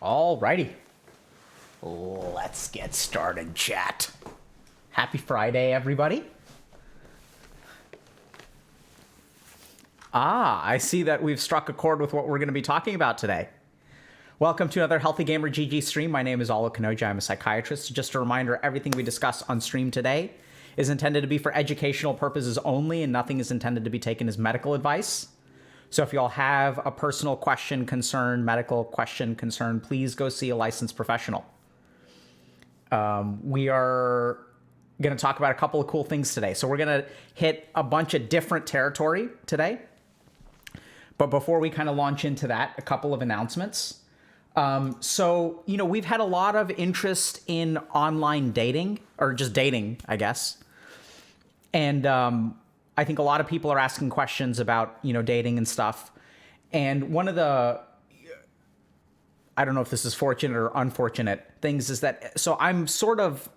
Alrighty, let's get started, chat. Happy Friday, everybody. I see that we've struck a chord with what we're going to be talking about today. Welcome to another Healthy Gamer GG stream. My name is Alok Kanojia. I'm a psychiatrist. Just a reminder, everything we discuss on stream today is intended to be for educational purposes only, and nothing is intended to be taken as medical advice. So if y'all have a personal question, concern, medical question, concern, please go see a licensed professional. We are going to talk about a couple of cool things today. So we're going to hit a bunch of different territory today. But before we kind of launch into that, a couple of announcements. So, you know, we've had a lot of interest in online dating, or just dating, I guess. And I think a lot of people are asking questions about, you know, dating and stuff. And one of the, I don't know if this is fortunate or unfortunate things, is that, so I'm sort of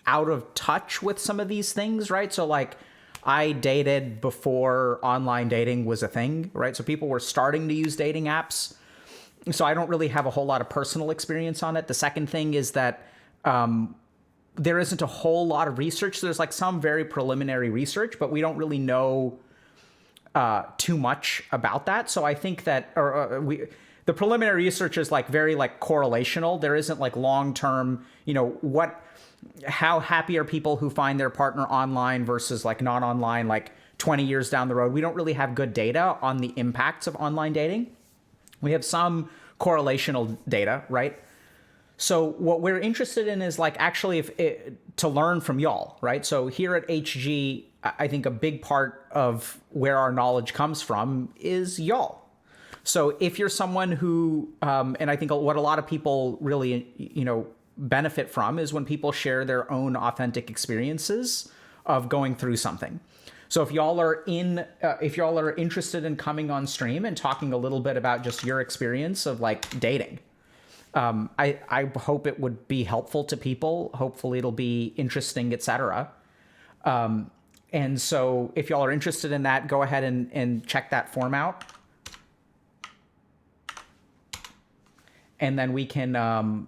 out of touch with some of these things, right? So like I dated before online dating was a thing, right? So people were starting to use dating apps. So I don't really have a whole lot of personal experience on it. The second thing is that there isn't a whole lot of research. There's like some very preliminary research, but we don't really know too much about that. So I think that the preliminary research is like very like correlational. There isn't like long-term, you know, how happy are people who find their partner online versus like not online, like 20 years down the road. We don't really have good data on the impacts of online dating. We have some correlational data, right? So what we're interested in is like actually to learn from y'all, right? So here at HG, I think a big part of where our knowledge comes from is y'all. So if you're someone who, and I think what a lot of people really, you know, benefit from is when people share their own authentic experiences of going through something. So if y'all are interested in coming on stream and talking a little bit about just your experience of like dating, I hope it would be helpful to people. Hopefully it'll be interesting, etc. And so if y'all are interested in that, go ahead and check that form out. And then we can,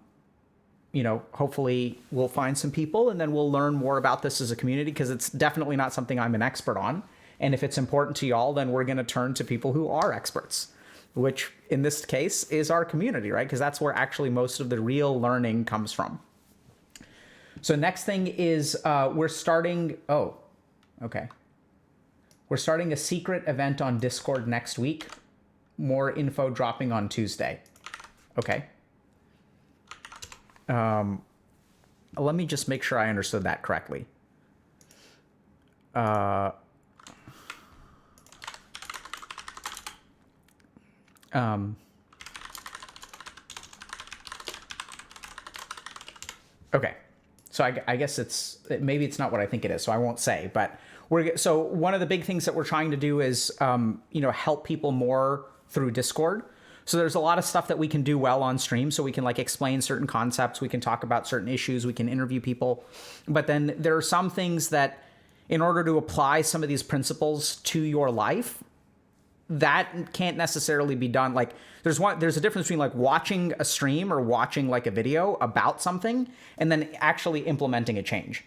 you know, hopefully we'll find some people and then we'll learn more about this as a community, because it's definitely not something I'm an expert on. And if it's important to y'all, then we're going to turn to people who are experts, which in this case is our community, right? Because that's where actually most of the real learning comes from. So next thing is we're starting a secret event on Discord next week. More info dropping on Tuesday. Okay. Let me just make sure I understood that correctly. Okay. So I guess maybe it's not what I think it is, so I won't say, but so one of the big things that we're trying to do is, you know, help people more through Discord. So there's a lot of stuff that we can do well on stream. So we can like explain certain concepts. We can talk about certain issues. We can interview people. But then there are some things that in order to apply some of these principles to your life, that can't necessarily be done. Like there's a difference between like watching a stream or watching like a video about something and then actually implementing a change.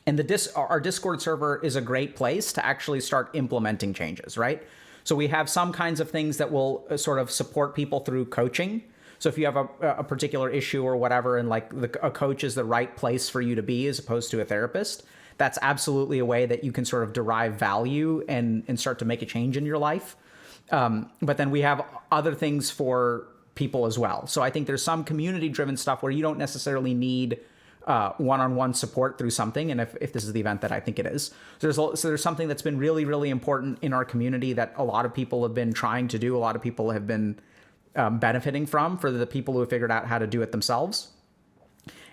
And our Discord server is a great place to actually start implementing changes, right? So we have some kinds of things that will sort of support people through coaching. So if you have a particular issue or whatever, and like a coach is the right place for you to be as opposed to a therapist, that's absolutely a way that you can sort of derive value and start to make a change in your life. But then we have other things for people as well. So I think there's some community-driven stuff where you don't necessarily need one-on-one support through something. And if this is the event that I think it is, so there's something that's been really, really important in our community that a lot of people have been trying to do. A lot of people have been benefiting from, for the people who have figured out how to do it themselves.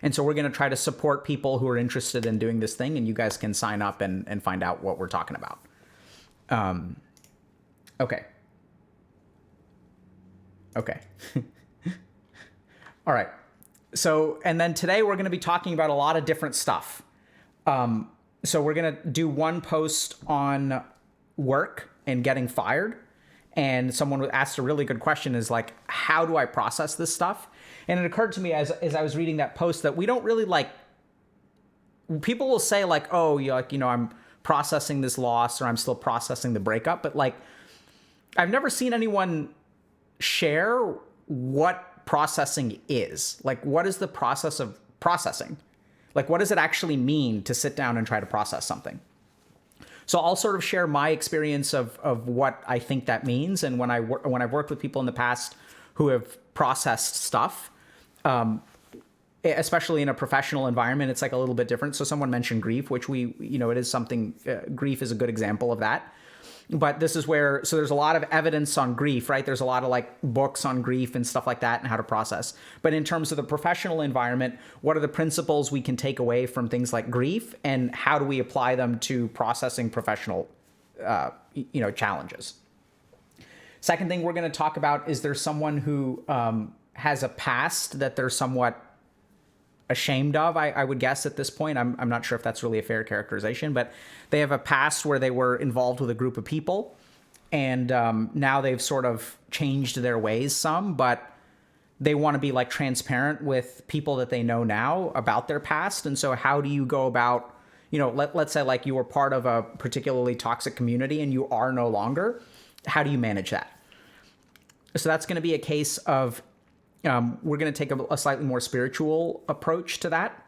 And so we're going to try to support people who are interested in doing this thing, and you guys can sign up and find out what we're talking about. Okay. All right. So, and then today we're going to be talking about a lot of different stuff. So we're going to do one post on work and getting fired. And someone asked a really good question, is like, how do I process this stuff? And it occurred to me as I was reading that post that we don't really like, people will say like, oh, I'm processing this loss, or I'm still processing the breakup. But like, I've never seen anyone share what processing is. Like, what is the process of processing? Like, what does it actually mean to sit down and try to process something? So I'll sort of share my experience of what I think that means. And when I've worked with people in the past who have processed stuff, especially in a professional environment, it's like a little bit different. So someone mentioned grief, which it is something, grief is a good example of that. But this is where, so there's a lot of evidence on grief, right? There's a lot of like books on grief and stuff like that and how to process. But in terms of the professional environment, what are the principles we can take away from things like grief, and how do we apply them to processing professional, challenges? Second thing we're going to talk about is there's someone who has a past that they're somewhat ashamed of, I would guess at this point. I'm not sure if that's really a fair characterization, but they have a past where they were involved with a group of people, and now they've sort of changed their ways some, but they want to be like transparent with people that they know now about their past. And so how do you go about, let's say like you were part of a particularly toxic community and you are no longer, how do you manage that? So that's going to be a case of, we're going to take a slightly more spiritual approach to that.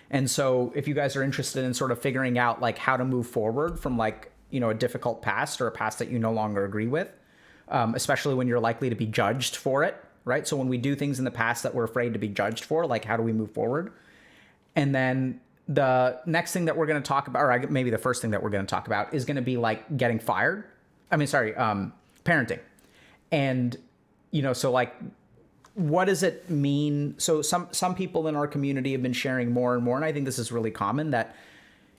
And so if you guys are interested in sort of figuring out like how to move forward from like, a difficult past or a past that you no longer agree with, especially when you're likely to be judged for it, right? So when we do things in the past that we're afraid to be judged for, like how do we move forward? And then the next thing that we're going to talk about, or maybe the first thing that we're going to talk about, is going to be like getting fired. Parenting. And, so like, what does it mean? So some people in our community have been sharing more and more, and I think this is really common, that,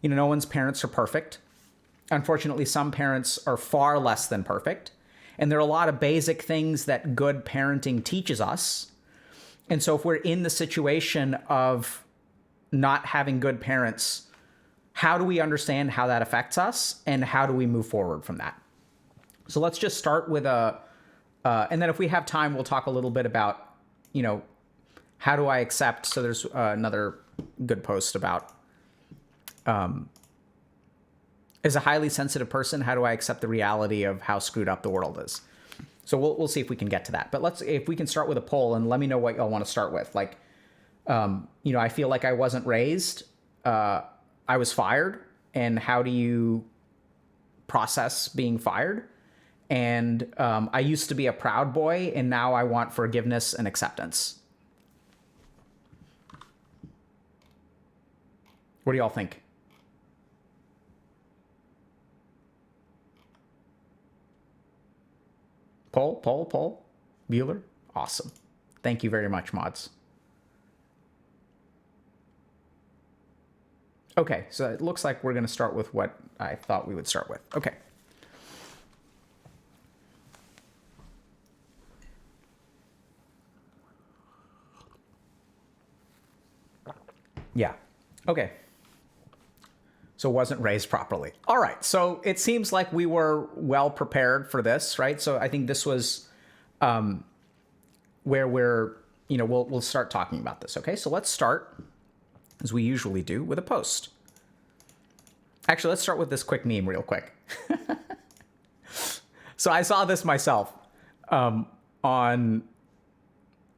no one's parents are perfect. Unfortunately, some parents are far less than perfect. And there are a lot of basic things that good parenting teaches us. And so if we're in the situation of not having good parents, how do we understand how that affects us, and how do we move forward from that? So let's just start with and then if we have time, we'll talk a little bit about, how do I accept? So there's another good post about, as a highly sensitive person, how do I accept the reality of how screwed up the world is? So we'll see if we can get to that. But if we can start with a poll, and let me know what y'all want to start with. Like, I feel like I wasn't raised. I was fired. And how do you process being fired? And I used to be a proud boy, and now I want forgiveness and acceptance. What do y'all think? Poll. Bueller? Awesome. Thank you very much, mods. Okay, so it looks like we're going to start with what I thought we would start with. Okay. Yeah. Okay. So wasn't raised properly. All right. So it seems like we were well prepared for this, right? So I think this was where we'll start talking about this. Okay. So let's start, as we usually do, with a post. Actually, let's start with this quick meme real quick. So I saw this myself on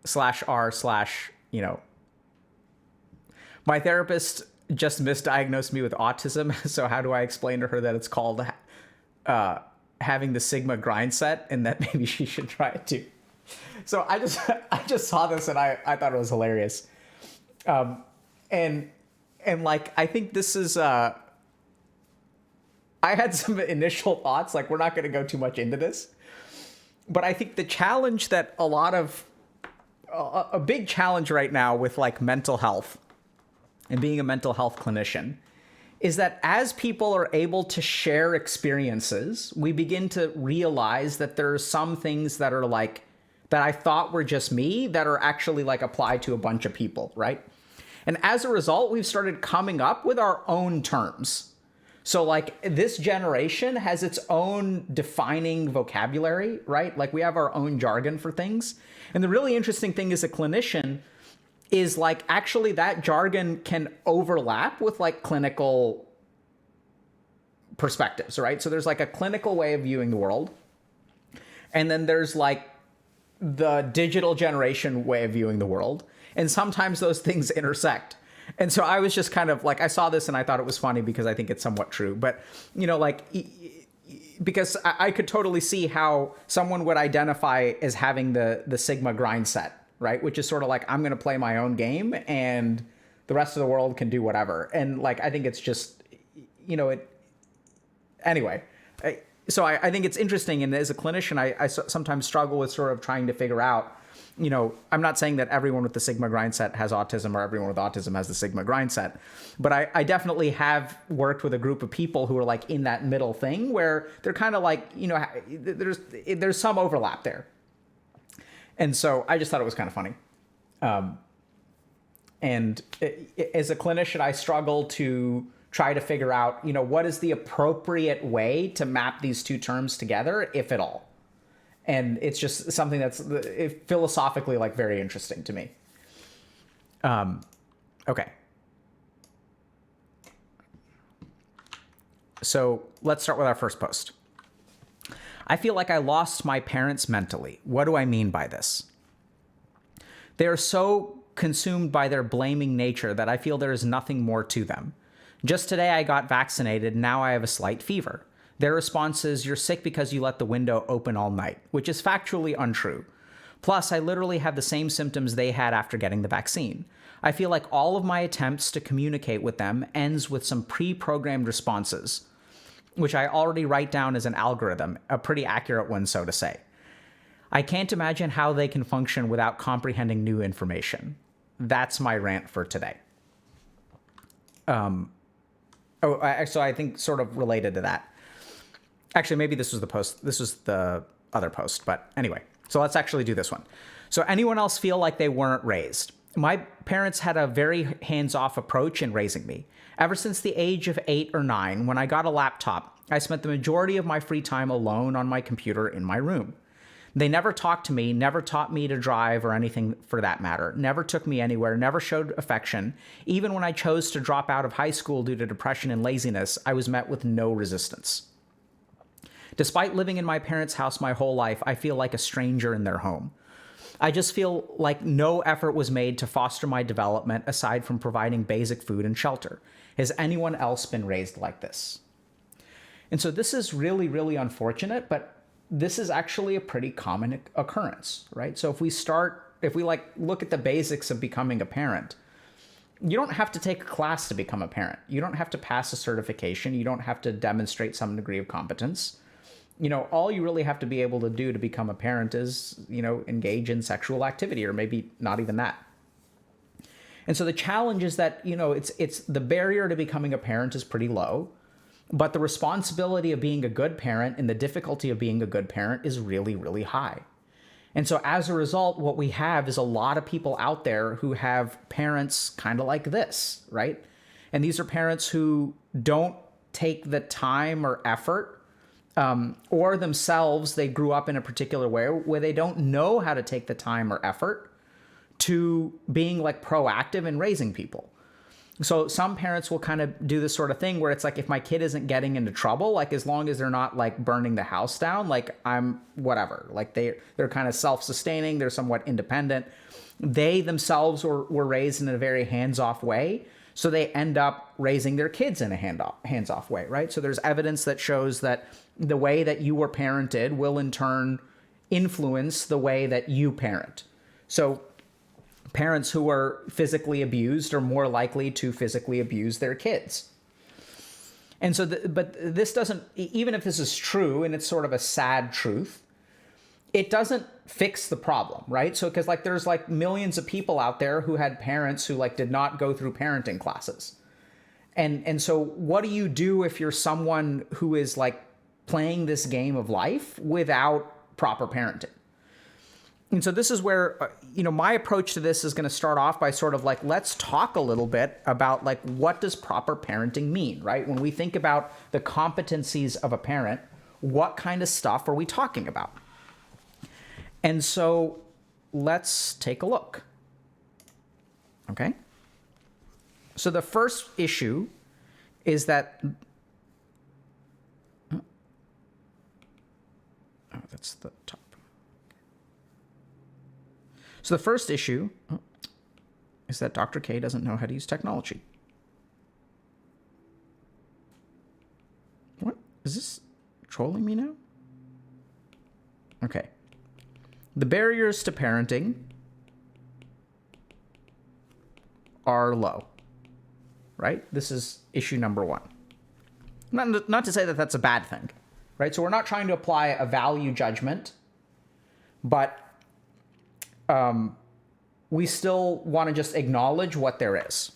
/r/ my therapist just misdiagnosed me with autism. So how do I explain to her that it's called having the Sigma grindset and that maybe she should try it too? So I just saw this and I thought it was hilarious. And like, I think this is, I had some initial thoughts, like we're not going to go too much into this, but I think the challenge that a big challenge right now with like mental health and being a mental health clinician is that as people are able to share experiences, we begin to realize that there are some things that are like, that I thought were just me that are actually like applied to a bunch of people, right? And as a result, we've started coming up with our own terms. So like this generation has its own defining vocabulary, right? Like we have our own jargon for things. And the really interesting thing as a clinician is like actually that jargon can overlap with like clinical perspectives, right? So there's like a clinical way of viewing the world. And then there's like the digital generation way of viewing the world. And sometimes those things intersect. And so I was just kind of like, I saw this and I thought it was funny because I think it's somewhat true. But, you know, like, because I could totally see how someone would identify as having the Sigma grindset, right? Which is sort of like, I'm going to play my own game and the rest of the world can do whatever. And like, I think it's just, you know, anyway. So I think it's interesting. And as a clinician, I sometimes struggle with sort of trying to figure out, you know, I'm not saying that everyone with the Sigma grindset has autism or everyone with autism has the Sigma grindset, but I definitely have worked with a group of people who are like in that middle thing where they're kind of like, you know, there's some overlap there. And so I just thought it was kind of funny. And as a clinician, I struggle to try to figure out, you know, what is the appropriate way to map these two terms together, if at all. And it's just something that's philosophically like very interesting to me. Okay. So let's start with our first post. I feel like I lost my parents mentally. What do I mean by this? They are so consumed by their blaming nature that I feel there is nothing more to them. Just today I got vaccinated, and now I have a slight fever. Their response is, you're sick because you let the window open all night, which is factually untrue. Plus, I literally have the same symptoms they had after getting the vaccine. I feel like all of my attempts to communicate with them ends with some pre-programmed responses, which I already write down as an algorithm, a pretty accurate one, so to say. I can't imagine how they can function without comprehending new information. That's my rant for today. So I think sort of related to that. Actually, maybe this was the post. This was the other post, but anyway. So let's actually do this one. So anyone else feel like they weren't raised? My parents had a very hands-off approach in raising me. Ever since the age of 8 or 9, when I got a laptop, I spent the majority of my free time alone on my computer in my room. They never talked to me, never taught me to drive or anything for that matter, never took me anywhere, never showed affection. Even when I chose to drop out of high school due to depression and laziness, I was met with no resistance. Despite living in my parents' house my whole life, I feel like a stranger in their home. I just feel like no effort was made to foster my development aside from providing basic food and shelter. Has anyone else been raised like this? And so this is really, really unfortunate, but this is actually a pretty common occurrence, right? So if we like look at the basics of becoming a parent, you don't have to take a class to become a parent. You don't have to pass a certification. You don't have to demonstrate some degree of competence. You know, all you really have to be able to do to become a parent is, you know, engage in sexual activity, or maybe not even that. And so the challenge is that, you know, it's the barrier to becoming a parent is pretty low, but the responsibility of being a good parent and the difficulty of being a good parent is really, really high. And so as a result, what we have is a lot of people out there who have parents kind of like this, right? And these are parents who don't take the time or effort, or themselves, they grew up in a particular way where they don't know how to take the time or effort to being like proactive in raising people. So some parents will kind of do this sort of thing where it's like, if my kid isn't getting into trouble, like as long as they're not like burning the house down, like I'm whatever, like they're kind of self-sustaining, they're somewhat independent. They themselves were raised in a very hands-off way. So they end up raising their kids in a hands-off way, right? So there's evidence that shows that the way that you were parented will in turn influence the way that you parent. So parents who are physically abused are more likely to physically abuse their kids. And so, but this doesn't, even if this is true and it's sort of a sad truth, it doesn't fix the problem, right? So, because like there's like millions of people out there who had parents who like did not go through parenting classes. And so what do you do if you're someone who is like playing this game of life without proper parenting? And so this is where, my approach to this is going to start off by sort of like, let's talk a little bit about like, what does proper parenting mean, right? When we think about the competencies of a parent, what kind of stuff are we talking about? And so let's take a look. Okay. So the first issue is that, oh, that's the top. So the first issue is that Dr. K doesn't know how to use technology. What? Is this trolling me now? Okay. The barriers to parenting are low, right? This is issue number one. Not to say that that's a bad thing, right? So we're not trying to apply a value judgment, but we still want to just acknowledge what there is.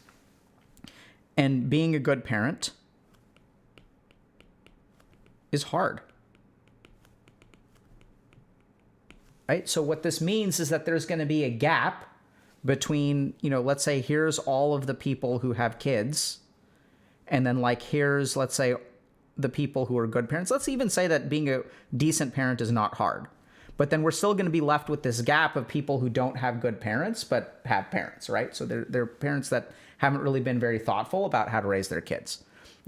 And being a good parent is hard. Right? So what this means is that there's going to be a gap between, let's say here's all of the people who have kids, and then like here's, let's say, the people who are good parents. Let's even say that being a decent parent is not hard. But then we're still going to be left with this gap of people who don't have good parents, but have parents, right? So they're parents that haven't really been very thoughtful about how to raise their kids.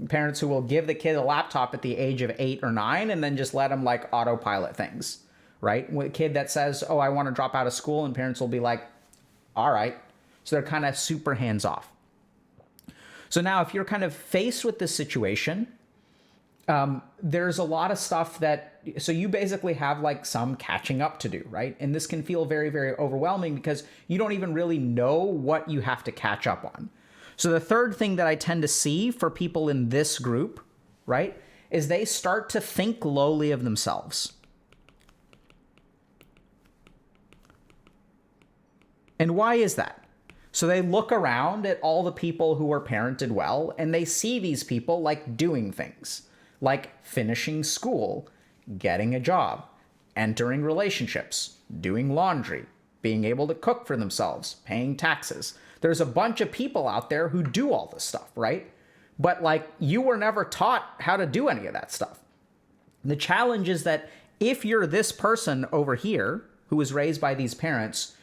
Parents who will give the kid a laptop at the age of 8 or 9 and then just let them like autopilot things, right? A kid that says, oh, I want to drop out of school, and parents will be like, all right. So they're kind of super hands off. So now if you're kind of faced with this situation, there's a lot of stuff so you basically have like some catching up to do, right? And this can feel very, very overwhelming because you don't even really know what you have to catch up on. So the third thing that I tend to see for people in this group, right, is they start to think lowly of themselves. And why is that? So they look around at all the people who are parented well, and they see these people like doing things. Like finishing school, getting a job, entering relationships, doing laundry, being able to cook for themselves, paying taxes. There's a bunch of people out there who do all this stuff, right? But like you were never taught how to do any of that stuff. The challenge is that if you're this person over here who was raised by these parents,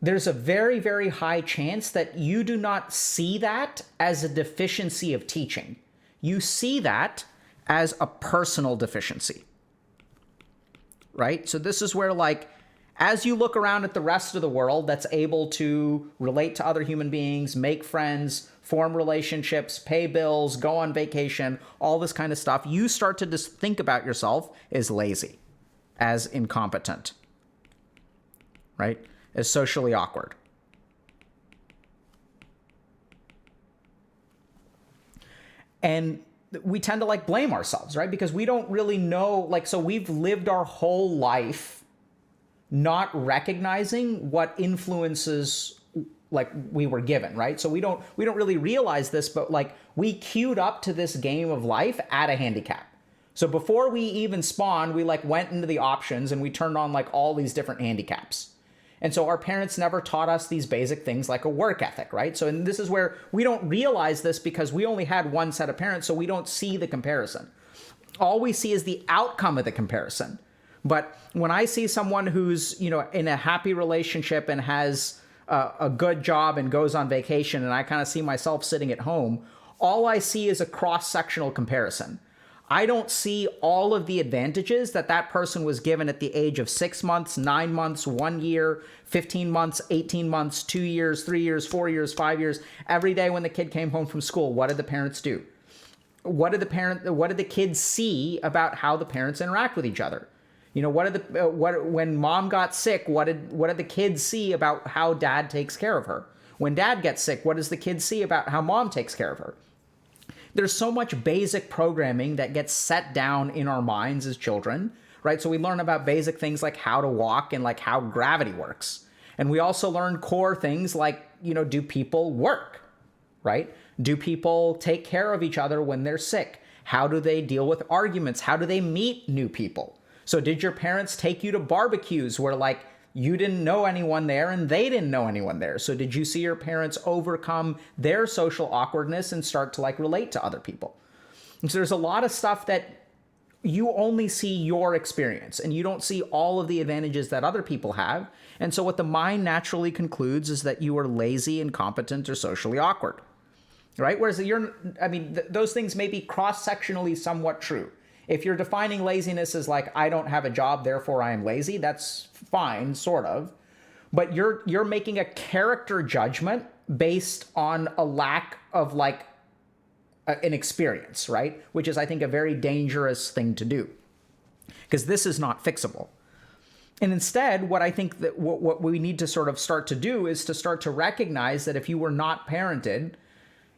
there's a very, very high chance that you do not see that as a deficiency of teaching. You see that as a personal deficiency, right? So this is where like, as you look around at the rest of the world that's able to relate to other human beings, make friends, form relationships, pay bills, go on vacation, all this kind of stuff, you start to just think about yourself as lazy, as incompetent, right? As socially awkward. And we tend to like blame ourselves, right? Because we don't really know, like, so we've lived our whole life not recognizing what influences like we were given, right? So we don't really realize this, but like we queued up to this game of life at a handicap. So before we even spawned, we like went into the options and we turned on like all these different handicaps. And so our parents never taught us these basic things like a work ethic, right? So, and this is where we don't realize this because we only had one set of parents, so we don't see the comparison. All we see is the outcome of the comparison. But when I see someone who's, in a happy relationship and has a good job and goes on vacation, and I kind of see myself sitting at home, all I see is a cross-sectional comparison. I don't see all of the advantages that that person was given at the age of 6 months, 9 months, 1 year, 15 months, 18 months, 2 years, 3 years, 4 years, 5 years. Every day when the kid came home from school, what did the parents do? What did the kids see about how the parents interact with each other? You know, when mom got sick, what did the kids see about how dad takes care of her? When dad gets sick, what does the kid see about how mom takes care of her? There's so much basic programming that gets set down in our minds as children, right? So we learn about basic things like how to walk and like how gravity works. And we also learn core things like, you know, do people work, right? Do people take care of each other when they're sick? How do they deal with arguments? How do they meet new people? So did your parents take you to barbecues where like you didn't know anyone there and they didn't know anyone there? So did you see your parents overcome their social awkwardness and start to like relate to other people? And so there's a lot of stuff that you only see your experience and you don't see all of the advantages that other people have. And so what the mind naturally concludes is that you are lazy, incompetent, or socially awkward, right? Whereas those things may be cross-sectionally somewhat true. If you're defining laziness as like, I don't have a job, therefore I am lazy, that's fine, sort of. But you're making a character judgment based on a lack of like an experience, right? Which is, I think, a very dangerous thing to do, because this is not fixable. And instead, what I think that what we need to sort of start to do is to start to recognize that if you were not parented,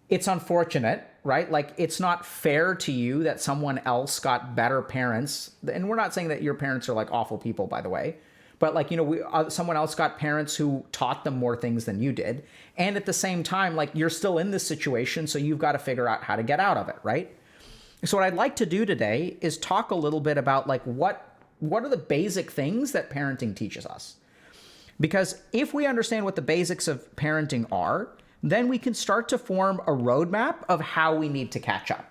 it's unfortunate, right? Like, it's not fair to you that someone else got better parents. And we're not saying that your parents are like awful people, by the way. But like, you know, someone else got parents who taught them more things than you did. And at the same time, like, you're still in this situation, so you've got to figure out how to get out of it, right? So what I'd like to do today is talk a little bit about like what are the basic things that parenting teaches us? Because if we understand what the basics of parenting are, then we can start to form a roadmap of how we need to catch up.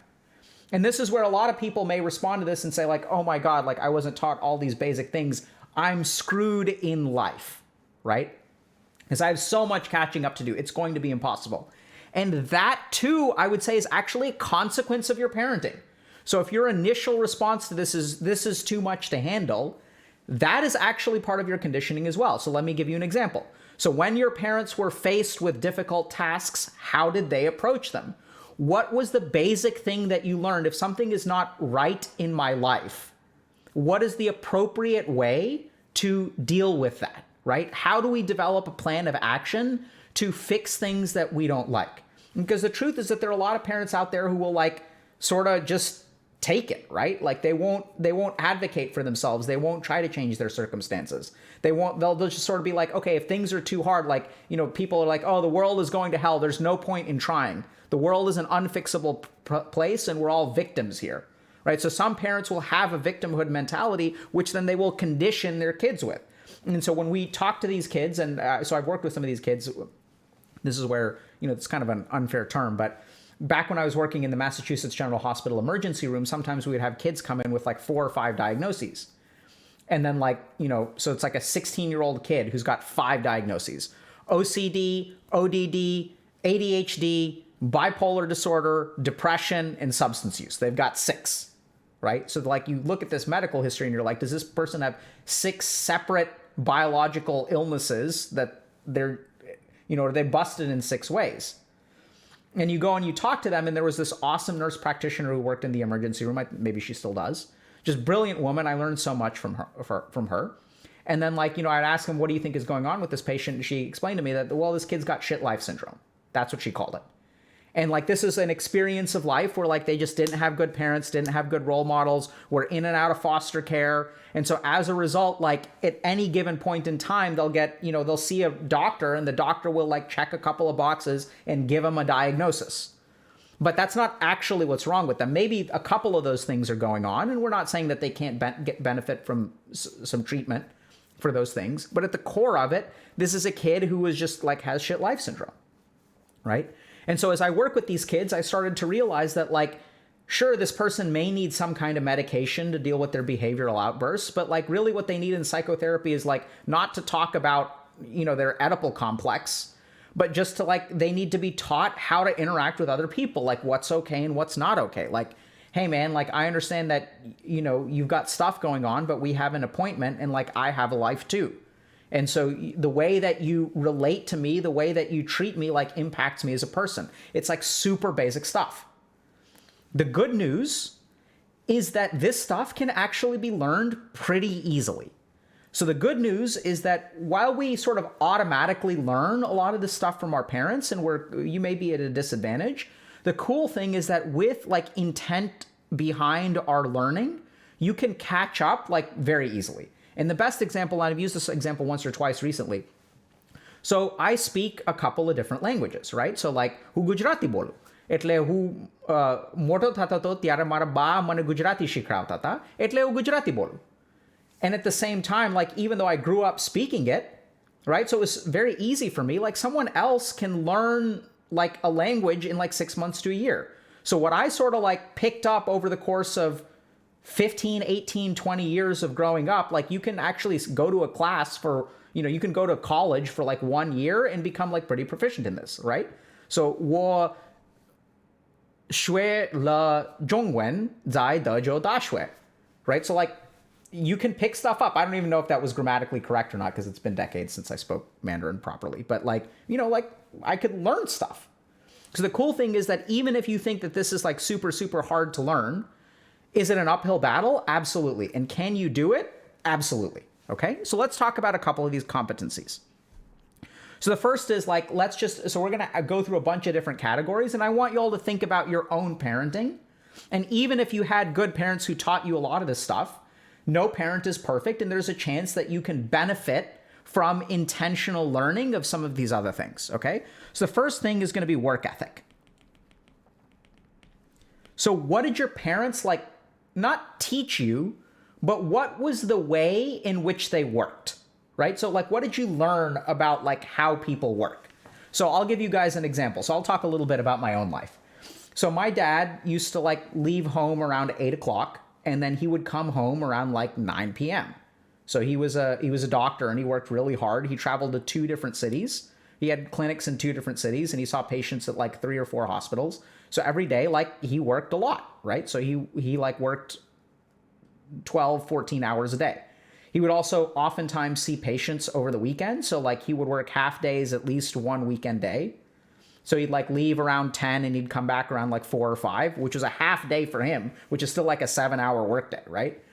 And this is where a lot of people may respond to this and say like, oh my God, like I wasn't taught all these basic things. I'm screwed in life, right? Because I have so much catching up to do. It's going to be impossible. And that too, I would say, is actually a consequence of your parenting. So if your initial response to this is too much to handle, that is actually part of your conditioning as well. So let me give you an example. So when your parents were faced with difficult tasks, how did they approach them? What was the basic thing that you learned? If something is not right in my life, what is the appropriate way to deal with that, right? How do we develop a plan of action to fix things that we don't like? Because the truth is that there are a lot of parents out there who will like sort of just take it, right? Like they won't advocate for themselves. They won't try to change their circumstances. They'll just sort of be like, okay, if things are too hard, like, you know, people are like, oh, the world is going to hell. There's no point in trying. The world is an unfixable place and we're all victims here, right? So some parents will have a victimhood mentality, which then they will condition their kids with. And so when we talk to these kids, and so I've worked with some of these kids, this is where, you know, it's kind of an unfair term, but back when I was working in the Massachusetts General Hospital emergency room, sometimes we would have kids come in with like 4 or 5 diagnoses. And then like, you know, so it's like a 16-year-old kid who's got 5 diagnoses: OCD, ODD, ADHD, bipolar disorder, depression, and substance use. They've got 6, right? So like you look at this medical history and you're like, does this person have 6 separate biological illnesses that they're, you know, are they busted in 6 ways? And you go and you talk to them, and there was this awesome nurse practitioner who worked in the emergency room. Maybe she still does. Just brilliant woman. I learned so much from her. And then, like, you know, I'd ask him, what do you think is going on with this patient? And she explained to me that, well, this kid's got shit life syndrome. That's what she called it. And like, this is an experience of life where like they just didn't have good parents, didn't have good role models, were in and out of foster care. And so as a result, like at any given point in time, they'll get, you know, they'll see a doctor and the doctor will like check a couple of boxes and give them a diagnosis. But that's not actually what's wrong with them. Maybe a couple of those things are going on, and we're not saying that they can't get benefit from some treatment for those things. But at the core of it, this is a kid who is just like has shit life syndrome, right? And so as I work with these kids, I started to realize that like, sure, this person may need some kind of medication to deal with their behavioral outbursts, but like really what they need in psychotherapy is like not to talk about their Oedipal complex, but just to like, they need to be taught how to interact with other people, like what's okay and what's not okay. Like, hey man, like I understand that, you've got stuff going on, but we have an appointment and like I have a life too. And so the way that you relate to me, the way that you treat me, like impacts me as a person. It's like super basic stuff. The good news is that this stuff can actually be learned pretty easily. So the good news is that while we sort of automatically learn a lot of this stuff from our parents and you may be at a disadvantage, the cool thing is that with like intent behind our learning, you can catch up like very easily. And the best example, and I've used this example once or twice recently. So I speak a couple of different languages, right? So like, હું ગુજરાતી બોલું. એટલે હું મોટો થતો હતો ત્યારે મારા બા મને ગુજરાતી શીખડાવતા હતા, એટલે હું ગુજરાતી બોલું. And at the same time, like, even though I grew up speaking it, right? So it was very easy for me. Like someone else can learn like a language in like 6 months to a year. So what I sort of like picked up over the course of 15, 18, 20 years of growing up, like you can actually go to a class for, you can go to college for like 1 year and become like pretty proficient in this, right? So 我学了中文在德州大学, right? So like, you can pick stuff up. I don't even know if that was grammatically correct or not because it's been decades since I spoke Mandarin properly. But like, like I could learn stuff. So the cool thing is that even if you think that this is like super, super hard to learn, is it an uphill battle? Absolutely. And can you do it? Absolutely. Okay. So let's talk about a couple of these competencies. So the first is like, so we're going to go through a bunch of different categories and I want you all to think about your own parenting. And even if you had good parents who taught you a lot of this stuff, no parent is perfect, and there's a chance that you can benefit from intentional learning of some of these other things, okay? So the first thing is going to be work ethic. So what did your parents like, not teach you, but what was the way in which they worked, right? So like, what did you learn about like how people work? So I'll give you guys an example. So I'll talk a little bit about my own life. So my dad used to like leave home around 8 o'clock. And then he would come home around like 9 p.m. So he was a doctor and he worked really hard. He traveled to 2 different cities. He had clinics in 2 different cities and he saw patients at like 3 or 4 hospitals. So every day, like he worked a lot, right? So he like worked 12, 14 hours a day. He would also oftentimes see patients over the weekend. So like he would work half days, at least 1 weekend day. So he'd like leave around 10 and he'd come back around like 4 or 5, which was a half day for him, which is still like a 7-hour workday, right?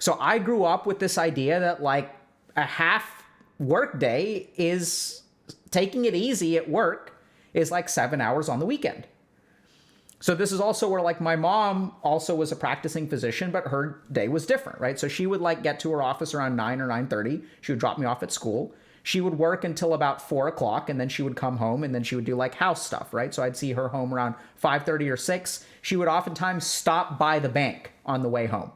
So I grew up with this idea that like a half work day is taking it easy at work is like 7 hours on the weekend. So this is also where like my mom also was a practicing physician, but her day was different, right? So she would like get to her office around 9 or 9:30. She would drop me off at school. She would work until about 4 o'clock and then she would come home and then she would do like house stuff, right? So I'd see her home around 5:30 or 6. She would oftentimes stop by the bank on the way home.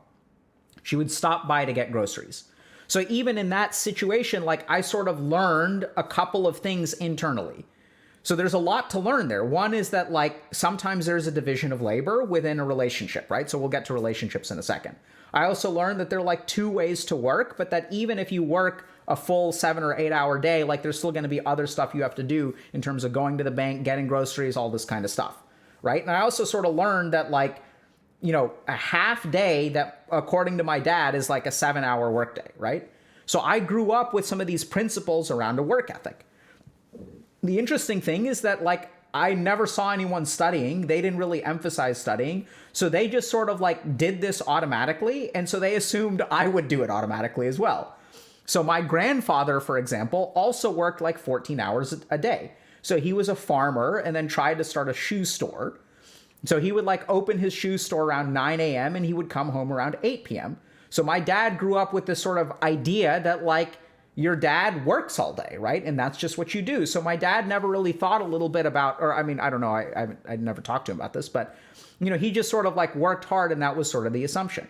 She would stop by to get groceries. So even in that situation, like I sort of learned a couple of things internally. So there's a lot to learn there. One is that like sometimes there's a division of labor within a relationship, right? So we'll get to relationships in a second. I also learned that there are like 2 ways to work, but that even if you work a full 7 or 8 hour day, like there's still going to be other stuff you have to do in terms of going to the bank, getting groceries, all this kind of stuff, right? And I also sort of learned that like, a half day that according to my dad is like a 7-hour workday, right? So I grew up with some of these principles around a work ethic. The interesting thing is that like I never saw anyone studying. They didn't really emphasize studying. So they just sort of like did this automatically. And so they assumed I would do it automatically as well. So my grandfather, for example, also worked like 14 hours a day. So he was a farmer and then tried to start a shoe store. So he would like open his shoe store around 9 a.m. and he would come home around 8 p.m. So my dad grew up with this sort of idea that like your dad works all day, right? And that's just what you do. So my dad never really thought a little bit about, or I mean, I don't know, I'd never talked to him about this, but he just sort of like worked hard and that was sort of the assumption.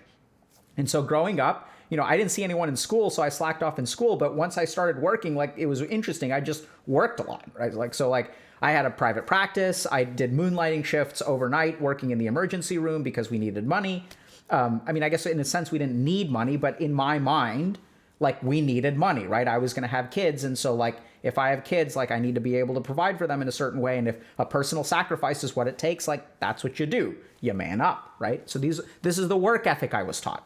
And so growing up, I didn't see anyone in school, so I slacked off in school. But once I started working, like it was interesting. I just worked a lot, right? Like I had a private practice. I did moonlighting shifts overnight, working in the emergency room because we needed money. I mean, I guess in a sense we didn't need money, but in my mind, like we needed money, right? I was going to have kids. And so like, if I have kids, like I need to be able to provide for them in a certain way. And if a personal sacrifice is what it takes, like that's what you do. You man up, right? So this is the work ethic I was taught.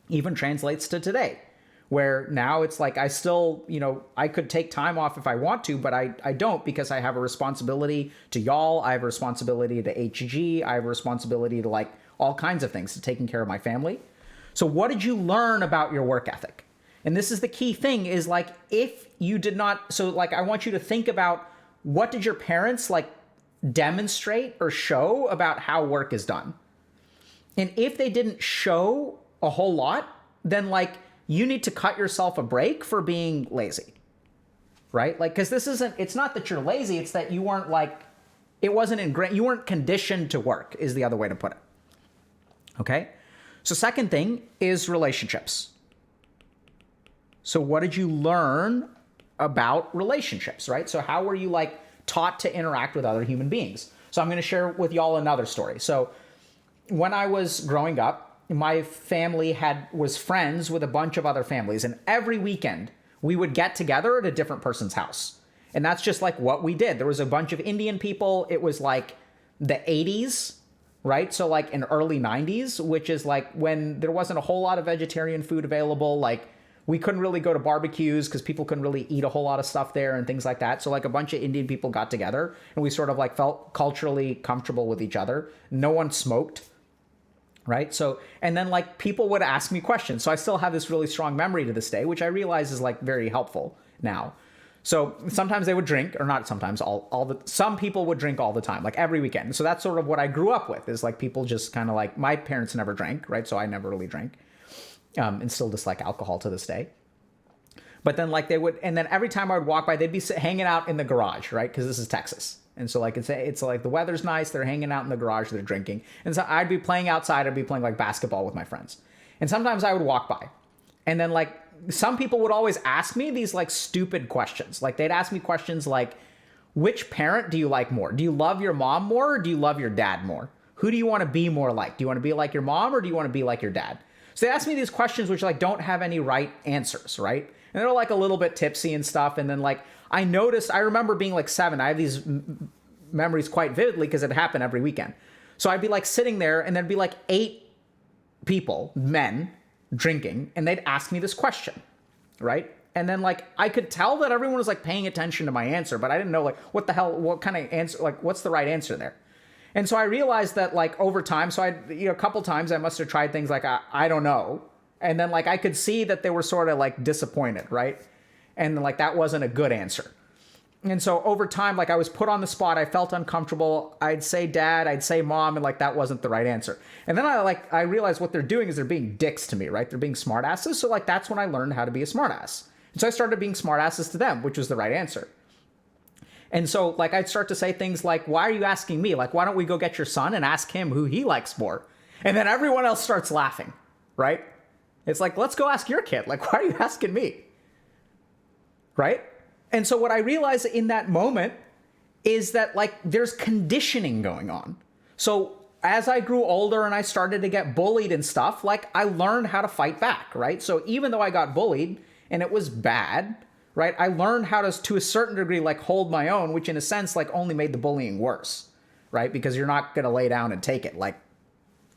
Even translates to today, where now it's like I still, I could take time off if I want to, but I don't, because I have a responsibility to y'all. I have a responsibility to HG. I have a responsibility to like all kinds of things, to taking care of my family. So what did you learn about your work ethic? And this is the key thing, is like, if you did not, so like, I want you to think about, what did your parents like demonstrate or show about how work is done? And if they didn't show a whole lot, then like, you need to cut yourself a break for being lazy, right? Like, because it's not that you're lazy, it's that you weren't like, it wasn't ingrained, you weren't conditioned to work, is the other way to put it. Okay? So second thing is relationships. So what did you learn about relationships, right? So how were you like taught to interact with other human beings? So I'm going to share with y'all another story. So when I was growing up, my family was friends with a bunch of other families, and every weekend we would get together at a different person's house. And that's just like what we did. There was a bunch of Indian people. It was like the 80s, right? So like in early 90s, which is like when there wasn't a whole lot of vegetarian food available. Like we couldn't really go to barbecues because people couldn't really eat a whole lot of stuff there and things like that. So like a bunch of Indian people got together and we sort of like felt culturally comfortable with each other. No one smoked, right? So, and then like people would ask me questions. So I still have this really strong memory to this day, which I realize is like very helpful now. So sometimes they would drink, or not sometimes, some people would drink all the time, like every weekend. So that's sort of what I grew up with, is like people just kind of like, my parents never drank, right? So I never really drank, and still dislike alcohol to this day. But then like they would, and then every time I would walk by, they'd be hanging out in the garage, right? Because this is Texas. And so like it's like the weather's nice, they're hanging out in the garage, they're drinking. And so I'd be playing outside, I'd be playing like basketball with my friends. And sometimes I would walk by, and then like some people would always ask me these like stupid questions. Like they'd ask me questions like, which parent do you like more? Do you love your mom more, or do you love your dad more? Who do you want to be more like? Do you want to be like your mom, or do you want to be like your dad? So they ask me these questions which like don't have any right answers, right? And they're like a little bit tipsy and stuff. And then like I remember being like 7. I have these memories quite vividly because it happened every weekend. So I'd be like sitting there, and there'd be like 8 people, men, drinking, and they'd ask me this question, right? And then like I could tell that everyone was like paying attention to my answer, but I didn't know like what kind of answer, like what's the right answer there. And so I realized that like over time, so a couple times I must have tried things like I don't know, and then like I could see that they were sort of like disappointed, right? And like that wasn't a good answer. And so over time, like I was put on the spot, I felt uncomfortable. I'd say dad, I'd say mom, and like that wasn't the right answer. And then I realized what they're doing is they're being dicks to me, right? They're being smartasses. So like that's when I learned how to be a smartass. And so I started being smartasses to them, which was the right answer. And so like I'd start to say things like, why are you asking me? Like, why don't we go get your son and ask him who he likes more? And then everyone else starts laughing, right? It's like, let's go ask your kid. Like, why are you asking me? Right? And so what I realized in that moment is that like there's conditioning going on. So as I grew older and I started to get bullied and stuff, like I learned how to fight back, right? So even though I got bullied and it was bad, right? I learned how to a certain degree, like hold my own, which in a sense, like only made the bullying worse, right? Because you're not going to lay down and take it, like,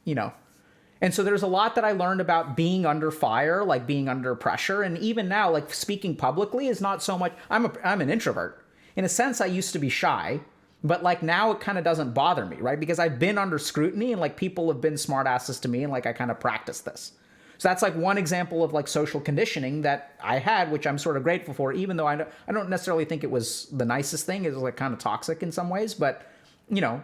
And so there's a lot that I learned about being under fire, like being under pressure. And even now, like speaking publicly is not so much, I'm an introvert. In a sense, I used to be shy, but like now it kind of doesn't bother me, right? Because I've been under scrutiny and like people have been smartasses to me, and like I kind of practice this. So that's like one example of like social conditioning that I had, which I'm sort of grateful for, even though I don't necessarily think it was the nicest thing. It was like kind of toxic in some ways, but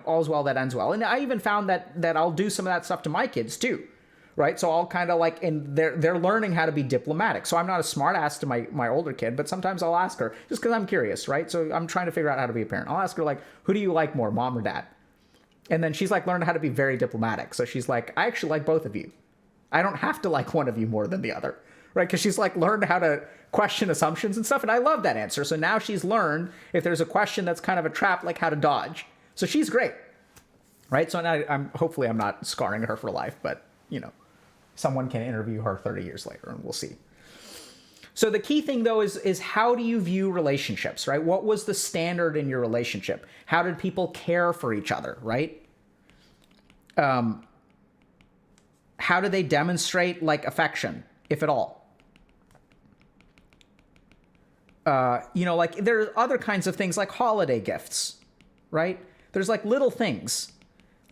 all's well that ends well. And I even found that I'll do some of that stuff to my kids too, right? So I'll kind of like, and they're learning how to be diplomatic. So I'm not a smart ass to my older kid, but sometimes I'll ask her just because I'm curious, right? So I'm trying to figure out how to be a parent. I'll ask her like, who do you like more, mom or dad? And then she's like learned how to be very diplomatic. So she's like, I actually like both of you. I don't have to like one of you more than the other, right? Because she's like learned how to question assumptions and stuff. And I love that answer. So now she's learned if there's a question that's kind of a trap, like how to dodge. So she's great, right? So now hopefully I'm not scarring her for life, but someone can interview her 30 years later and we'll see. So the key thing though is how do you view relationships, right? What was the standard in your relationship? How did people care for each other, right? How do they demonstrate like affection, if at all? Like there are other kinds of things like holiday gifts, right? There's like little things.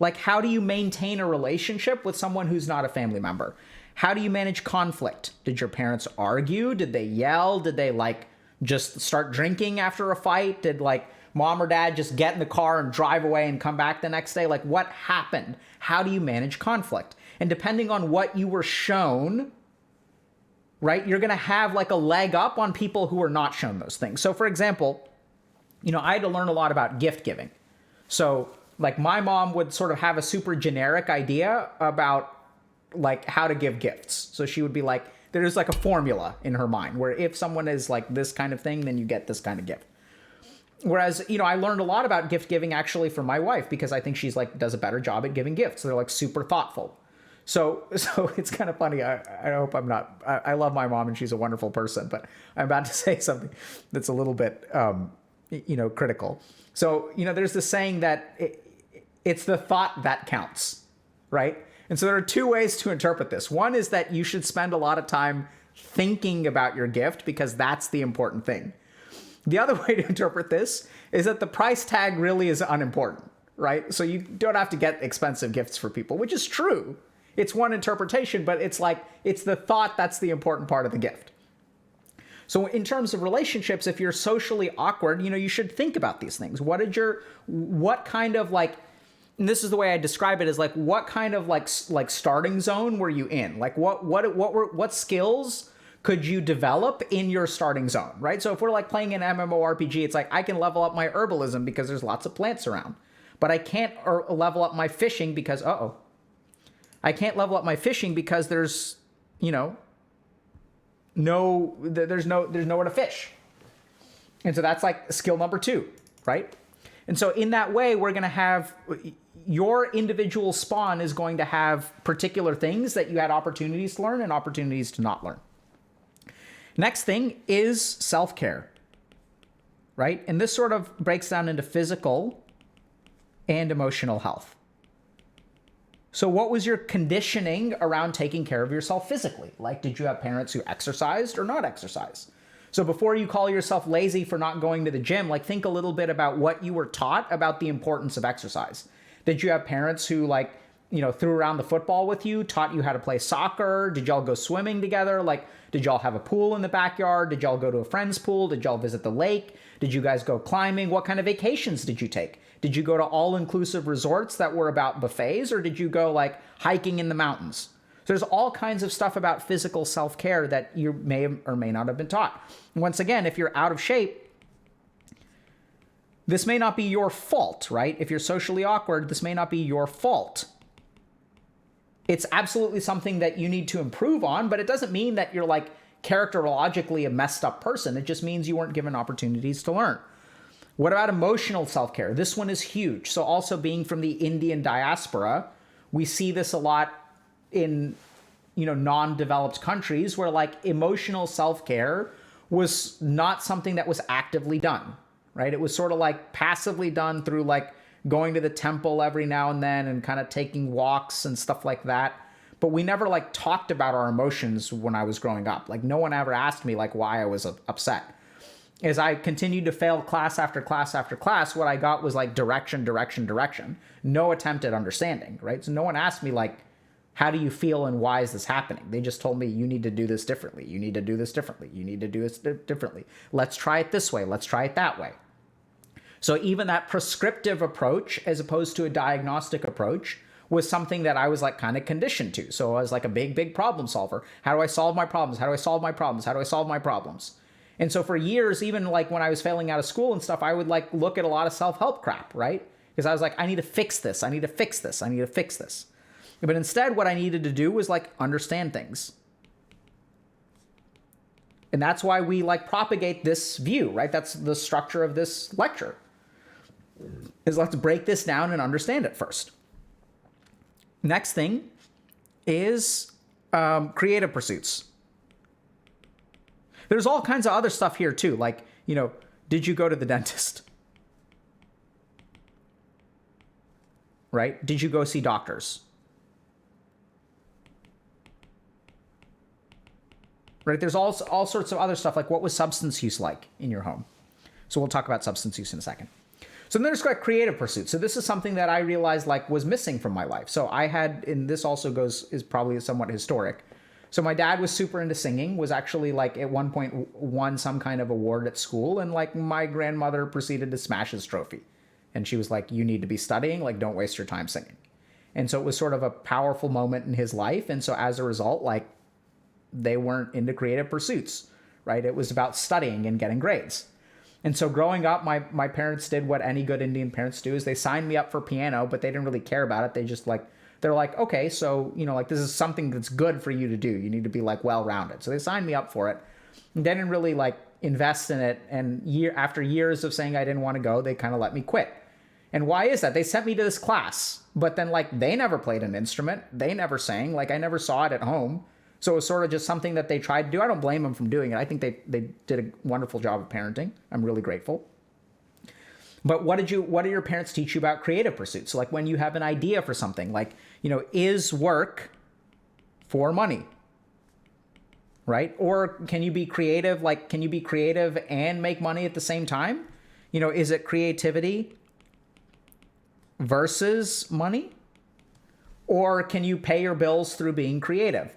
Like how do you maintain a relationship with someone who's not a family member? How do you manage conflict? Did your parents argue? Did they yell? Did they like just start drinking after a fight? Did like mom or dad just get in the car and drive away and come back the next day? Like what happened? How do you manage conflict? And depending on what you were shown, right, you're going to have like a leg up on people who are not shown those things. So for example, I had to learn a lot about gift giving. So like my mom would sort of have a super generic idea about like how to give gifts. So she would be like, there's like a formula in her mind where if someone is like this kind of thing, then you get this kind of gift. Whereas, I learned a lot about gift giving actually from my wife because I think she's like does a better job at giving gifts. They're like super thoughtful. So it's kind of funny. I hope I'm not, I love my mom and she's a wonderful person, but I'm about to say something that's a little bit, critical. So, there's this saying that it's the thought that counts, right? And so there are two ways to interpret this. One is that you should spend a lot of time thinking about your gift because that's the important thing. The other way to interpret this is that the price tag really is unimportant, right? So you don't have to get expensive gifts for people, which is true. It's one interpretation, but it's like, it's the thought that's the important part of the gift. So in terms of relationships, if you're socially awkward, you should think about these things. What kind of like, and this is the way I describe it, is like, what kind of like starting zone were you in? Like what skills could you develop in your starting zone, right? So if we're like playing an MMORPG, it's like, I can level up my herbalism because there's lots of plants around, but I can't level up my fishing because, I can't level up my fishing because there's, there's nowhere to fish. And so that's like skill number 2, right? And so in that way, we're going to have your individual spawn is going to have particular things that you had opportunities to learn and opportunities to not learn. Next thing is self-care, right? And this sort of breaks down into physical and emotional health. So what was your conditioning around taking care of yourself physically? Like, did you have parents who exercised or not exercise? So before you call yourself lazy for not going to the gym, like think a little bit about what you were taught about the importance of exercise. Did you have parents who like, threw around the football with you, taught you how to play soccer? Did y'all go swimming together? Like, did y'all have a pool in the backyard? Did y'all go to a friend's pool? Did y'all visit the lake? Did you guys go climbing? What kind of vacations did you take? Did you go to all-inclusive resorts that were about buffets, or did you go like hiking in the mountains? So there's all kinds of stuff about physical self-care that you may or may not have been taught. Once again, if you're out of shape, this may not be your fault, right? If you're socially awkward, this may not be your fault. It's absolutely something that you need to improve on, but it doesn't mean that you're like characterologically a messed up person. It just means you weren't given opportunities to learn. What about emotional self-care? This one is huge. So also being from the Indian diaspora, we see this a lot in, non-developed countries where like emotional self-care was not something that was actively done, right? It was sort of like passively done through like going to the temple every now and then and kind of taking walks and stuff like that. But we never like talked about our emotions when I was growing up. Like no one ever asked me like why I was upset. As I continued to fail class after class after class, what I got was like direction. No attempt at understanding, right? So no one asked me like, how do you feel and why is this happening? They just told me you need to do this differently. You need to do this differently. You need to do this differently. Let's try it this way. Let's try it that way. So even that prescriptive approach as opposed to a diagnostic approach was something that I was like kind of conditioned to. So I was like a big problem solver. How do I solve my problems? How do I solve my problems? How do I solve my problems? And so for years, even like when I was failing out of school and stuff, I would like look at a lot of self-help crap, right? Because I was like, I need to fix this. I need to fix this. I need to fix this. But instead, what I needed to do was like understand things. And that's why we like propagate this view, right? That's the structure of this lecture. Is let's break this down and understand it first. Next thing is creative pursuits. There's all kinds of other stuff here too. Like, did you go to the dentist? Right? Did you go see doctors? Right? There's all sorts of other stuff. Like, what was substance use like in your home? So we'll talk about substance use in a second. So then there's like creative pursuits. So this is something that I realized like was missing from my life. So I had, and this also is probably somewhat historic. So my dad was super into singing, was actually like at one point won some kind of award at school. And like my grandmother proceeded to smash his trophy. And she was like, you need to be studying, like don't waste your time singing. And so it was sort of a powerful moment in his life. And so as a result, like they weren't into creative pursuits, right? It was about studying and getting grades. And so growing up, my parents did what any good Indian parents do, is they signed me up for piano, but they didn't really care about it. They just like, they're like, okay, so, like this is something that's good for you to do. You need to be like well-rounded. So they signed me up for it. They didn't really like invest in it. And after years of saying I didn't want to go, they kind of let me quit. And why is that? They sent me to this class, but then like they never played an instrument. They never sang. Like I never saw it at home. So it was sort of just something that they tried to do. I don't blame them from doing it. I think they did a wonderful job of parenting. I'm really grateful. But what do your parents teach you about creative pursuits? So like when you have an idea for something, like, is work for money? Right? Or can you be creative? Like, can you be creative and make money at the same time? Is it creativity versus money? Or can you pay your bills through being creative?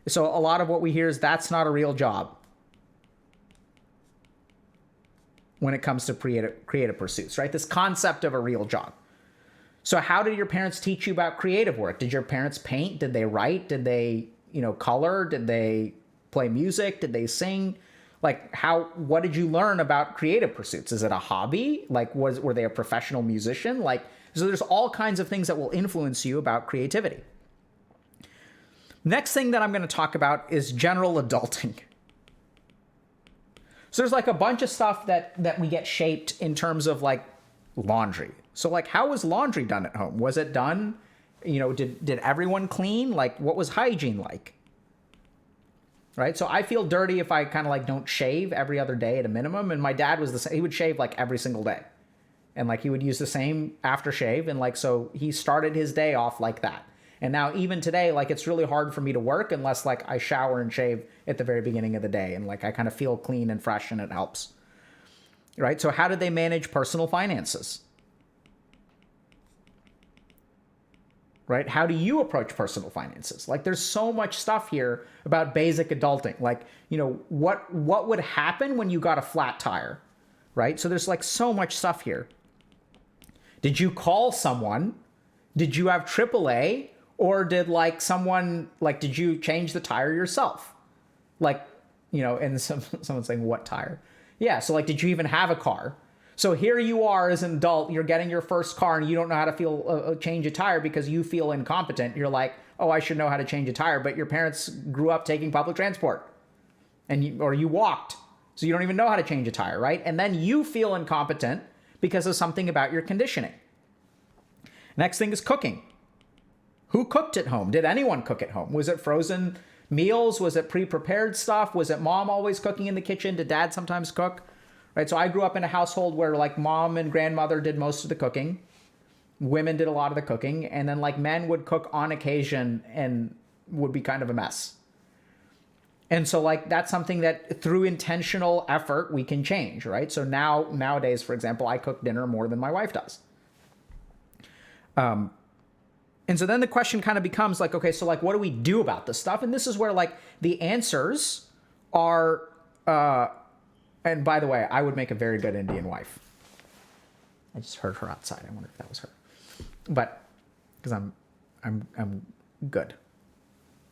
So a lot of what we hear is that's not a real job when it comes to creative pursuits, right? This concept of a real job. So how did your parents teach you about creative work? Did your parents paint? Did they write? Did they, color? Did they play music? Did they sing? Like what did you learn about creative pursuits? Is it a hobby? Like were they a professional musician? Like, so there's all kinds of things that will influence you about creativity. Next thing that I'm going to talk about is general adulting. So there's like a bunch of stuff that we get shaped in terms of like laundry. So like, how was laundry done at home? Was it done, did everyone clean? Like what was hygiene like? Right? So I feel dirty if I kind of like don't shave every other day at a minimum. And my dad was the same. He would shave like every single day. And like he would use the same aftershave. And like, so he started his day off like that. And now even today, like it's really hard for me to work unless like I shower and shave at the very beginning of the day. And like I kind of feel clean and fresh and it helps. Right? So how did they manage personal finances? Right? How do you approach personal finances? Like there's so much stuff here about basic adulting. Like, what would happen when you got a flat tire? Right? So there's like so much stuff here. Did you call someone? Did you have AAA? Or did like someone, like, did you change the tire yourself? Like, and someone's saying, what tire? Yeah. So like, did you even have a car? So here you are as an adult, you're getting your first car and you don't know how to change a tire because you feel incompetent. You're like, oh, I should know how to change a tire. But your parents grew up taking public transport or you walked. So you don't even know how to change a tire, right? And then you feel incompetent because of something about your conditioning. Next thing is cooking. Who cooked at home? Did anyone cook at home? Was it frozen meals? Was it pre-prepared stuff? Was it mom always cooking in the kitchen? Did dad sometimes cook? Right? So I grew up in a household where like mom and grandmother did most of the cooking. Women did a lot of the cooking. And then like men would cook on occasion and would be kind of a mess. And so like that's something that through intentional effort we can change, right? So nowadays, for example, I cook dinner more than my wife does. And so then the question kind of becomes like, okay, so like, what do we do about this stuff? And this is where like the answers are, and by the way, I would make a very good Indian wife. I just heard her outside. I wonder if that was her, but because I'm good.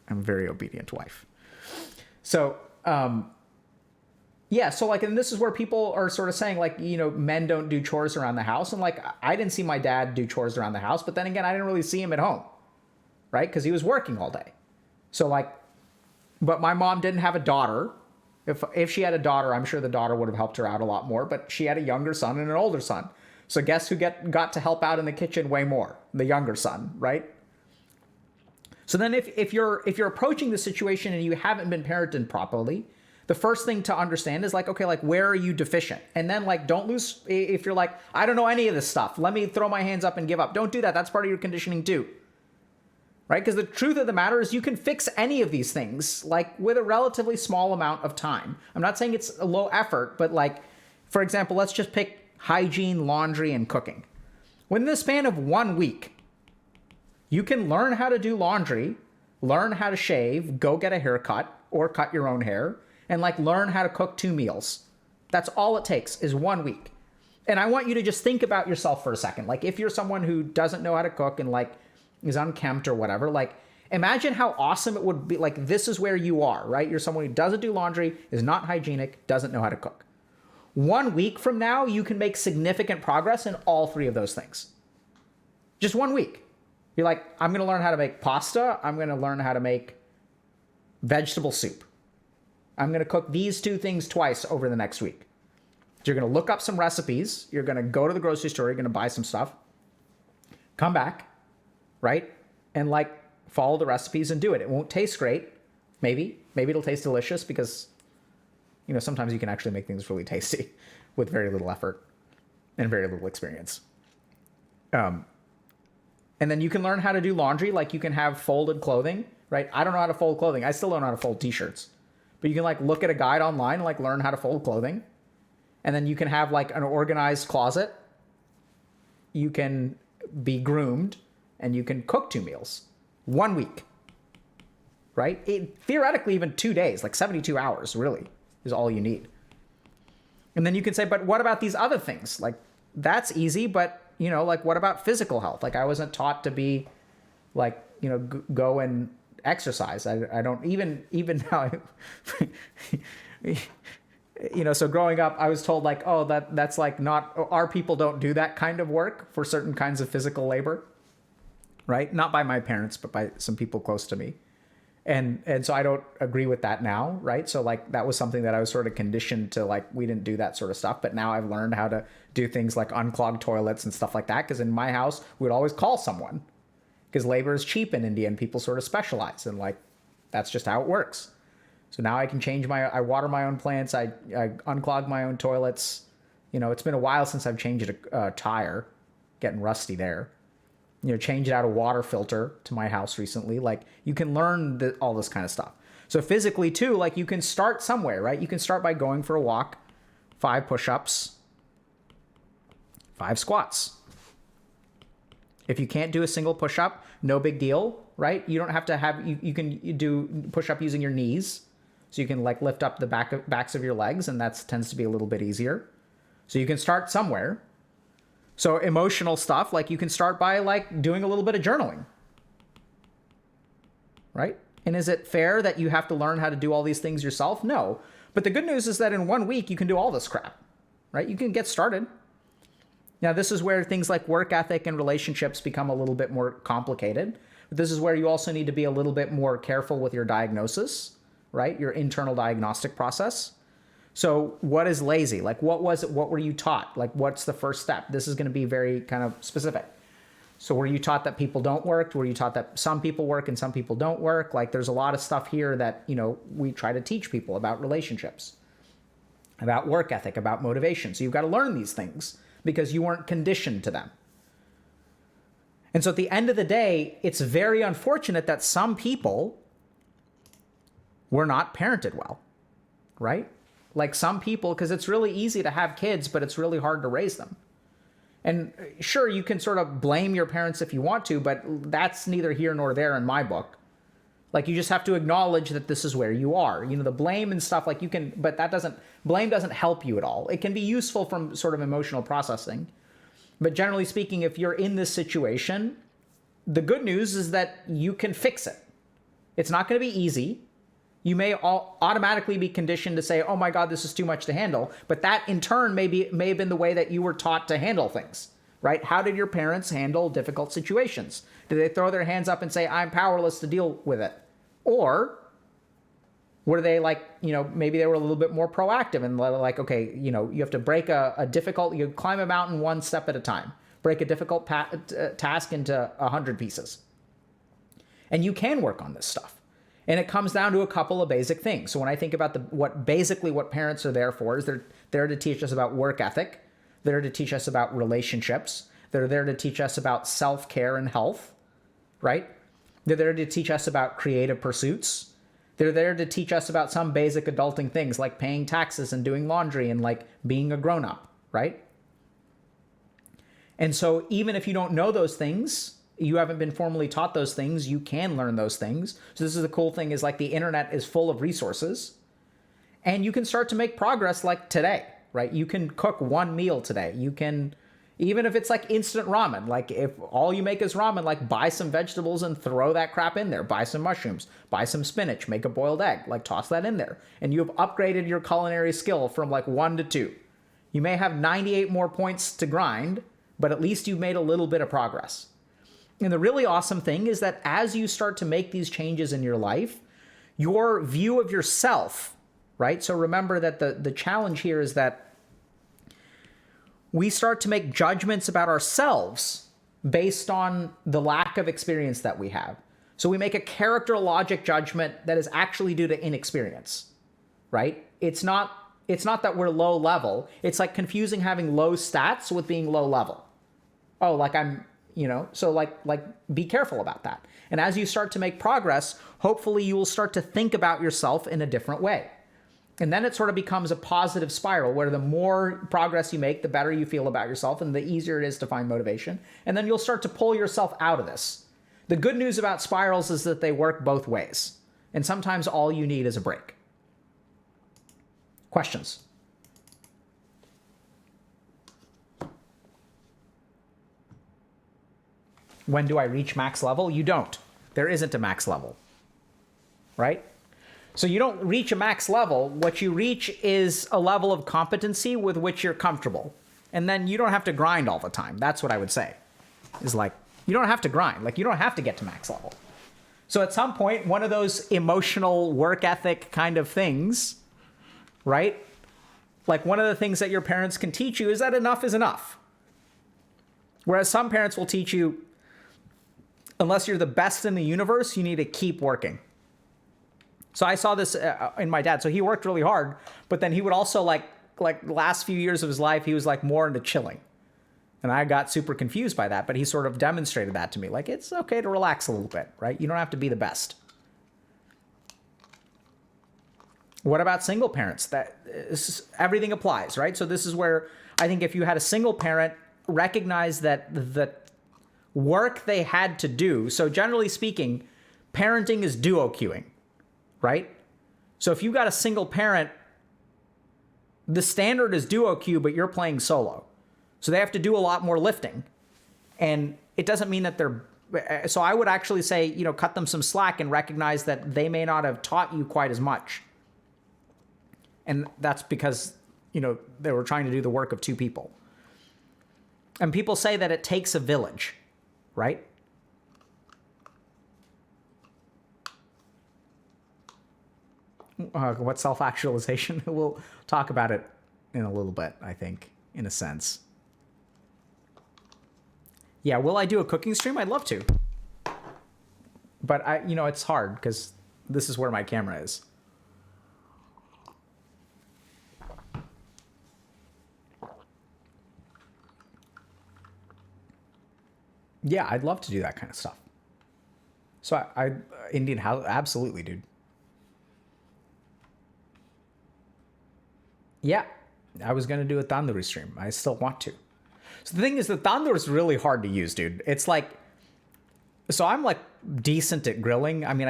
I'm a very obedient wife. So, yeah, so like, and this is where people are sort of saying like, men don't do chores around the house. And like, I didn't see my dad do chores around the house, but then again, I didn't really see him at home, right? Because he was working all day. So like, but my mom didn't have a daughter. If she had a daughter, I'm sure the daughter would have helped her out a lot more, but she had a younger son and an older son. So guess who got to help out in the kitchen way more? The younger son, right? So then if you're approaching the situation and you haven't been parented properly, the first thing to understand is like, okay, like where are you deficient? And then like, don't lose, if you're like, I don't know any of this stuff, let me throw my hands up and give up. Don't do that. That's part of your conditioning too. Right? Because the truth of the matter is you can fix any of these things like with a relatively small amount of time. I'm not saying it's a low effort, but like, for example, let's just pick hygiene, laundry, and cooking. Within the span of 1 week, you can learn how to do laundry, learn how to shave, go get a haircut or cut your own hair, and like learn how to cook 2 meals. That's all it takes is 1 week. And I want you to just think about yourself for a second. Like if you're someone who doesn't know how to cook and like is unkempt or whatever, like imagine how awesome it would be. Like this is where you are, right? You're someone who doesn't do laundry, is not hygienic, doesn't know how to cook. 1 week from now, you can make significant progress in all 3 of those things. Just 1 week. You're like, I'm going to learn how to make pasta. I'm going to learn how to make vegetable soup. I'm going to cook these 2 things twice over the next week. You're going to look up some recipes. You're going to go to the grocery store. You're going to buy some stuff. Come back, right? And like follow the recipes and do it. It won't taste great. Maybe it'll taste delicious because, you know, sometimes you can actually make things really tasty with very little effort and very little experience. And then you can learn how to do laundry. Like you can have folded clothing, right? I don't know how to fold clothing. I still don't know how to fold t-shirts. But you can like look at a guide online and like learn how to fold clothing. And then you can have like an organized closet. You can be groomed and you can cook 2 meals. 1 week, right? Theoretically, even 2 days, like 72 hours really is all you need. And then you can say, but what about these other things? Like that's easy, but you know, like what about physical health? Like I wasn't taught to be like, you know, go and exercise. I don't even now, you know, so growing up, I was told like, oh, that's like not, our people don't do that kind of work for certain kinds of physical labor, right? Not by my parents, but by some people close to me. And so I don't agree with that now, right? So like that was something that I was sort of conditioned to, like we didn't do that sort of stuff. But now I've learned how to do things like unclog toilets and stuff like that. Because in my house, we would always call someone because labor is cheap in India and people sort of specialize. And like that's just how it works. So now I can I water my own plants. I unclog my own toilets. You know, it's been a while since I've changed a tire, getting rusty there. You know, changed out a water filter to my house recently. Like you can learn all this kind of stuff. So physically too, like you can start somewhere, right? You can start by going for a walk, 5 push-ups, 5 squats. If you can't do a single push-up, no big deal, right? You don't have to have, you can do push-up using your knees. So you can like lift up the backs of your legs, and that tends to be a little bit easier. So you can start somewhere. So emotional stuff, like you can start by like doing a little bit of journaling, right? And is it fair that you have to learn how to do all these things yourself? No. But the good news is that in 1 week, you can do all this crap, right? You can get started. Now, this is where things like work ethic and relationships become a little bit more complicated. But this is where you also need to be a little bit more careful with your diagnosis, right? Your internal diagnostic process. So what is lazy? Like, what was it? What were you taught? Like, what's the first step? This is going to be very kind of specific. So were you taught that people don't work? Were you taught that some people work and some people don't work? Like, there's a lot of stuff here that, you know, we try to teach people about relationships, about work ethic, about motivation. So you've got to learn these things because you weren't conditioned to them. And so at the end of the day, it's very unfortunate that some people were not parented well, right? Like some people, because it's really easy to have kids, but it's really hard to raise them. And sure, you can sort of blame your parents if you want to, but that's neither here nor there in my book. Like you just have to acknowledge that this is where you are. You know, the blame and stuff, like you can, but blame doesn't help you at all. It can be useful from sort of emotional processing. But generally speaking, if you're in this situation, the good news is that you can fix it. It's not going to be easy. You may automatically be conditioned to say, oh my God, this is too much to handle. But that in turn may have been the way that you were taught to handle things, right? How did your parents handle difficult situations? Did they throw their hands up and say, I'm powerless to deal with it? Or were they like, you know, maybe they were a little bit more proactive and like, okay, you know, you have to break you climb a mountain one step at a time, break a difficult task into 100 pieces. And you can work on this stuff. And it comes down to a couple of basic things. So when I think about what parents are there for is they're there to teach us about work ethic. They're there to teach us about relationships. They're there to teach us about self-care and health, right? They're there to teach us about creative pursuits. They're there to teach us about some basic adulting things like paying taxes and doing laundry and like being a grown-up, right? And so even if you don't know those things, you haven't been formally taught those things, you can learn those things. So this is the cool thing is like the internet is full of resources and you can start to make progress like today, right? You can cook one meal today. You can, even if it's like instant ramen, like if all you make is ramen, like buy some vegetables and throw that crap in there, buy some mushrooms, buy some spinach, make a boiled egg, like toss that in there. And you've upgraded your culinary skill from like 1 to 2. You may have 98 more points to grind, but at least you've made a little bit of progress. And the really awesome thing is that as you start to make these changes in your life, your view of yourself, right? So remember that the challenge here is that we start to make judgments about ourselves based on the lack of experience that we have. So we make a character logic judgment that is actually due to inexperience, right? It's not that we're low level. It's like confusing having low stats with being low level. Oh, like so like be careful about that. And as you start to make progress, hopefully you will start to think about yourself in a different way. And then it sort of becomes a positive spiral where the more progress you make, the better you feel about yourself and the easier it is to find motivation. And then you'll start to pull yourself out of this. The good news about spirals is that they work both ways. And sometimes all you need is a break. Questions? When do I reach max level? You don't. There isn't a max level, right? So you don't reach a max level. What you reach is a level of competency with which you're comfortable. And then you don't have to grind all the time. That's what I would say. Is like, you don't have to grind. Like, you don't have to get to max level. So at some point, one of those emotional work ethic kind of things, right? Like one of the things that your parents can teach you is that enough is enough. Whereas some parents will teach you, unless you're the best in the universe, you need to keep working. So I saw this in my dad. So he worked really hard, but then he would also like the last few years of his life, he was like more into chilling. And I got super confused by that, but he sort of demonstrated that to me. Like, it's okay to relax a little bit, right? You don't have to be the best. What about single parents? Everything applies, right? So this is where I think if you had a single parent, recognize that the work they had to do. So generally speaking, parenting is duo queuing, right? So if you got a single parent, the standard is duo queue, but you're playing solo. So they have to do a lot more lifting. And it doesn't mean that so I would actually say, cut them some slack and recognize that they may not have taught you quite as much. And that's because, they were trying to do the work of two people. And people say that it takes a village, right? What self-actualization? We'll talk about it in a little bit, I think, in a sense. Yeah, will I do a cooking stream? I'd love to. But it's hard because this is where my camera is. Yeah, I'd love to do that kind of stuff. So Indian house, absolutely, dude. Yeah, I was going to do a tandoori stream. I still want to. So the thing is, the tandoor is really hard to use, dude. It's like, so I'm like decent at grilling. I mean,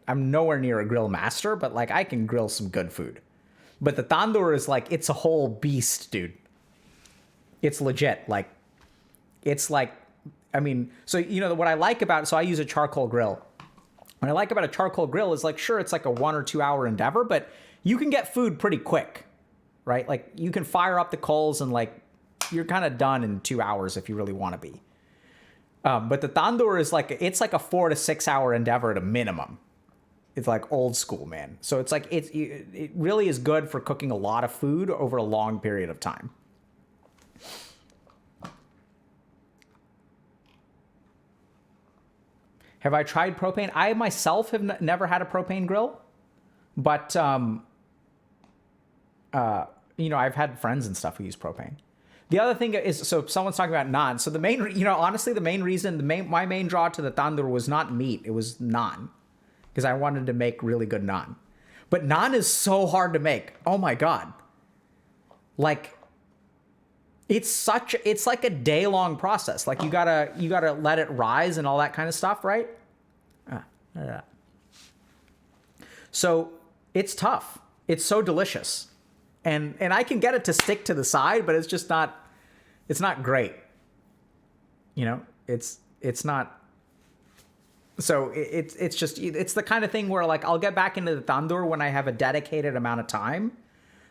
I'm nowhere near a grill master, but like I can grill some good food. But the tandoor is like, it's a whole beast, dude. It's legit. Like, so what I like about it, so I use a charcoal grill. What I like about a charcoal grill is like, sure, it's like a 1 or 2 hour endeavor, but you can get food pretty quick, right? Like you can fire up the coals and like, you're kind of done in 2 hours if you really want to be. But the tandoor is like, it's like a 4 to 6 hour endeavor at a minimum. It's like old school, man. So it's like, it really is good for cooking a lot of food over a long period of time. Have I tried propane? I myself have never had a propane grill, but I've had friends and stuff who use propane. The other thing is, so someone's talking about naan. So the main, honestly, the main reason, my main draw to the tandoor was not meat. It was naan, because I wanted to make really good naan. But naan is so hard to make. Oh my God. Like, it's like a day-long process. Like, you gotta let it rise and all that kind of stuff, right? So it's tough. It's so delicious. And I can get it to stick to the side, but it's not great. It's not. So it's the kind of thing where, like, I'll get back into the tandoor when I have a dedicated amount of time.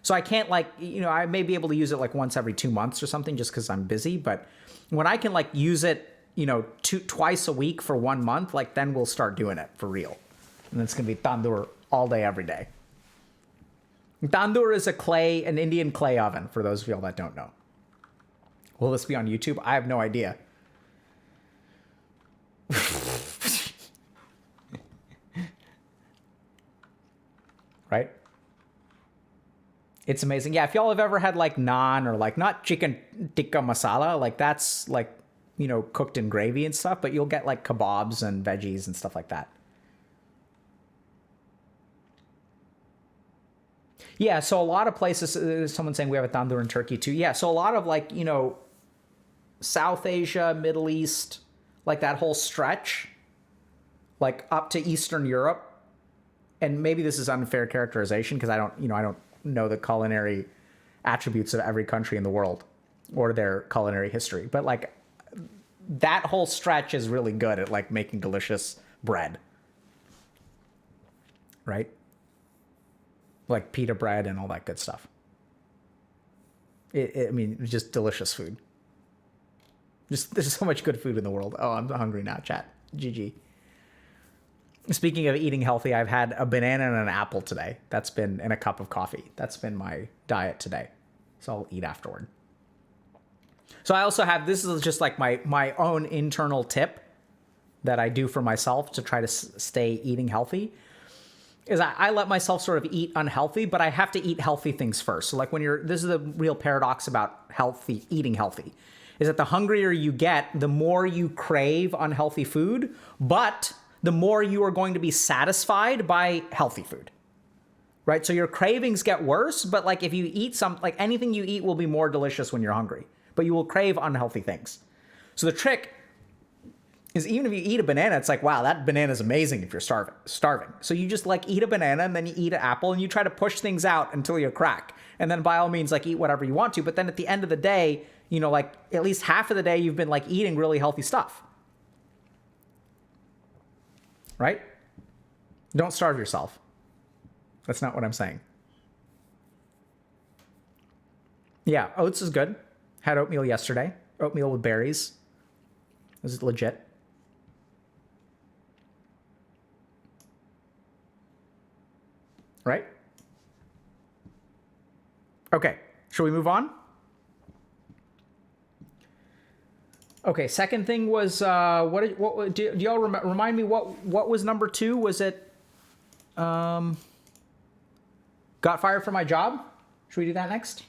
So I can't, like, I may be able to use it like once every 2 months or something just because I'm busy. But when I can, like, use it, twice a week for 1 month, like, then we'll start doing it for real. And it's going to be tandoor all day, every day. Tandoor is an Indian clay oven, for those of y'all that don't know. Will this be on YouTube? I have no idea. Right? It's amazing. Yeah, if y'all have ever had, like, naan or, like, not chicken tikka masala, like, that's, like, cooked in gravy and stuff, but you'll get, like, kebabs and veggies and stuff like that. Yeah, so a lot of places, someone's saying we have a tandoor in Turkey too. Yeah, so a lot of, like, South Asia, Middle East, like that whole stretch, like up to Eastern Europe. And maybe this is unfair characterization because I don't know the culinary attributes of every country in the world or their culinary history. But, like, that whole stretch is really good at, like, making delicious bread. Right? Like pita bread and all that good stuff. It's just delicious food. There's so much good food in the world. Oh, I'm hungry now, chat. GG. Speaking of eating healthy, I've had a banana and an apple today. And a cup of coffee. That's been my diet today. So I'll eat afterward. So I also have, this is just like my own internal tip that I do for myself to try to stay eating healthy. Is I let myself sort of eat unhealthy, but I have to eat healthy things first. So, like, this is the real paradox about eating healthy, is that the hungrier you get, the more you crave unhealthy food, but the more you are going to be satisfied by healthy food, right? So your cravings get worse, but, like, if you eat like, anything you eat will be more delicious when you're hungry, but you will crave unhealthy things. So the trick is, even if you eat a banana, it's like, wow, that banana is amazing if you're starving. So you just, like, eat a banana and then you eat an apple and you try to push things out until you crack. And then by all means, like, eat whatever you want to. But then at the end of the day, like, at least half of the day you've been, like, eating really healthy stuff. Right? Don't starve yourself. That's not what I'm saying. Yeah, oats is good. Had oatmeal yesterday. Oatmeal with berries. This is legit. Right? Okay, shall we move on? Okay, second thing was, do y'all remind me what was number 2? Was it, got fired from my job? Should we do that next?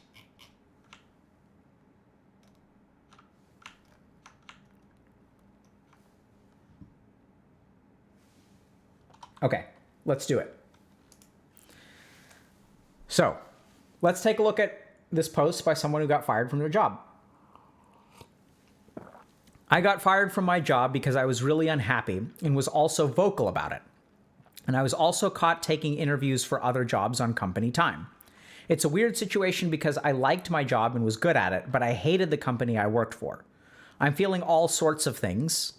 Okay, let's do it. So, let's take a look at this post by someone who got fired from their job. I got fired from my job because I was really unhappy and was also vocal about it. And I was also caught taking interviews for other jobs on company time. It's a weird situation because I liked my job and was good at it, but I hated the company I worked for. I'm feeling all sorts of things: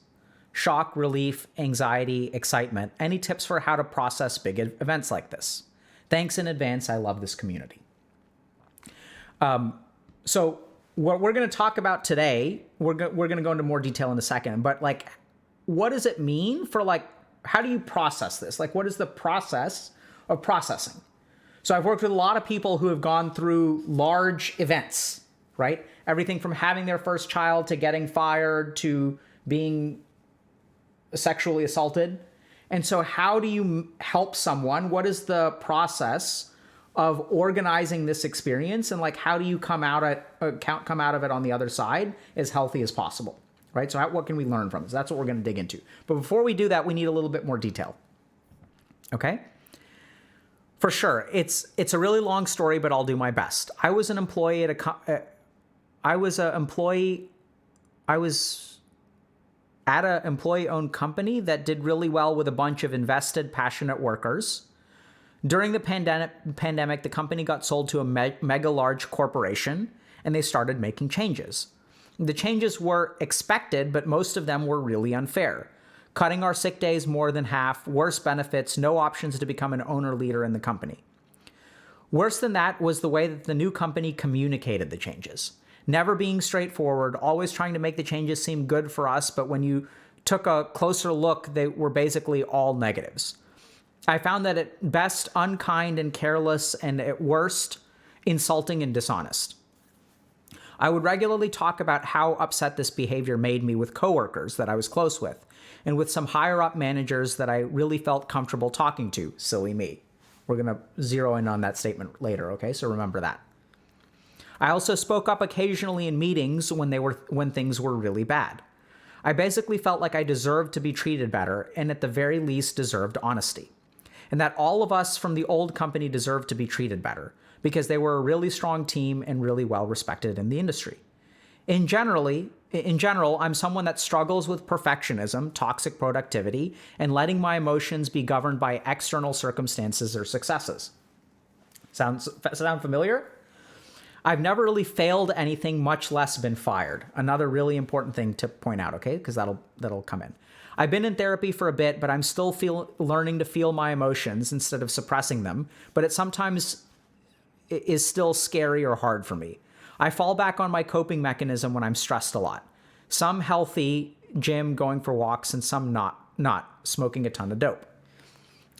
shock, relief, anxiety, excitement. Any tips for how to process big events like this? Thanks in advance. I love this community. So what we're going to talk about today, we're going to go into more detail in a second, but, like, what does it mean for, like, how do you process this? Like, what is the process of processing? So I've worked with a lot of people who have gone through large events, right? Everything from having their first child to getting fired to being sexually assaulted. And so how do you help someone? What is the process of organizing this experience? And like, how do you come out of it on the other side as healthy as possible, right? So what can we learn from this? That's what we're going to dig into. But before we do that, we need a little bit more detail. Okay? For sure. It's a really long story, but I'll do my best. I was an employee I was at an employee-owned company that did really well with a bunch of invested, passionate workers. During the pandemic, the company got sold to a mega large corporation, and they started making changes. The changes were expected, but most of them were really unfair. Cutting our sick days more than half, worse benefits, no options to become an owner leader in the company. Worse than that was the way that the new company communicated the changes. Never being straightforward, always trying to make the changes seem good for us, but when you took a closer look, they were basically all negatives. I found that at best unkind and careless, and at worst insulting and dishonest. I would regularly talk about how upset this behavior made me with coworkers that I was close with, and with some higher up managers that I really felt comfortable talking to. Silly me. We're going to zero in on that statement later, okay? So remember that. I also spoke up occasionally in meetings when things were really bad. I basically felt like I deserved to be treated better, and at the very least deserved honesty. And that all of us from the old company deserved to be treated better, because they were a really strong team and really well respected in the industry. In general, I'm someone that struggles with perfectionism, toxic productivity, and letting my emotions be governed by external circumstances or successes. Sound familiar? I've never really failed anything, much less been fired. Another really important thing to point out, okay? Because that'll come in. I've been in therapy for a bit, but I'm still learning to feel my emotions instead of suppressing them. But it sometimes is still scary or hard for me. I fall back on my coping mechanism when I'm stressed a lot. Some healthy, gym, going for walks, and some not, smoking a ton of dope.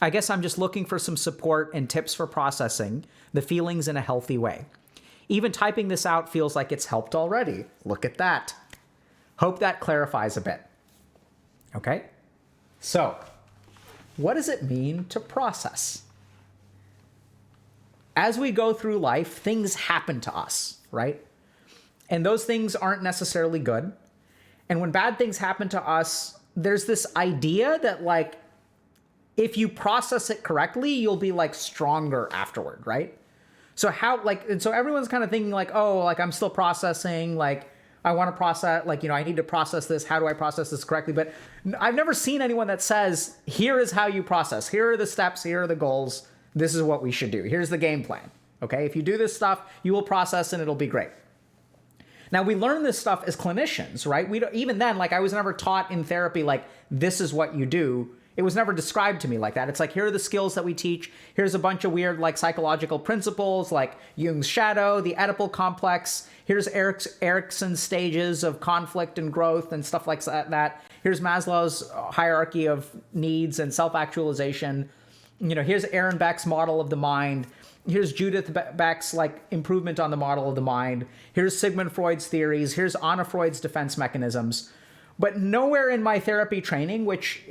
I guess I'm just looking for some support and tips for processing the feelings in a healthy way. Even typing this out feels like it's helped already. Look at that. Hope that clarifies a bit. Okay? So, what does it mean to process? As we go through life, things happen to us, right? And those things aren't necessarily good. And when bad things happen to us, there's this idea that like, if you process it correctly, you'll be like stronger afterward, right? So so everyone's kind of thinking like, oh, like I'm still processing, like I want to process, like, I need to process this. How do I process this correctly? But I've never seen anyone that says, here is how you process. Here are the steps. Here are the goals. This is what we should do. Here's the game plan. Okay. If you do this stuff, you will process and it'll be great. Now we learn this stuff as clinicians, right? Even then, like I was never taught in therapy, like this is what you do. It was never described to me like that. It's like, here are the skills that we teach. Here's a bunch of weird like psychological principles like Jung's shadow, the Oedipal complex. Here's Erikson's stages of conflict and growth and stuff like that. Here's Maslow's hierarchy of needs and self-actualization. Here's Aaron Beck's model of the mind. Here's Judith Beck's like improvement on the model of the mind. Here's Sigmund Freud's theories. Here's Anna Freud's defense mechanisms. But nowhere in my therapy training, which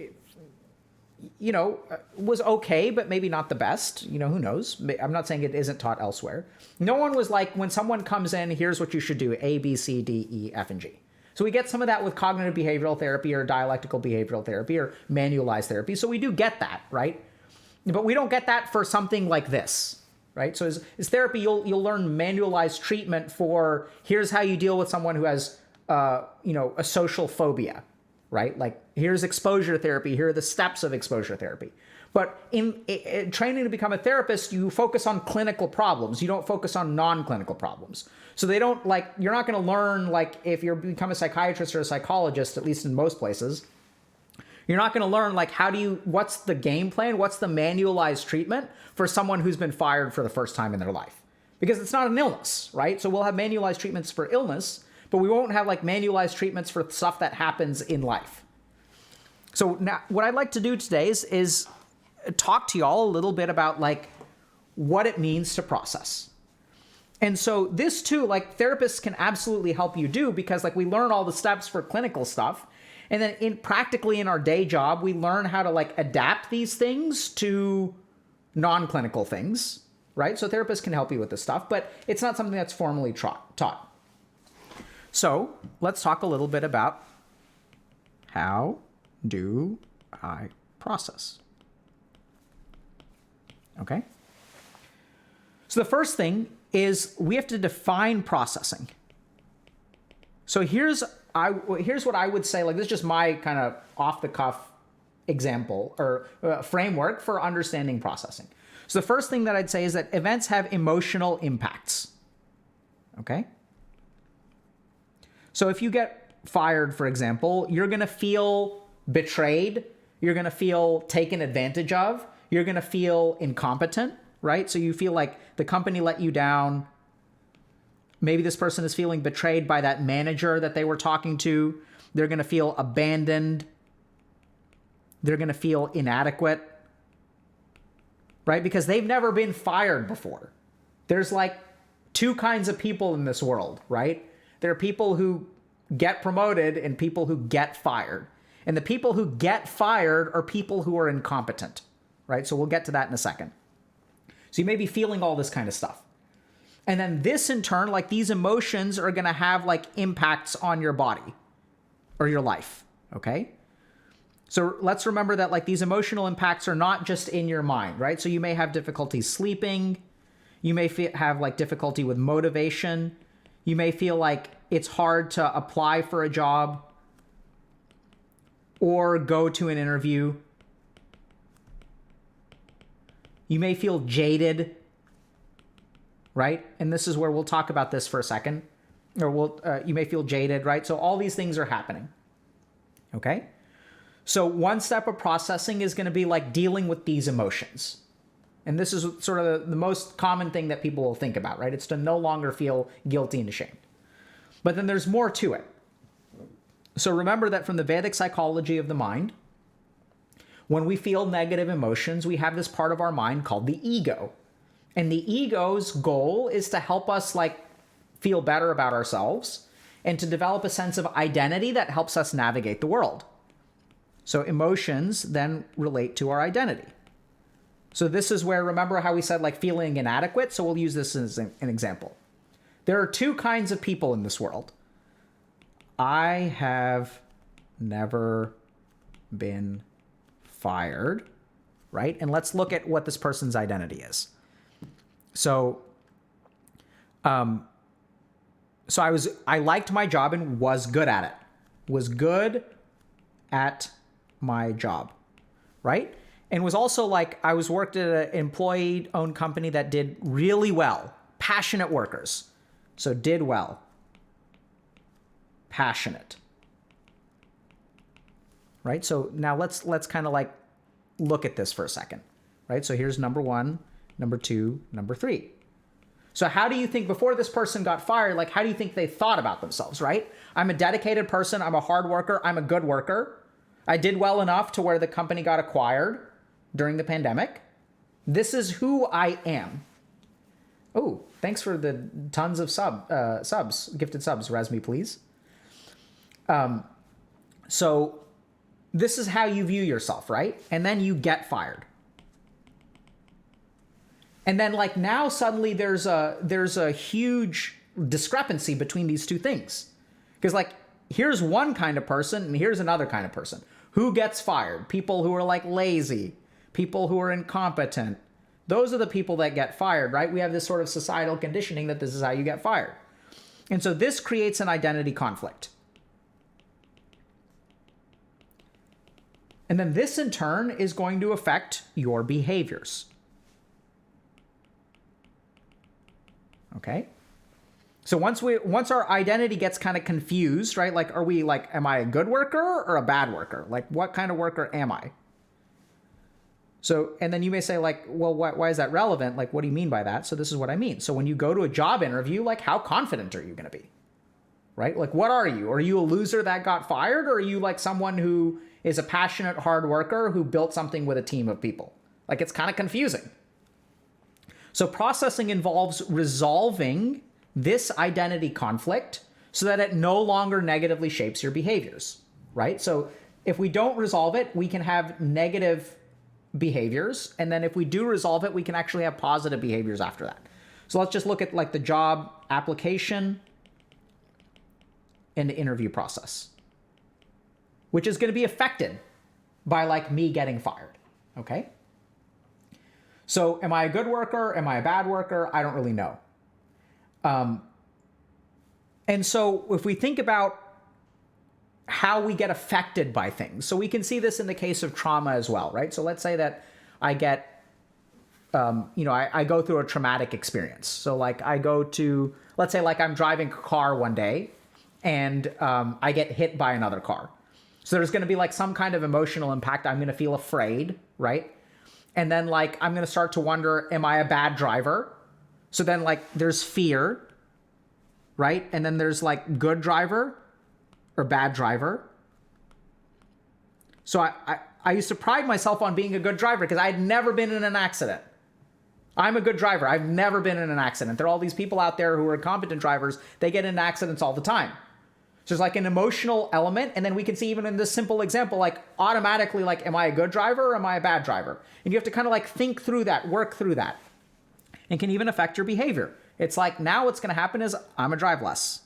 was okay, but maybe not the best. Who knows? I'm not saying it isn't taught elsewhere. No one was like, when someone comes in, here's what you should do, A, B, C, D, E, F, and G. So we get some of that with cognitive behavioral therapy or dialectical behavioral therapy or manualized therapy. So we do get that, right? But we don't get that for something like this, right? So as therapy, you'll learn manualized treatment for here's how you deal with someone who has, a social phobia. Right? Like here's exposure therapy. Here are the steps of exposure therapy. But in training to become a therapist, you focus on clinical problems. You don't focus on non-clinical problems. So they don't you're not going to learn like if you become a psychiatrist or a psychologist, at least in most places, you're not going to learn like what's the game plan? What's the manualized treatment for someone who's been fired for the first time in their life? Because it's not an illness, right? So we'll have manualized treatments for illness, but we won't have like manualized treatments for stuff that happens in life. So now what I'd like to do today is talk to y'all a little bit about like what it means to process. And so this too, like therapists can absolutely help you do because like we learn all the steps for clinical stuff. And then practically in our day job, we learn how to like adapt these things to non-clinical things, right? So therapists can help you with this stuff, but it's not something that's formally taught. So let's talk a little bit about how do I process? Okay. So the first thing is we have to define processing. So here's what I would say, like this is just my kind of off the cuff example or framework for understanding processing. So the first thing that I'd say is that events have emotional impacts. Okay. So if you get fired, for example, you're going to feel betrayed. You're going to feel taken advantage of. You're going to feel incompetent, right? So you feel like the company let you down. Maybe this person is feeling betrayed by that manager that they were talking to. They're going to feel abandoned. They're going to feel inadequate, right? Because they've never been fired before. There's like two kinds of people in this world, right? There are people who get promoted and people who get fired. And the people who get fired are people who are incompetent, right? So we'll get to that in a second. So you may be feeling all this kind of stuff. And then this in turn, like these emotions are going to have like impacts on your body or your life, okay? So let's remember that like these emotional impacts are not just in your mind, right? So you may have difficulty sleeping. You may have like difficulty with motivation. You may feel like it's hard to apply for a job or go to an interview. You may feel jaded, right? And this is where we'll talk about this for a second. Or you may feel jaded, right? So all these things are happening, okay? So one step of processing is going to be like dealing with these emotions. And this is sort of the most common thing that people will think about, right? It's to no longer feel guilty and ashamed. But then there's more to it. So remember that from the Vedic psychology of the mind, when we feel negative emotions, we have this part of our mind called the ego. And the ego's goal is to help us like feel better about ourselves and to develop a sense of identity that helps us navigate the world. So emotions then relate to our identity. So this is where, remember how we said like feeling inadequate? So we'll use this as an example. There are two kinds of people in this world. I have never been fired, right? And let's look at what this person's identity is. So, I liked my job and was good at it. Was good at my job, right? And was also like, I was worked at an employee-owned company that did really well. Passionate workers. So did well. Passionate. Right? So now let's kind of like look at this for a second. Right? So here's number 1, number 2, number 3. So how do you think, before this person got fired, like how do you think they thought about themselves, right? I'm a dedicated person. I'm a hard worker. I'm a good worker. I did well enough to where the company got acquired during the pandemic. This is who I am. Oh, thanks for the tons of subs, gifted subs. Res me, please. So this is how you view yourself, right? And then you get fired. And then like now suddenly there's a huge discrepancy between these two things. Because like here's one kind of person and here's another kind of person. Who gets fired? People who are like lazy, people who are incompetent. Those are the people that get fired, right? We have this sort of societal conditioning that this is how you get fired. And so this creates an identity conflict. And then this in turn is going to affect your behaviors. Okay? So once our identity gets kind of confused, right? Like, are we like, am I a good worker or a bad worker? Like, what kind of worker am I? So, and then you may say like, well, why is that relevant? Like, what do you mean by that? So this is what I mean. So when you go to a job interview, like how confident are you going to be? Right? Like, what are you? Are you a loser that got fired? Or are you like someone who is a passionate hard worker who built something with a team of people? Like, it's kind of confusing. So processing involves resolving this identity conflict so that it no longer negatively shapes your behaviors. right? So if we don't resolve it, we can have negative behaviors. And then if we do resolve it, we can actually have positive behaviors after that. So let's just look at like the job application and the interview process, which is going to be affected by like me getting fired. Okay. So am I a good worker? Am I a bad worker? I don't really know. And so if we think about how we get affected by things, so we can see this in the case of trauma as well, right? So let's say that I get, I go through a traumatic experience. So like I go to, let's say like I'm driving a car one day and I get hit by another car. So there's going to be like some kind of emotional impact. I'm going to feel afraid, right? And then like I'm going to start to wonder, am I a bad driver? So then like there's fear, right? And then there's like good driver or bad driver. So I used to pride myself on being a good driver because I had never been in an accident. I'm a good driver. I've never been in an accident. There are all these people out there who are competent drivers. They get into accidents all the time. So there's like an emotional element. And then we can see even in this simple example, like automatically, like, am I a good driver or am I a bad driver? And you have to kind of like think through that, work through that. And can even affect your behavior. It's like now what's going to happen is I'm going to drive less.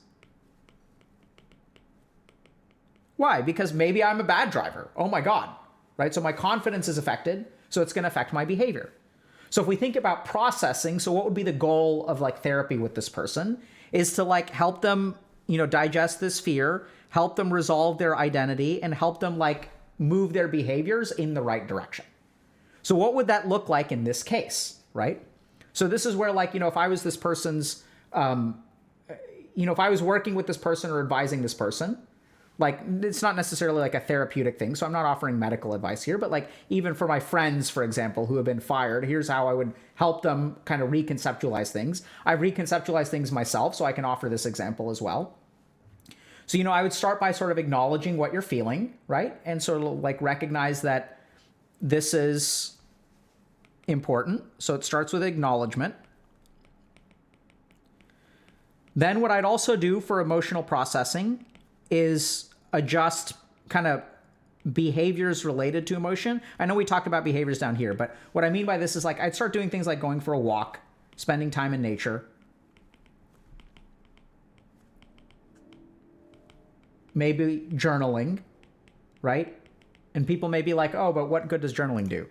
Why? Because maybe I'm a bad driver. Oh my God, right? So my confidence is affected. So it's going to affect my behavior. So if we think about processing, so what would be the goal of like therapy with this person is to like help them, digest this fear, help them resolve their identity, and help them like move their behaviors in the right direction. So what would that look like in this case, right? So this is where like, if I was this person's, if I was working with this person or advising this person, like it's not necessarily like a therapeutic thing. So I'm not offering medical advice here, but like even for my friends, for example, who have been fired, here's how I would help them kind of reconceptualize things. I've reconceptualized things myself, so I can offer this example as well. So, I would start by sort of acknowledging what you're feeling, right? And sort of like recognize that this is important. So it starts with acknowledgement. Then what I'd also do for emotional processing is adjust kind of behaviors related to emotion. I know we talked about behaviors down here, but what I mean by this is like I'd start doing things like going for a walk, spending time in nature, maybe journaling, right? And people may be like, oh, but what good does journaling do?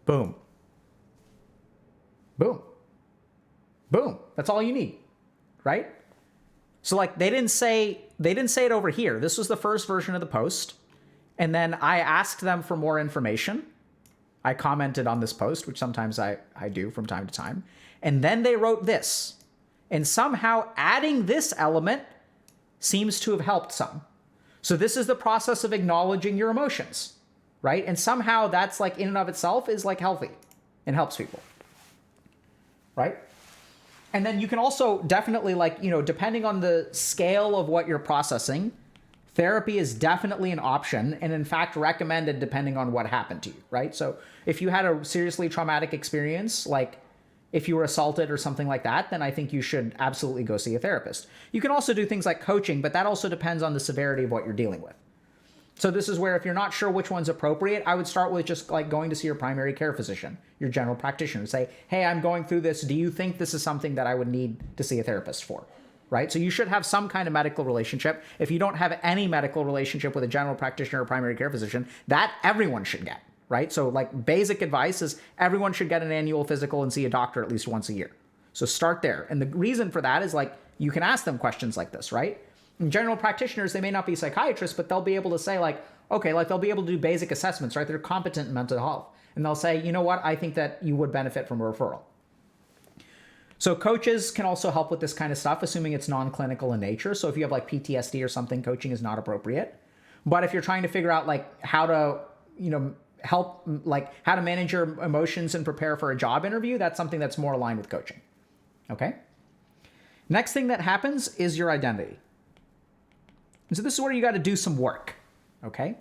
Boom. Boom. Boom. That's all you need, right? So like they didn't say it over here. This was the first version of the post. And then I asked them for more information. I commented on this post, which sometimes I do from time to time. And then they wrote this. And somehow adding this element seems to have helped some. So this is the process of acknowledging your emotions, right? And somehow that's like in and of itself is like healthy and helps people, right? And then you can also definitely like, depending on the scale of what you're processing, therapy is definitely an option and in fact recommended depending on what happened to you, right? So if you had a seriously traumatic experience, like if you were assaulted or something like that, then I think you should absolutely go see a therapist. You can also do things like coaching, but that also depends on the severity of what you're dealing with. So this is where if you're not sure which one's appropriate, I would start with just like going to see your primary care physician, your general practitioner, and say, hey, I'm going through this. Do you think this is something that I would need to see a therapist for? Right? So you should have some kind of medical relationship. If you don't have any medical relationship with a general practitioner or primary care physician, that everyone should get, right? So like basic advice is everyone should get an annual physical and see a doctor at least once a year. So start there. And the reason for that is like you can ask them questions like this, right? And general practitioners, they may not be psychiatrists, but they'll be able to say like, okay, like they'll be able to do basic assessments, right? They're competent in mental health. And they'll say, you know what? I think that you would benefit from a referral. So coaches can also help with this kind of stuff, assuming it's non-clinical in nature. So if you have like PTSD or something, coaching is not appropriate. But if you're trying to figure out like how to, help, like how to manage your emotions and prepare for a job interview, that's something that's more aligned with coaching. Okay. Next thing that happens is your identity. And so this is where you got to do some work. Okay.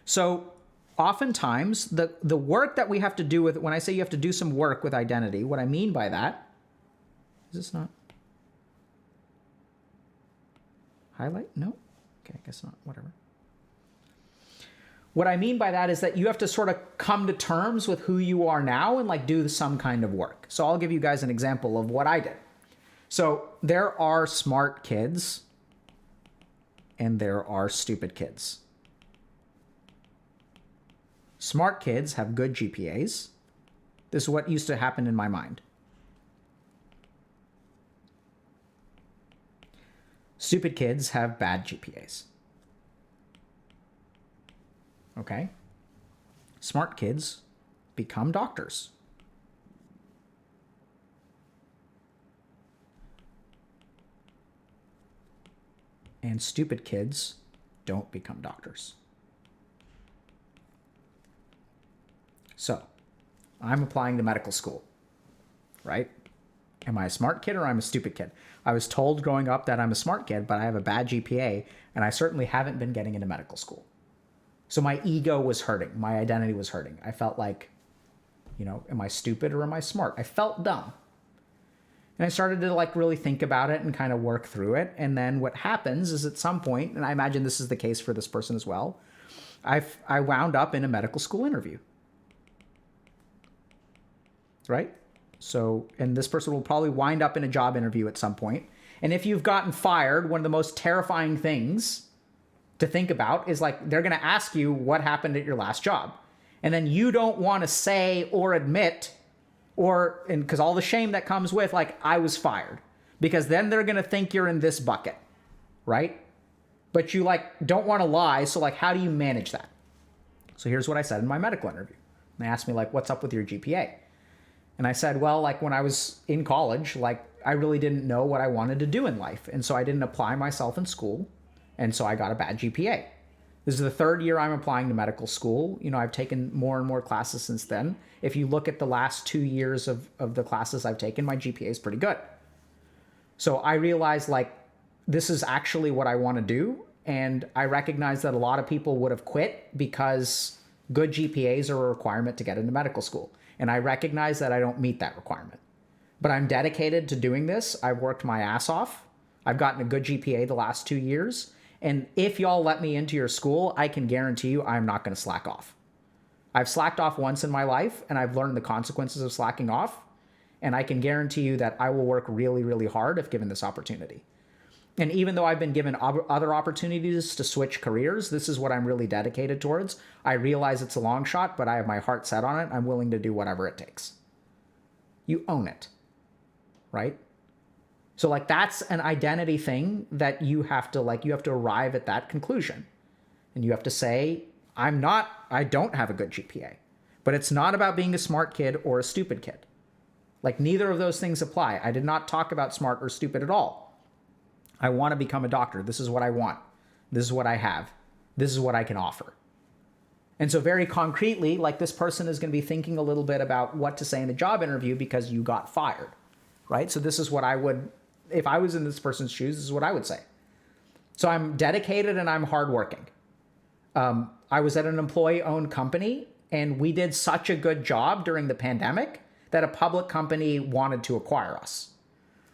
So oftentimes the work that we have to do with, when I say you have to do some work with identity, what I mean by that, is this not highlight? No. Okay, I guess not. Whatever. What I mean by that is that you have to sort of come to terms with who you are now and like do some kind of work. So I'll give you guys an example of what I did. So there are smart kids and there are stupid kids. Smart kids have good GPAs. This is what used to happen in my mind. Stupid kids have bad GPAs. Okay? Smart kids become doctors. And stupid kids don't become doctors. So, I'm applying to medical school, right? Am I a smart kid or I'm a stupid kid? I was told growing up that I'm a smart kid, but I have a bad GPA, and I certainly haven't been getting into medical school. So my ego was hurting. My identity was hurting. I felt like, am I stupid or am I smart? I felt dumb. And I started to like really think about it and kind of work through it. And then what happens is at some point, and I imagine this is the case for this person as well, I wound up in a medical school interview. Right? So, and this person will probably wind up in a job interview at some point. And if you've gotten fired, one of the most terrifying things to think about is like, they're going to ask you what happened at your last job. And then you don't want to say or admit and because all the shame that comes with like, I was fired, because then they're going to think you're in this bucket. Right? But you like, don't want to lie. So like, how do you manage that? So here's what I said in my medical interview. They asked me like, what's up with your GPA? And I said, well, like when I was in college, like I really didn't know what I wanted to do in life. And so I didn't apply myself in school. And so I got a bad GPA. This is the third year I'm applying to medical school. I've taken more and more classes since then. If you look at the last 2 years of the classes I've taken, my GPA is pretty good. So I realized like, this is actually what I want to do. And I recognize that a lot of people would have quit because good GPAs are a requirement to get into medical school. And I recognize that I don't meet that requirement. But I'm dedicated to doing this. I've worked my ass off. I've gotten a good GPA the last 2 years. And if y'all let me into your school, I can guarantee you I'm not going to slack off. I've slacked off once in my life, and I've learned the consequences of slacking off. And I can guarantee you that I will work really, really hard if given this opportunity. And even though I've been given other opportunities to switch careers, this is what I'm really dedicated towards. I realize it's a long shot, but I have my heart set on it. I'm willing to do whatever it takes. You own it, right? So like that's an identity thing that you have to arrive at that conclusion. And you have to say, I don't have a good GPA, but it's not about being a smart kid or a stupid kid. Like neither of those things apply. I did not talk about smart or stupid at all. I want to become a doctor. This is what I want. This is what I have. This is what I can offer. And so very concretely, like this person is going to be thinking a little bit about what to say in the job interview because you got fired, right? So this is what I would, if I was in this person's shoes, this is what I would say. So I'm dedicated and I'm hardworking. I was at an employee-owned company and we did such a good job during the pandemic that a public company wanted to acquire us.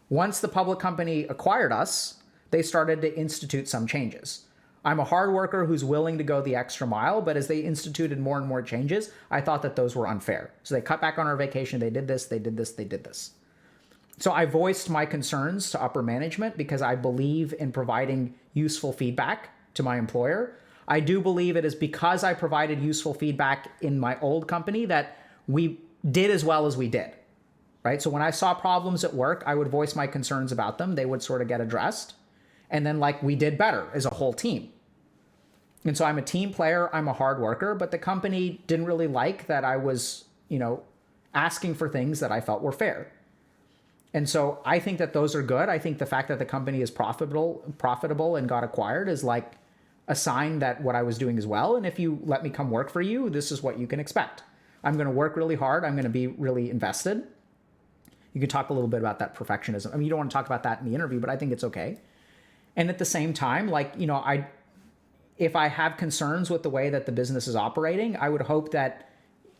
Once the public company acquired us, they started to institute some changes. I'm a hard worker who's willing to go the extra mile, but as they instituted more and more changes, I thought that those were unfair. So they cut back on our vacation, they did this, they did this, they did this. So I voiced my concerns to upper management because I believe in providing useful feedback to my employer. I do believe it is because I provided useful feedback in my old company that we did as well as we did. Right? So when I saw problems at work, I would voice my concerns about them. They would sort of get addressed. And then like we did better as a whole team. And so I'm a team player. I'm a hard worker, but the company didn't really like that I was, asking for things that I felt were fair. And so I think that those are good. I think the fact that the company is profitable and got acquired is like a sign that what I was doing is well. And if you let me come work for you, this is what you can expect. I'm going to work really hard. I'm going to be really invested. You can talk a little bit about that perfectionism. I mean, you don't want to talk about that in the interview, but I think it's okay. And at the same time, like, if I have concerns with the way that the business is operating, I would hope that,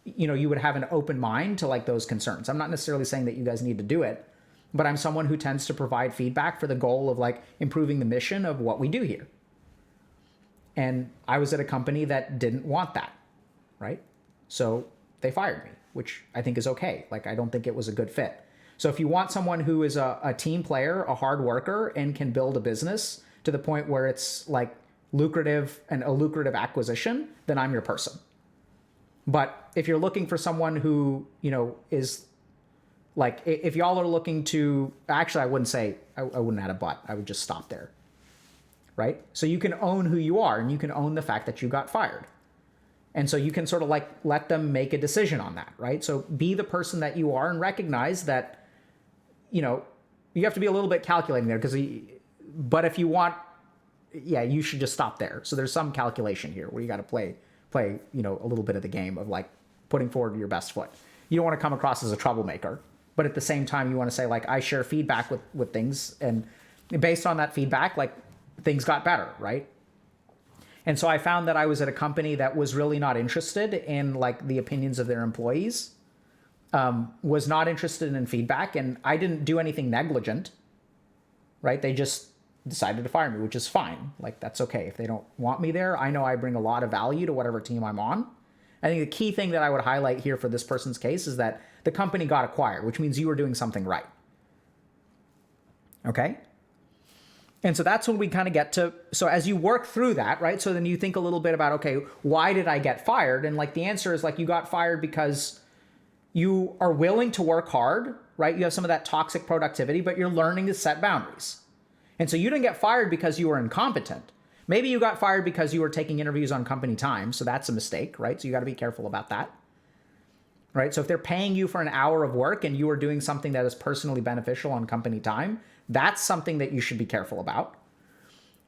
you would have an open mind to like those concerns. I'm not necessarily saying that you guys need to do it, but I'm someone who tends to provide feedback for the goal of like improving the mission of what we do here. And I was at a company that didn't want that, right? So they fired me, which I think is okay. Like, I don't think it was a good fit. So if you want someone who is a team player, a hard worker, and can build a business to the point where it's like lucrative and a lucrative acquisition, then I'm your person. But if you're looking for someone who, you know, is like, if y'all are looking to, actually, I wouldn't say, I wouldn't add a but, I would just stop there, right? So you can own who you are, and you can own the fact that you got fired. And so you can sort of like let them make a decision on that, right? So be the person that you are and recognize that, you know, you have to be a little bit calculating there but if you want, yeah, you should just stop there. So there's some calculation here where you got to play, you know, a little bit of the game of like putting forward your best foot. You don't want to come across as a troublemaker, but at the same time, you want to say like, I share feedback with things, and based on that feedback, like things got better, right? And so I found that I was at a company that was really not interested in like the opinions of their employees, was not interested in feedback, and I didn't do anything negligent, right? They just decided to fire me, which is fine. Like, that's okay. If they don't want me there, I know I bring a lot of value to whatever team I'm on. I think the key thing that I would highlight here for this person's case is that the company got acquired, which means you were doing something right. Okay? And so that's when we kind of get to, so as you work through that, right? So then you think a little bit about, okay, why did I get fired? And like the answer is like, you got fired because you are willing to work hard, right? You have some of that toxic productivity, but you're learning to set boundaries. And so you didn't get fired because you were incompetent. Maybe you got fired because you were taking interviews on company time. So that's a mistake, right? So you got to be careful about that, right? So if they're paying you for an hour of work and you are doing something that is personally beneficial on company time, that's something that you should be careful about.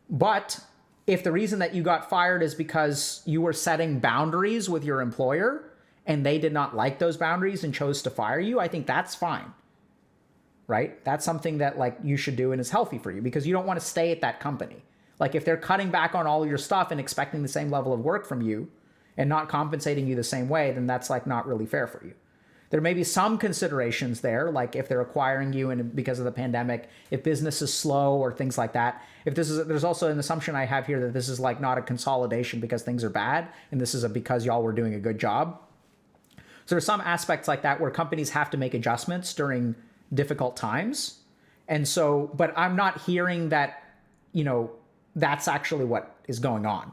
But if the reason that you got fired is because you were setting boundaries with your employer and they did not like those boundaries and chose to fire you, I think that's fine, right? That's something that like you should do and is healthy for you, because you don't want to stay at that company. Like if they're cutting back on all of your stuff and expecting the same level of work from you and not compensating you the same way, then that's like not really fair for you. There may be some considerations there, like if they're acquiring you and because of the pandemic, if business is slow or things like that. If this is, there's also an assumption I have here that this is like not a consolidation because things are bad, and this is because y'all were doing a good job. So there's some aspects like that where companies have to make adjustments during difficult times. And so, but I'm not hearing that, you know, that's actually what is going on.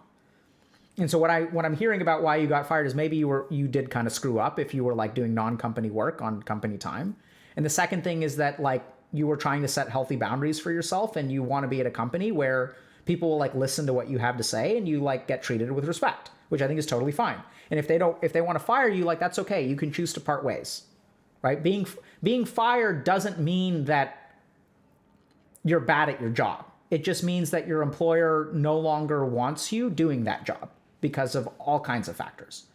And so what I'm hearing about why you got fired is maybe you did kind of screw up if you were like doing non-company work on company time. And the second thing is that like you were trying to set healthy boundaries for yourself, and you want to be at a company where people will like listen to what you have to say and you like get treated with respect, which I think is totally fine. And if they want to fire you, like that's okay. You can choose to part ways, right? Being fired doesn't mean that you're bad at your job. It just means that your employer no longer wants you doing that job because of all kinds of factors.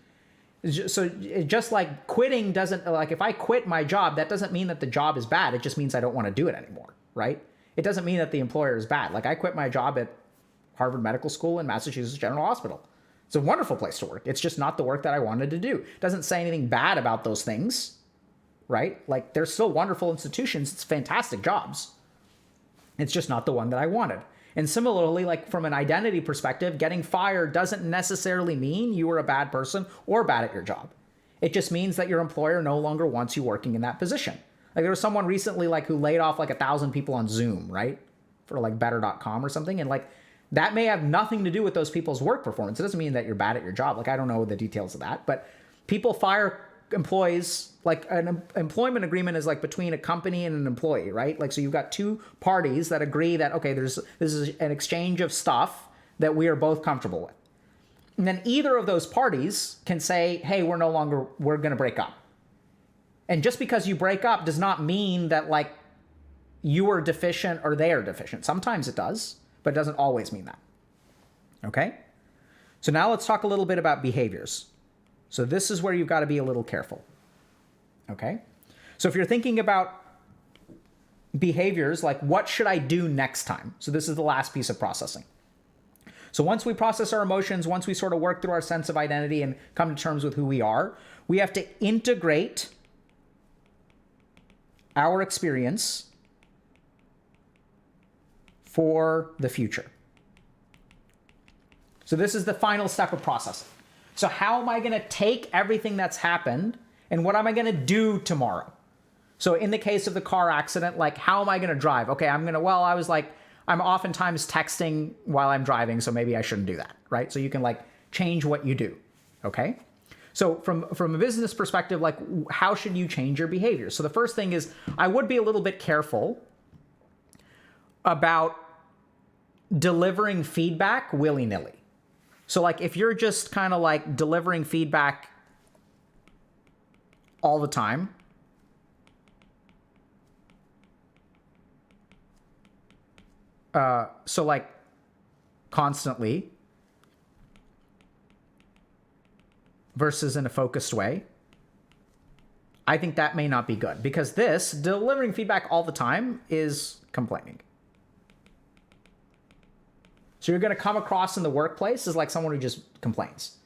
So just like quitting doesn't, like if I quit my job, that doesn't mean that the job is bad. It just means I don't want to do it anymore, right? It doesn't mean that the employer is bad. Like I quit my job at Harvard Medical School and Massachusetts General Hospital. It's a wonderful place to work. It's just not the work that I wanted to do. It doesn't say anything bad about those things, right? Like they're still wonderful institutions. It's fantastic jobs. It's just not the one that I wanted. And similarly, like from an identity perspective, getting fired doesn't necessarily mean you were a bad person or bad at your job. It just means that your employer no longer wants you working in that position. Like there was someone recently like who laid off like 1,000 people on Zoom, right? For like better.com or something. And like that may have nothing to do with those people's work performance. It doesn't mean that you're bad at your job. Like I don't know the details of that, but people fire employees, like an employment agreement is like between a company and an employee, right? Like, so you've got two parties that agree that, okay, this is an exchange of stuff that we are both comfortable with. And then either of those parties can say, hey, we're going to break up. And just because you break up does not mean that like you are deficient or they are deficient. Sometimes it does, but it doesn't always mean that. Okay. So now let's talk a little bit about behaviors. So this is where you've got to be a little careful, okay? So if you're thinking about behaviors, like what should I do next time? So this is the last piece of processing. So once we process our emotions, once we sort of work through our sense of identity and come to terms with who we are, we have to integrate our experience for the future. So this is the final step of processing. So how am I going to take everything that's happened and what am I going to do tomorrow? So in the case of the car accident, like, how am I going to drive? Okay, I'm oftentimes texting while I'm driving, so maybe I shouldn't do that, right? So you can like change what you do, okay? So from a business perspective, like, how should you change your behavior? So the first thing is I would be a little bit careful about delivering feedback willy-nilly. So like if you're just kind of like delivering feedback all the time, so like constantly versus in a focused way, I think that may not be good, because this delivering feedback all the time is complaining. So you're going to come across in the workplace as like someone who just complains.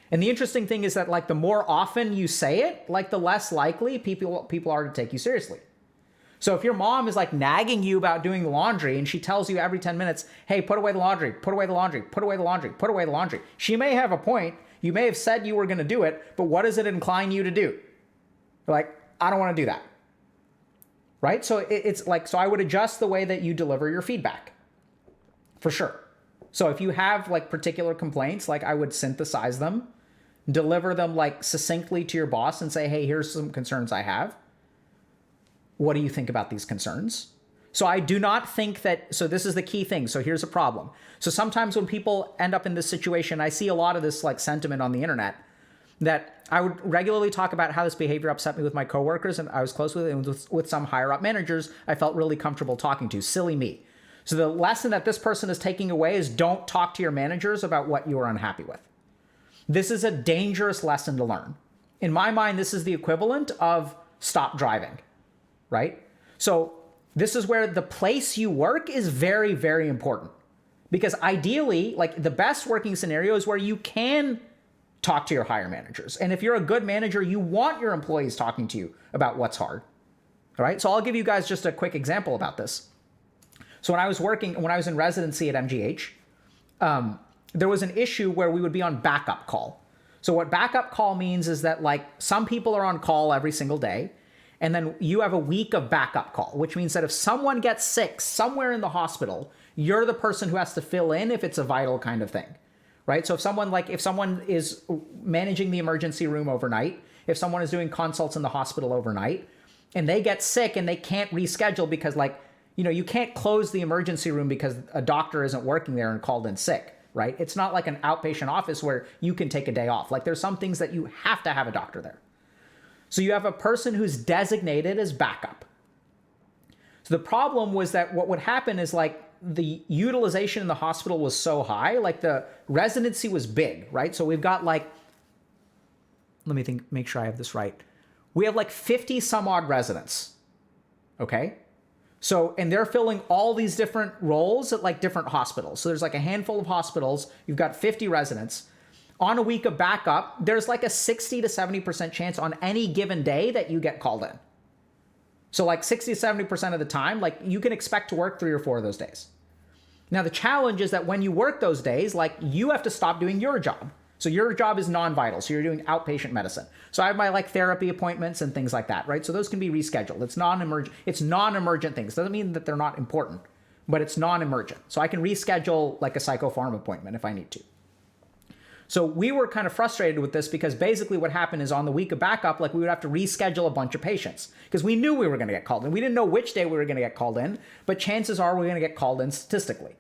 And the interesting thing is that like the more often you say it, like the less likely people are to take you seriously. So if your mom is like nagging you about doing the laundry and she tells you every 10 minutes, hey, put away the laundry, put away the laundry, put away the laundry, put away the laundry. She may have a point. You may have said you were going to do it, but what does it incline you to do? You're like, I don't want to do that. Right? So it's like, so I would adjust the way that you deliver your feedback for sure. So if you have like particular complaints, like I would synthesize them, deliver them like succinctly to your boss and say, hey, here's some concerns I have. What do you think about these concerns? So I do not think that, so this is the key thing. So here's a problem. So sometimes when people end up in this situation, I see a lot of this like sentiment on the internet that I would regularly talk about how this behavior upset me with my coworkers, and I was close with it, and with some higher up managers I felt really comfortable talking to. Silly me. So the lesson that this person is taking away is don't talk to your managers about what you are unhappy with. This is a dangerous lesson to learn. In my mind, this is the equivalent of stop driving, right? So this is where the place you work is very, very important, because ideally, like the best working scenario is where you can talk to your higher managers. And if you're a good manager, you want your employees talking to you about what's hard. All right. So I'll give you guys just a quick example about this. So when I was in residency at MGH, there was an issue where we would be on backup call. So what backup call means is that like some people are on call every single day, and then you have a week of backup call, which means that if someone gets sick somewhere in the hospital, you're the person who has to fill in if it's a vital kind of thing, right? So if someone is managing the emergency room overnight, if someone is doing consults in the hospital overnight, and they get sick and they can't reschedule because you can't close the emergency room because a doctor isn't working there and called in sick, right? It's not like an outpatient office where you can take a day off. Like there's some things that you have to have a doctor there. So you have a person who's designated as backup. So the problem was that what would happen is like the utilization in the hospital was so high, like the residency was big, right? So we've got like, let me think, make sure I have this right. We have like 50 some odd residents, okay? So, and they're filling all these different roles at like different hospitals. So there's like a handful of hospitals. You've got 50 residents. On a week of backup, there's like a 60 to 70% chance on any given day that you get called in. So like 60 to 70% of the time, like you can expect to work 3 or 4 of those days. Now the challenge is that when you work those days, like you have to stop doing your job. So your job is non-vital. So you're doing outpatient medicine. So I have my like therapy appointments and things like that, right? So those can be rescheduled. It's non-emergent things. Doesn't mean that they're not important, but it's non-emergent. So I can reschedule like a psychopharm appointment if I need to. So we were kind of frustrated with this because basically what happened is on the week of backup, like we would have to reschedule a bunch of patients because we knew we were going to get called in. We didn't know which day we were going to get called in, but chances are we're going to get called in statistically,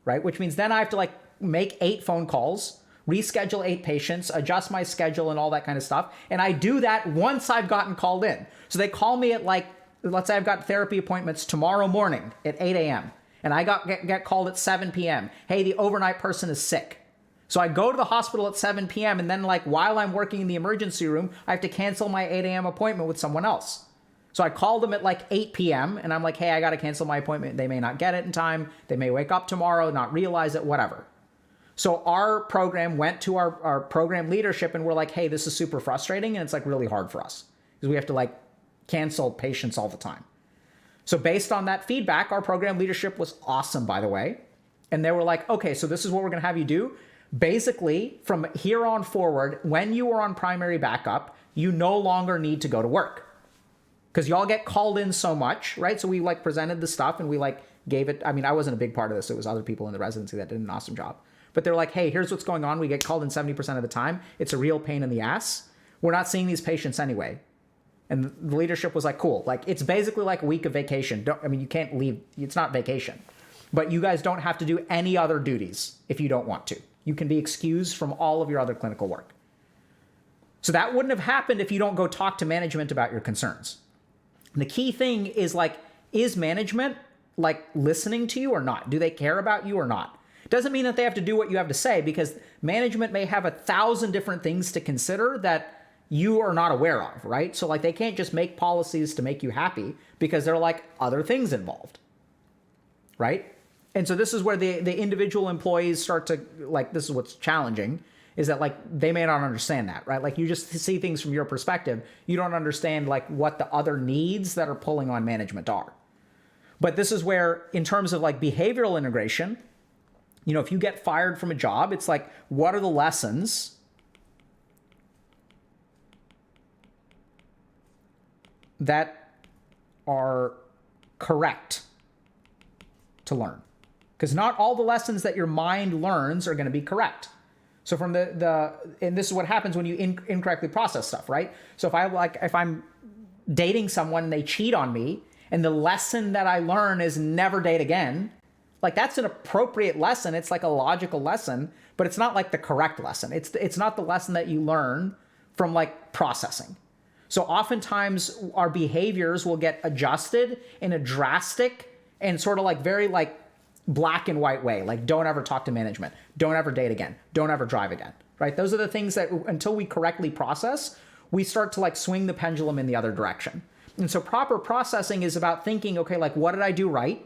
right? Which means then I have to like make 8 phone calls, reschedule 8 patients, adjust my schedule and all that kind of stuff. And I do that once I've gotten called in. So they call me at like, let's say I've got therapy appointments tomorrow morning at 8 a.m. and I get called at 7 p.m. Hey, the overnight person is sick. So I go to the hospital at 7 p.m. and then like while I'm working in the emergency room, I have to cancel my 8 a.m. appointment with someone else. So I called them at like 8 p.m. and I'm like, hey, I got to cancel my appointment. They may not get it in time. They may wake up tomorrow, not realize it, whatever. So our program went to our program leadership and we're like, hey, this is super frustrating. And it's like really hard for us because we have to like cancel patients all the time. So based on that feedback, our program leadership was awesome, by the way. And they were like, okay, so this is what we're going to have you do. Basically, from here on forward, when you are on primary backup, you no longer need to go to work. Because y'all get called in so much, right? So we like presented the stuff and we like gave it. I mean, I wasn't a big part of this. It was other people in the residency that did an awesome job. But they're like, hey, here's what's going on. We get called in 70% of the time. It's a real pain in the ass. We're not seeing these patients anyway. And the leadership was like, cool. Like, it's basically like a week of vacation. You can't leave. It's not vacation. But you guys don't have to do any other duties if you don't want to. You can be excused from all of your other clinical work. So that wouldn't have happened if you don't go talk to management about your concerns. And the key thing is like, is management like listening to you or not? Do they care about you or not? It doesn't mean that they have to do what you have to say, because management may have 1,000 different things to consider that you are not aware of, right? So like they can't just make policies to make you happy, because there are like other things involved, right? And so this is where the individual employees start to like, this is what's challenging, is that like they may not understand that, right? Like you just see things from your perspective. You don't understand like what the other needs that are pulling on management are. But this is where, in terms of like behavioral integration, if you get fired from a job, it's like, what are the lessons that are correct to learn? Because not all the lessons that your mind learns are going to be correct. So from and this is what happens when you incorrectly process stuff, right? So if I'm dating someone and they cheat on me, and the lesson that I learn is never date again, like that's an appropriate lesson. It's like a logical lesson, but it's not like the correct lesson. It's not the lesson that you learn from like processing. So oftentimes our behaviors will get adjusted in a drastic and sort of like very like black and white way. Like, don't ever talk to management. Don't ever date again. Don't ever drive again, right? Those are the things that until we correctly process, we start to like swing the pendulum in the other direction. And so proper processing is about thinking, okay, like what did I do right?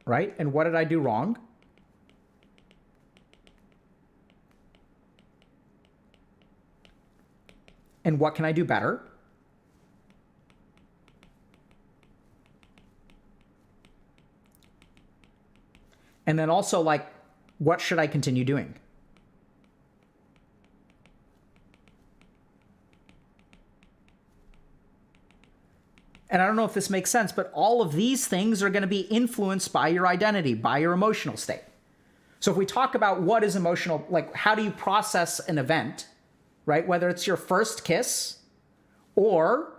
Right? And what did I do wrong? And what can I do better? And then also like, what should I continue doing? And I don't know if this makes sense, but all of these things are going to be influenced by your identity, by your emotional state. So if we talk about what is emotional, like how do you process an event, right? Whether it's your first kiss or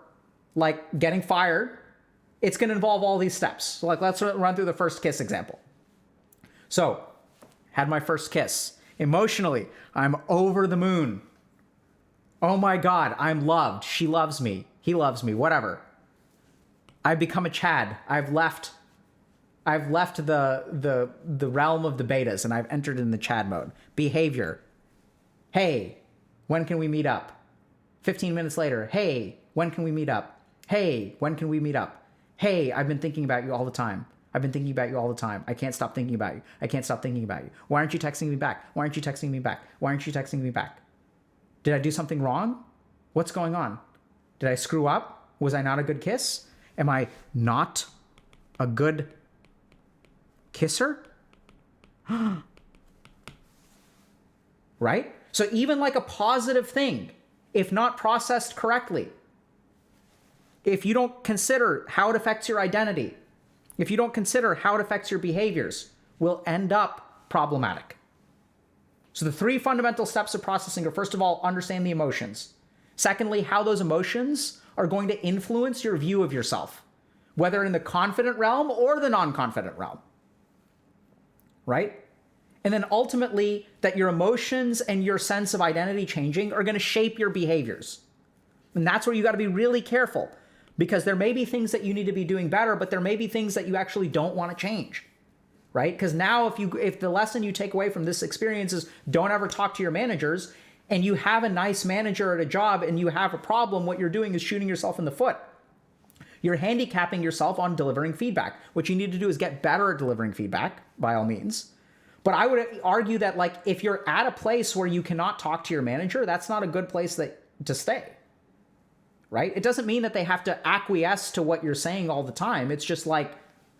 like getting fired, it's going to involve all these steps. So like, let's run through the first kiss example. So had my first kiss. Emotionally, I'm over the moon. Oh my God, I'm loved. She loves me. He loves me, whatever. I've become a Chad. I've left the realm of the betas and I've entered in the Chad mode. Behavior. Hey, when can we meet up? 15 minutes later. Hey, when can we meet up? Hey, when can we meet up? Hey, I've been thinking about you all the time. I've been thinking about you all the time. I can't stop thinking about you. I can't stop thinking about you. Why aren't you texting me back? Why aren't you texting me back? Why aren't you texting me back? Did I do something wrong? What's going on? Did I screw up? Was I not a good kiss? Am I not a good kisser? Right? So even like a positive thing, if not processed correctly, if you don't consider how it affects your identity, if you don't consider how it affects your behaviors, will end up problematic. So the 3 fundamental steps of processing are, first of all, understand the emotions. Secondly, how those emotions are going to influence your view of yourself, whether in the confident realm or the non-confident realm, right? And then ultimately, that your emotions and your sense of identity changing are going to shape your behaviors. And that's where you got to be really careful, because there may be things that you need to be doing better, but there may be things that you actually don't want to change, right? Because now if the lesson you take away from this experience is don't ever talk to your managers, and you have a nice manager at a job and you have a problem, what you're doing is shooting yourself in the foot. You're handicapping yourself on delivering feedback. What you need to do is get better at delivering feedback, by all means. But I would argue that like if you're at a place where you cannot talk to your manager, that's not a good place to stay, right? It doesn't mean that they have to acquiesce to what you're saying all the time. It's just like,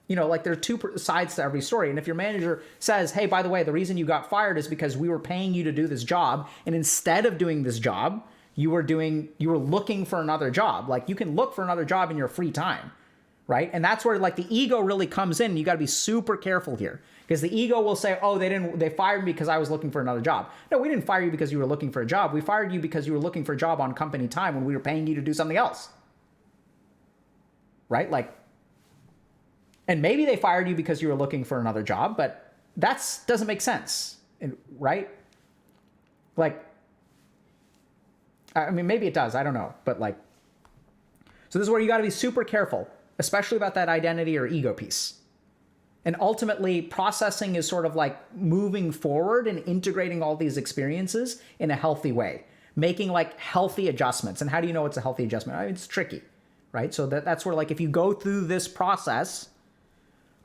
like there are two sides to every story. And if your manager says, hey, by the way, the reason you got fired is because we were paying you to do this job, and instead of doing this job, you were looking for another job. Like, you can look for another job in your free time, right? And that's where like the ego really comes in. You got to be super careful here, because the ego will say, oh, they fired me because I was looking for another job. No, we didn't fire you because you were looking for a job. We fired you because you were looking for a job on company time when we were paying you to do something else. Right? Like, and maybe they fired you because you were looking for another job, but that doesn't make sense, right? Like, I mean, maybe it does. I don't know. But like, so this is where you got to be super careful, especially about that identity or ego piece. And ultimately, processing is sort of like moving forward and integrating all these experiences in a healthy way, making like healthy adjustments. And how do you know it's a healthy adjustment? I mean, it's tricky, right? So that's where, like, if you go through this process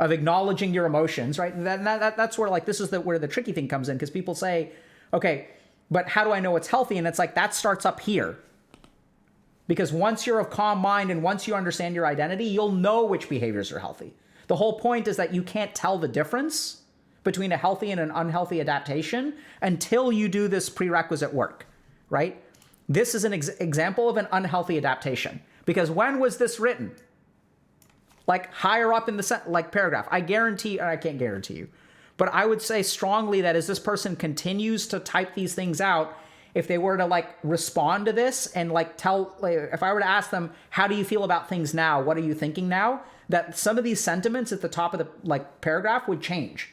of acknowledging your emotions, right? That's where, like, this is where the tricky thing comes in, because people say, okay, but how do I know it's healthy? And it's like, that starts up here. Because once you're of calm mind and once you understand your identity, you'll know which behaviors are healthy. The whole point is that you can't tell the difference between a healthy and an unhealthy adaptation until you do this prerequisite work, right? This is an example of an unhealthy adaptation. Because when was this written? Like, higher up in the paragraph. I can't guarantee you, but I would say strongly that as this person continues to type these things out, if they were to like respond to this and like if I were to ask them, how do you feel about things now? What are you thinking now? That some of these sentiments at the top of the like paragraph would change,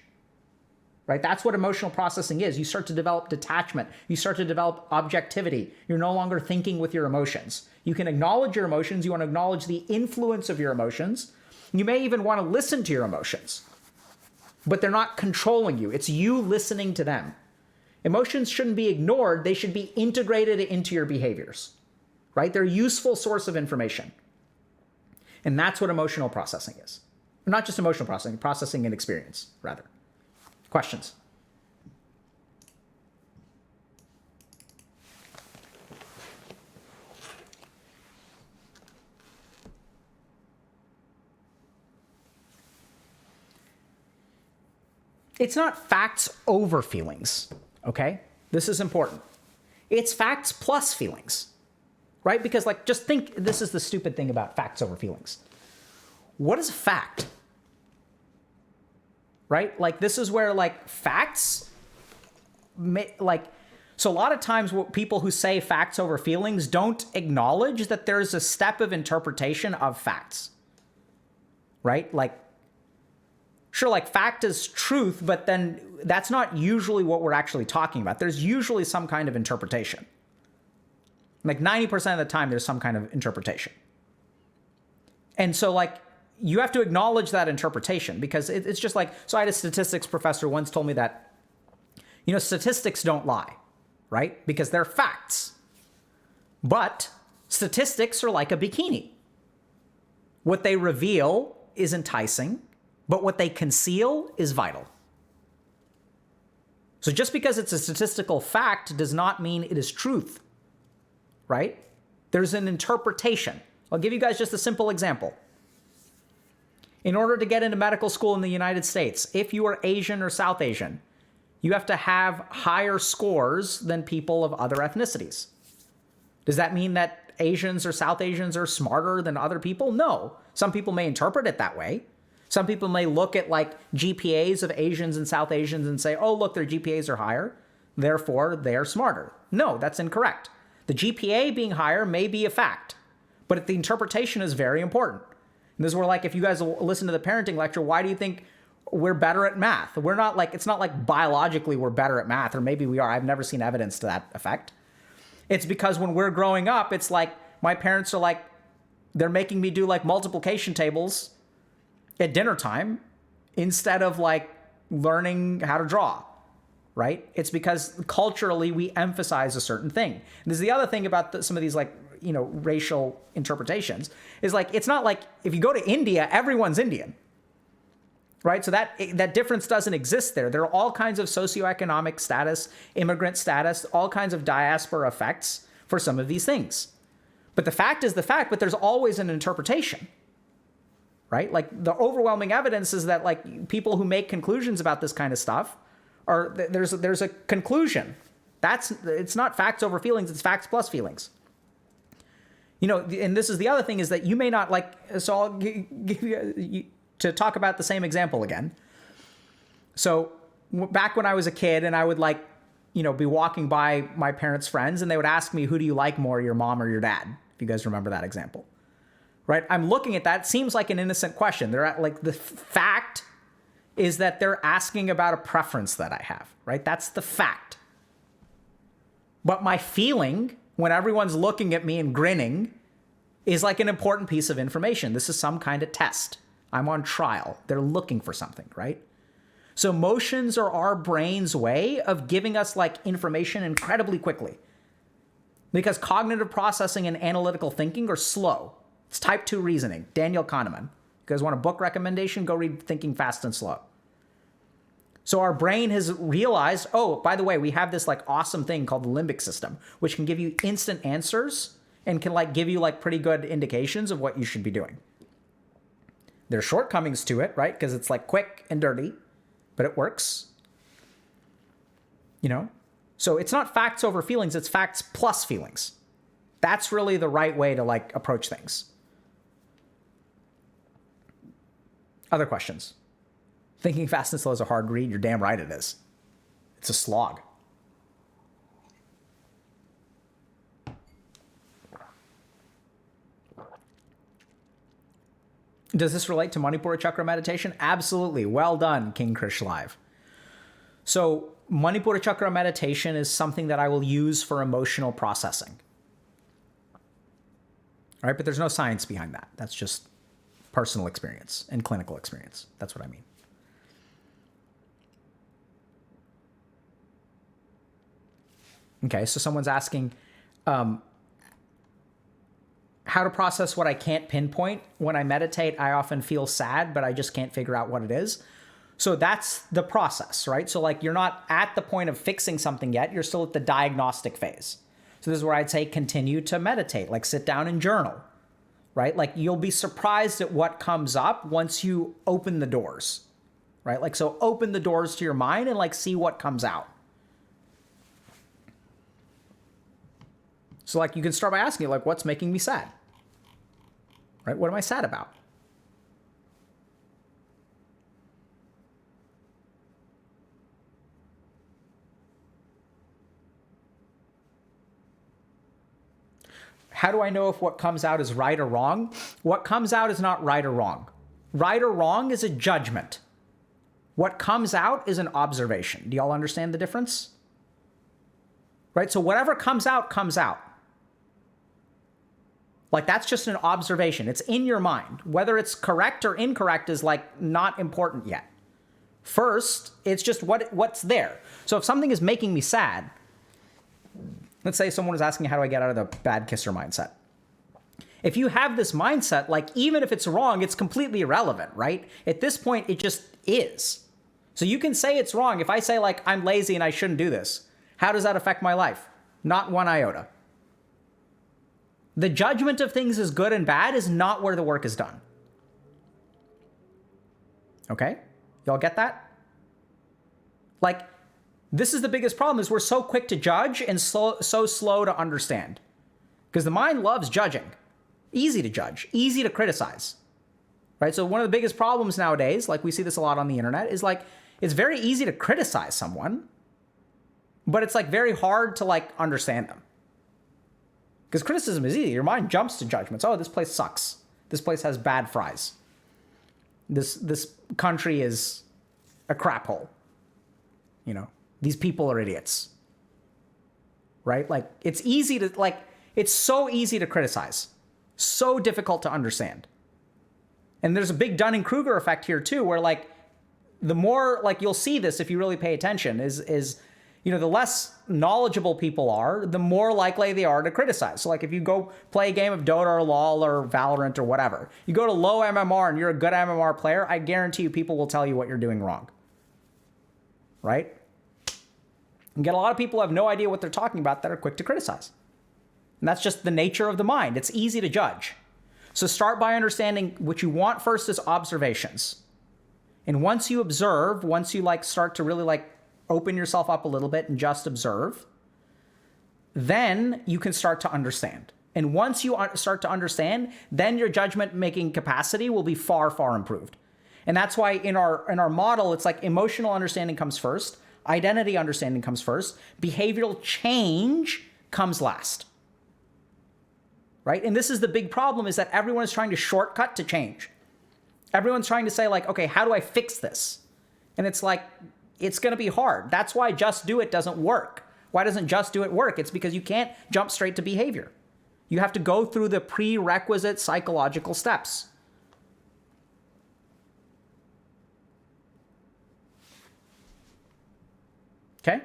right? That's what emotional processing is. You start to develop detachment. You start to develop objectivity. You're no longer thinking with your emotions. You can acknowledge your emotions. You want to acknowledge the influence of your emotions. You may even want to listen to your emotions, but they're not controlling you. It's you listening to them. Emotions shouldn't be ignored. They should be integrated into your behaviors, right? They're a useful source of information. And that's what emotional processing is. Not just emotional processing, processing and experience, rather. Questions? It's not facts over feelings, okay? This is important. It's facts plus feelings, right? Because like, just think, this is the stupid thing about facts over feelings. What is a fact? Right? Like, this is where like facts, so a lot of times what people who say facts over feelings don't acknowledge that there's a step of interpretation of facts, right? Like, sure, like fact is truth, but then that's not usually what we're actually talking about. There's usually some kind of interpretation. Like 90% of the time, there's some kind of interpretation. And so like, you have to acknowledge that interpretation, because it's just like, so I had a statistics professor once told me that, statistics don't lie, right? Because they're facts. But statistics are like a bikini. What they reveal is enticing, but what they conceal is vital. So just because it's a statistical fact does not mean it is truth, right? There's an interpretation. I'll give you guys just a simple example. In order to get into medical school in the United States, if you are Asian or South Asian, you have to have higher scores than people of other ethnicities. Does that mean that Asians or South Asians are smarter than other people? No. Some people may interpret it that way. Some people may look at like GPAs of Asians and South Asians and say, oh, look, their GPAs are higher, therefore they're smarter. No, that's incorrect. The GPA being higher may be a fact, but the interpretation is very important. And this is where, like, if you guys listen to the parenting lecture, why do you think we're better at math? We're not like, it's not like biologically we're better at math, or maybe we are. I've never seen evidence to that effect. It's because when we're growing up, it's like my parents are like, they're making me do like multiplication tables at dinner time instead of like learning how to draw, right? It's because culturally we emphasize a certain thing. And this is the other thing about some of these like, racial interpretations is like, it's not like if you go to India, everyone's Indian, right? So that difference doesn't exist there. There are all kinds of socioeconomic status, immigrant status, all kinds of diaspora effects for some of these things. But the fact is the fact, but there's always an interpretation. right? Like the overwhelming evidence is that like people who make conclusions about this kind of stuff are, there's a conclusion. It's not facts over feelings, it's facts plus feelings. You know, and this is the other thing is that you may not like, so I'll give you, to talk about the same example again. So back when I was a kid and I would like, you know, be walking by my parents' friends and they would ask me, who do you like more, your mom or your dad? If you guys remember that example, right? I'm looking at that. It seems like an innocent question. They're at, like, the fact is that they're asking about a preference that I have, right? That's the fact. But my feeling when everyone's looking at me and grinning is like an important piece of information. This is some kind of test. I'm on trial. They're looking for something, right? So emotions are our brain's way of giving us like information incredibly quickly. Because cognitive processing and analytical thinking are slow. It's type 2 reasoning. Daniel Kahneman. You guys want a book recommendation? Go read Thinking Fast and Slow. So our brain has realized, oh, by the way, we have this like awesome thing called the limbic system, which can give you instant answers and can like give you like pretty good indications of what you should be doing. There's shortcomings to it, right? Because it's like quick and dirty, but it works. You know? So it's not facts over feelings, it's facts plus feelings. That's really the right way to like approach things. Other questions? Thinking Fast and Slow is a hard read. You're damn right it is. It's a slog. Does this relate to Manipura chakra meditation? Absolutely. Well done, King Krish Live. So Manipura chakra meditation is something that I will use for emotional processing. All right, but there's no science behind that. That's just personal experience and clinical experience. That's what I mean. Okay, so someone's asking how to process what I can't pinpoint. When I meditate, I often feel sad, but I just can't figure out what it is. So that's the process, right? So like you're not at the point of fixing something yet. You're still at the diagnostic phase. So this is where I'd say continue to meditate, like sit down and journal, right? Like you'll be surprised at what comes up once you open the doors, right? Like, so open the doors to your mind and like see what comes out. So like you can start by asking like, what's making me sad? Right? What am I sad about? How do I know if what comes out is right or wrong? What comes out is not right or wrong. Right or wrong is a judgment. What comes out is an observation. Do y'all understand the difference? Right? So whatever comes out, comes out. Like that's just an observation. It's in your mind. Whether it's correct or incorrect is like not important yet. First, it's just what's there. So if something is making me sad, let's say someone is asking, how do I get out of the bad kisser mindset? If you have this mindset, like even if it's wrong, it's completely irrelevant, right? At this point, it just is. So you can say it's wrong. If I say like, I'm lazy and I shouldn't do this, how does that affect my life? Not one iota. The judgment of things as good and bad is not where the work is done. Okay? Y'all get that? Like, this is the biggest problem is we're so quick to judge and so slow to understand. Because the mind loves judging. Easy to judge, easy to criticize. Right? So one of the biggest problems nowadays, like we see this a lot on the internet, is like, it's very easy to criticize someone, but it's like very hard to like understand them. Because criticism is easy. Your mind jumps to judgments. Oh, this place sucks. This place has bad fries. This country is a crap hole. You know, these people are idiots. Right? Like, it's easy to, like, it's so easy to criticize. So difficult to understand. And there's a big Dunning-Kruger effect here, too, where, like, the more, like, you'll see this if you really pay attention, is you know, the less knowledgeable people are, the more likely they are to criticize. So like if you go play a game of Dota or LoL or Valorant or whatever, you go to low MMR and you're a good MMR player, I guarantee you people will tell you what you're doing wrong. Right? You get a lot of people who have no idea what they're talking about that are quick to criticize. And that's just the nature of the mind. It's easy to judge. So start by understanding what you want first is observations. And once you observe, once you like start to really like open yourself up a little bit and just observe, then you can start to understand. And once you start to understand, then your judgment making capacity will be far, far improved. And that's why in our model, it's like emotional understanding comes first, identity understanding comes first, behavioral change comes last. Right? And this is the big problem, is that everyone is trying to shortcut to change. Everyone's trying to say like, okay, how do I fix this? And it's like, it's going to be hard. That's why just do it doesn't work. Why doesn't just do it work? It's because you can't jump straight to behavior. You have to go through the prerequisite psychological steps. Okay?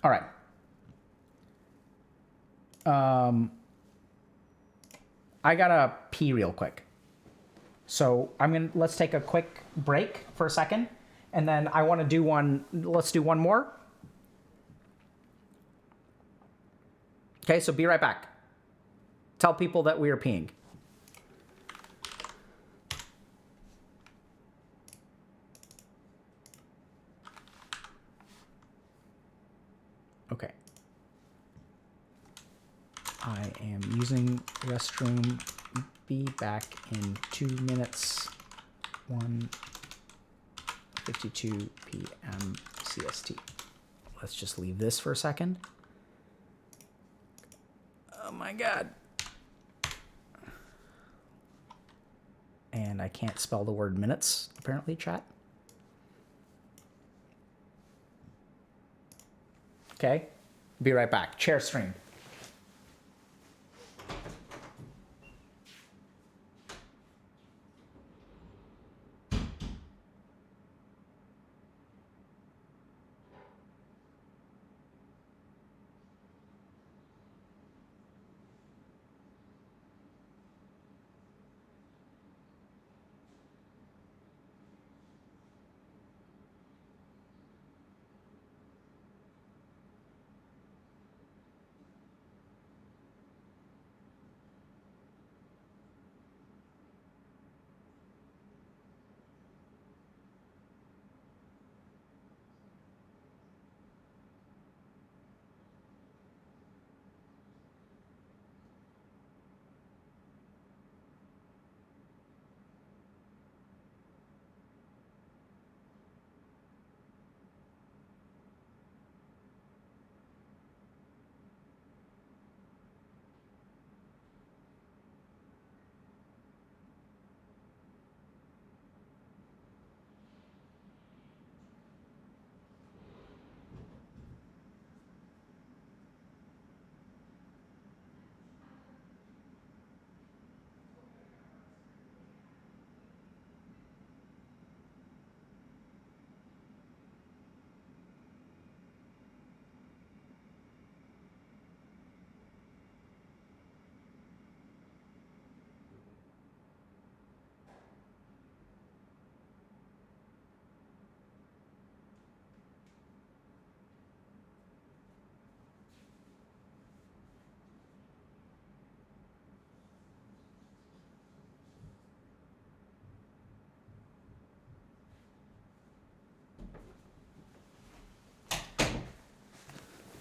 All right. I gotta pee real quick. So let's take a quick break for a second. And then I want to do let's do one more. Okay, so be right back. Tell people that we are peeing. Okay. I am using restroom. Be back in 2 minutes. 1:52 p.m. CST. Let's just leave this for a second. Oh my God. And I can't spell the word minutes, apparently, chat. Okay. Be right back. Share stream.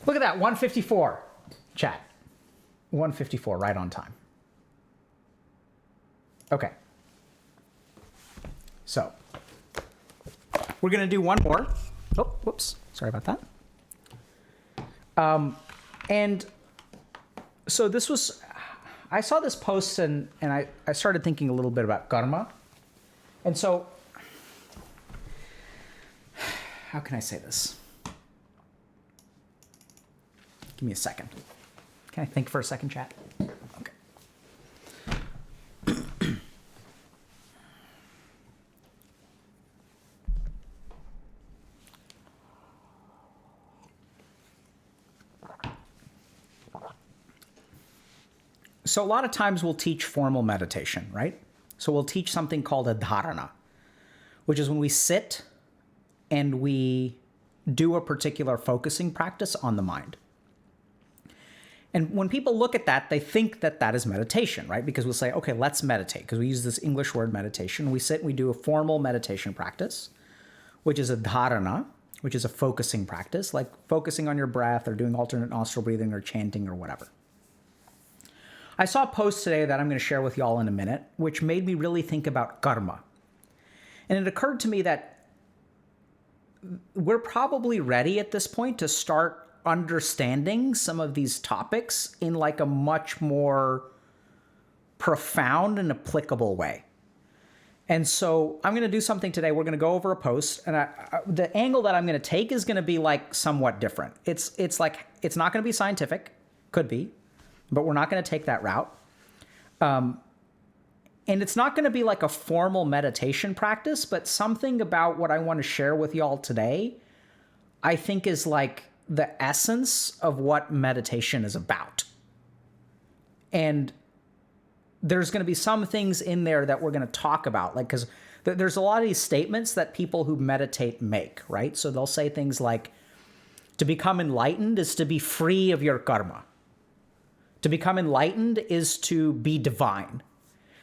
Look at that, 154, chat. 154, right on time. Okay. So, we're going to do one more. Oh, whoops. Sorry about that. And so this was, I saw this post and I started thinking a little bit about karma. And so, how can I say this? Give me a second. Can I think for a second, chat? Okay. So a lot of times we'll teach formal meditation, right? So we'll teach something called a Dharana, which is when we sit and we do a particular focusing practice on the mind. And when people look at that, they think that that is meditation, right? Because we'll say, okay, let's meditate, because we use this English word meditation. We sit and we do a formal meditation practice, which is a dharana, which is a focusing practice, like focusing on your breath or doing alternate nostril breathing or chanting or whatever. I saw a post today that I'm going to share with y'all in a minute, which made me really think about karma. And it occurred to me that we're probably ready at this point to start understanding some of these topics in like a much more profound and applicable way. And so I'm going to do something today. We're going to go over a post, and the angle that I'm going to take is going to be like somewhat different. It's not going to be scientific, could be, but we're not going to take that route. And it's not going to be like a formal meditation practice, but something about what I want to share with y'all today, I think is like the essence of what meditation is about. And there's going to be some things in there that we're going to talk about, like, because there's a lot of these statements that people who meditate make, right? So they'll say things like, to become enlightened is to be free of your karma. To become enlightened is to be divine.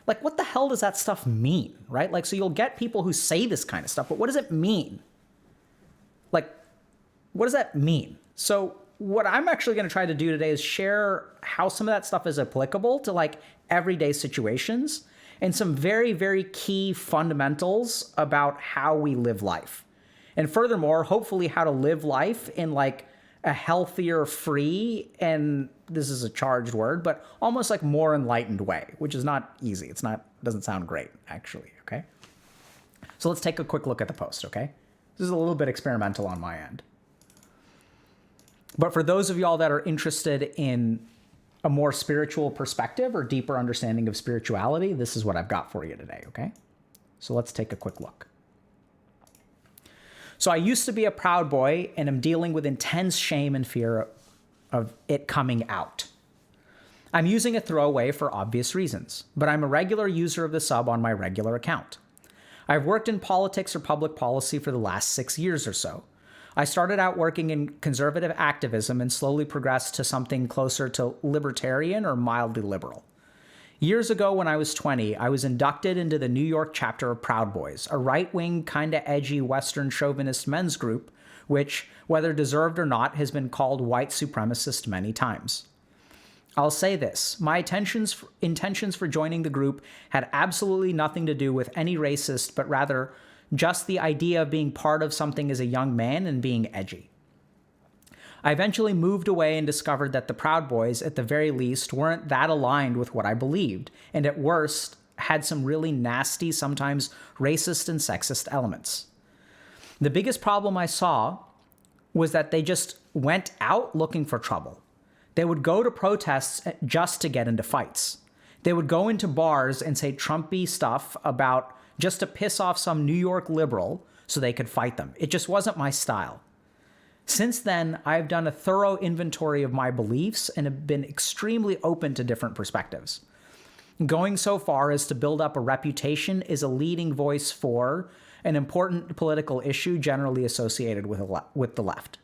Like, what the hell does that stuff mean, right? Like, so you'll get people who say this kind of stuff, but what does it mean? Like, what does that mean? So what I'm actually going to try to do today is share how some of that stuff is applicable to like everyday situations and some very, very key fundamentals about how we live life. And furthermore, hopefully how to live life in like a healthier, free, and this is a charged word, but almost like more enlightened way, which is not easy. Doesn't sound great, actually, okay? So let's take a quick look at the post, okay? This is a little bit experimental on my end. But for those of y'all that are interested in a more spiritual perspective or deeper understanding of spirituality, this is what I've got for you today, okay? So let's take a quick look. So I used to be a proud boy and am dealing with intense shame and fear of it coming out. I'm using a throwaway for obvious reasons, but I'm a regular user of the sub on my regular account. I've worked in politics or public policy for the last 6 years or so. I started out working in conservative activism and slowly progressed to something closer to libertarian or mildly liberal. Years ago when I was 20, I was inducted into the New York chapter of Proud Boys, a right-wing, kinda edgy Western chauvinist men's group, which, whether deserved or not, has been called white supremacist many times. I'll say this, my intentions for joining the group had absolutely nothing to do with any racist, but rather just the idea of being part of something as a young man and being edgy. I eventually moved away and discovered that the Proud Boys, at the very least, weren't that aligned with what I believed, and at worst, had some really nasty, sometimes racist and sexist elements. The biggest problem I saw was that they just went out looking for trouble. They would go to protests just to get into fights. They would go into bars and say Trumpy stuff about just to piss off some New York liberal so they could fight them. It just wasn't my style. Since then, I've done a thorough inventory of my beliefs and have been extremely open to different perspectives. Going so far as to build up a reputation as a leading voice for an important political issue generally associated with the left.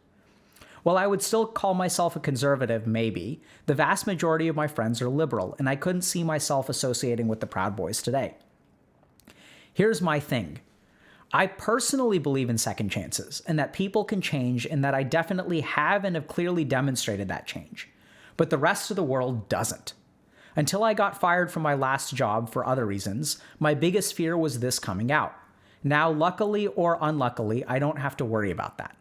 While I would still call myself a conservative, maybe, the vast majority of my friends are liberal, and I couldn't see myself associating with the Proud Boys today. Here's my thing. I personally believe in second chances and that people can change, and that I definitely have and have clearly demonstrated that change. But the rest of the world doesn't. Until I got fired from my last job for other reasons, my biggest fear was this coming out. Now, luckily or unluckily, I don't have to worry about that.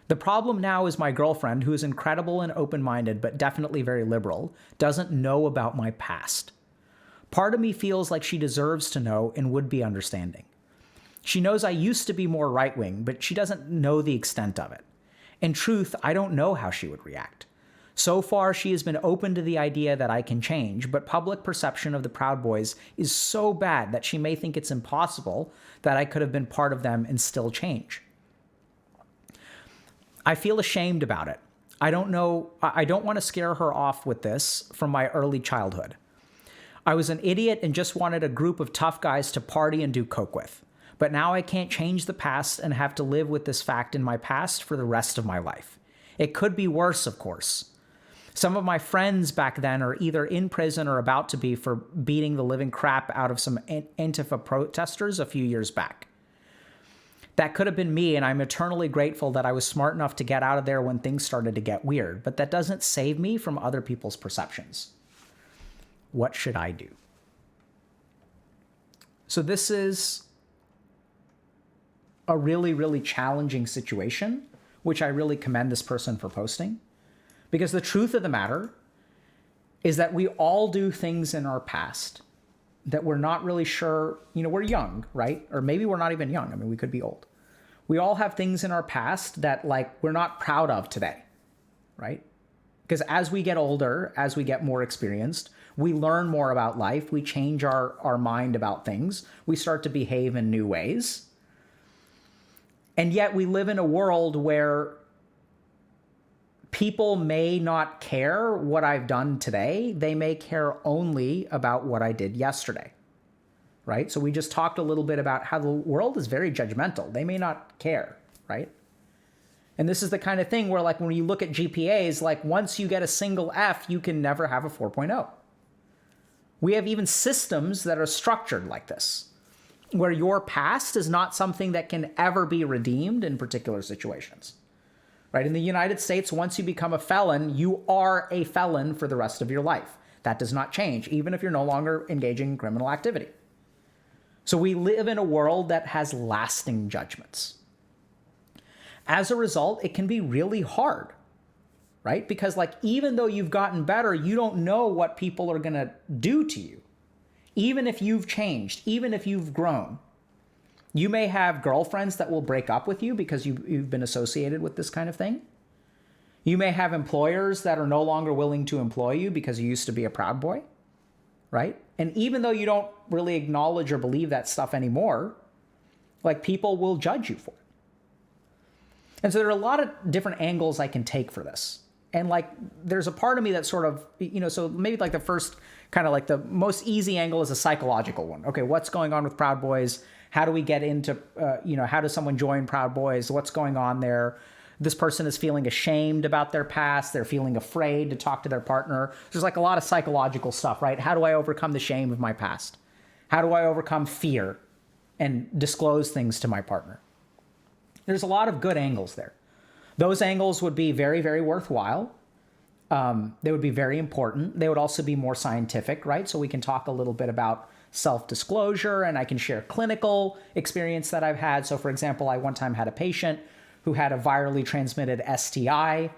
The problem now is my girlfriend, who is incredible and open-minded but definitely very liberal, doesn't know about my past. Part of me feels like she deserves to know and would be understanding. She knows I used to be more right-wing, but she doesn't know the extent of it. In truth, I don't know how she would react. So far, she has been open to the idea that I can change, but public perception of the Proud Boys is so bad that she may think it's impossible that I could have been part of them and still change. I feel ashamed about it. I don't want to scare her off with this from my early childhood. I was an idiot and just wanted a group of tough guys to party and do coke with. But now I can't change the past and have to live with this fact in my past for the rest of my life. It could be worse, of course. Some of my friends back then are either in prison or about to be for beating the living crap out of some Antifa protesters a few years back. That could have been me, and I'm eternally grateful that I was smart enough to get out of there when things started to get weird. But that doesn't save me from other people's perceptions. What should I do? So this is a really, really challenging situation, which I really commend this person for posting. Because the truth of the matter is that we all do things in our past that we're not really sure, we're young, right? Or maybe we're not even young. I mean, we could be old. We all have things in our past that we're not proud of today, right? Because as we get older, as we get more experienced, we learn more about life. We change our mind about things. We start to behave in new ways. And yet we live in a world where people may not care what I've done today. They may care only about what I did yesterday, right? So we just talked a little bit about how the world is very judgmental. They may not care, right? And this is the kind of thing where when you look at GPAs, once you get a single F, you can never have a 4.0. We have even systems that are structured like this, where your past is not something that can ever be redeemed in particular situations. Right? In the United States, once you become a felon, you are a felon for the rest of your life. That does not change, even if you're no longer engaging in criminal activity. So we live in a world that has lasting judgments. As a result, it can be really hard, right? Because even though you've gotten better, you don't know what people are going to do to you. Even if you've changed, even if you've grown. You may have girlfriends that will break up with you because you've been associated with this kind of thing. You may have employers that are no longer willing to employ you because you used to be a proud boy, right? And even though you don't really acknowledge or believe that stuff anymore, people will judge you for it. And so there are a lot of different angles I can take for this. And there's a part of me that sort of, so maybe the first kind of the most easy angle is a psychological one. Okay, what's going on with Proud Boys? How do we get into, how does someone join Proud Boys? What's going on there? This person is feeling ashamed about their past. They're feeling afraid to talk to their partner. There's a lot of psychological stuff, right? How do I overcome the shame of my past? How do I overcome fear and disclose things to my partner? There's a lot of good angles there. Those angles would be very, very worthwhile. They would be very important. They would also be more scientific, right? So we can talk a little bit about self-disclosure, and I can share clinical experience that I've had. So for example, I one time had a patient who had a virally transmitted STI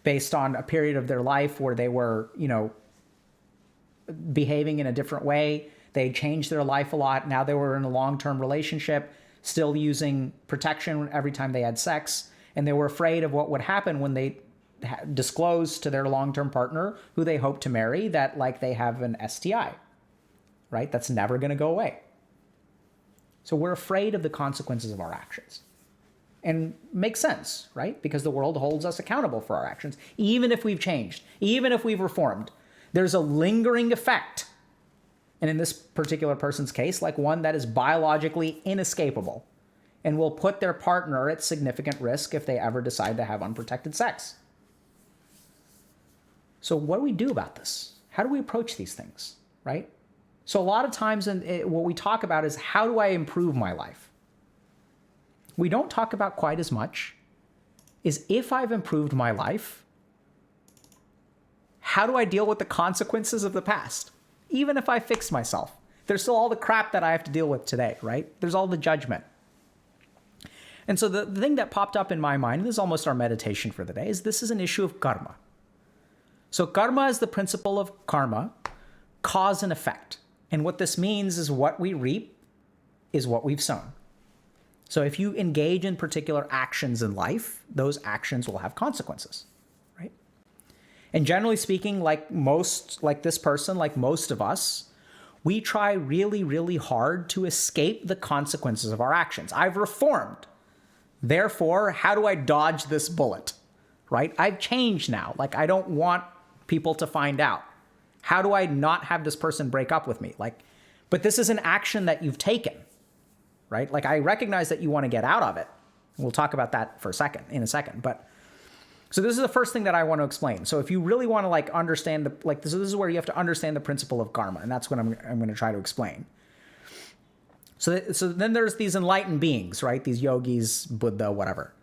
based on a period of their life where they were, behaving in a different way. They changed their life a lot. Now they were in a long-term relationship, still using protection every time they had sex. And they were afraid of what would happen when they disclosed to their long-term partner, who they hope to marry, that they have an STI. Right? That's never going to go away. So we're afraid of the consequences of our actions. And makes sense, right? Because the world holds us accountable for our actions. Even if we've changed, even if we've reformed, there's a lingering effect. And in this particular person's case, one that is biologically inescapable and will put their partner at significant risk if they ever decide to have unprotected sex. So what do we do about this? How do we approach these things, right? So a lot of times what we talk about is, how do I improve my life? We don't talk about quite as much is, if I've improved my life, how do I deal with the consequences of the past? Even if I fix myself, there's still all the crap that I have to deal with today, right? There's all the judgment. And so the thing that popped up in my mind, and this is almost our meditation for the day, is this is an issue of karma. So karma is the principle of karma, cause and effect. And what this means is what we reap is what we've sown. So if you engage in particular actions in life, those actions will have consequences, right? And generally speaking, like this person, like most of us, we try really, really hard to escape the consequences of our actions. I've reformed. Therefore, how do I dodge this bullet, right? I've changed now. I don't want people to find out. How do I not have this person break up with me? But this is an action that you've taken, right? I recognize that you want to get out of it. We'll talk about that in a second. But So this is the first thing that I want to explain. So if you really want to like understand this is where you have to understand the principle of karma, and that's what I'm going to try to explain. So then there's these enlightened beings, right? These yogis, Buddha, whatever,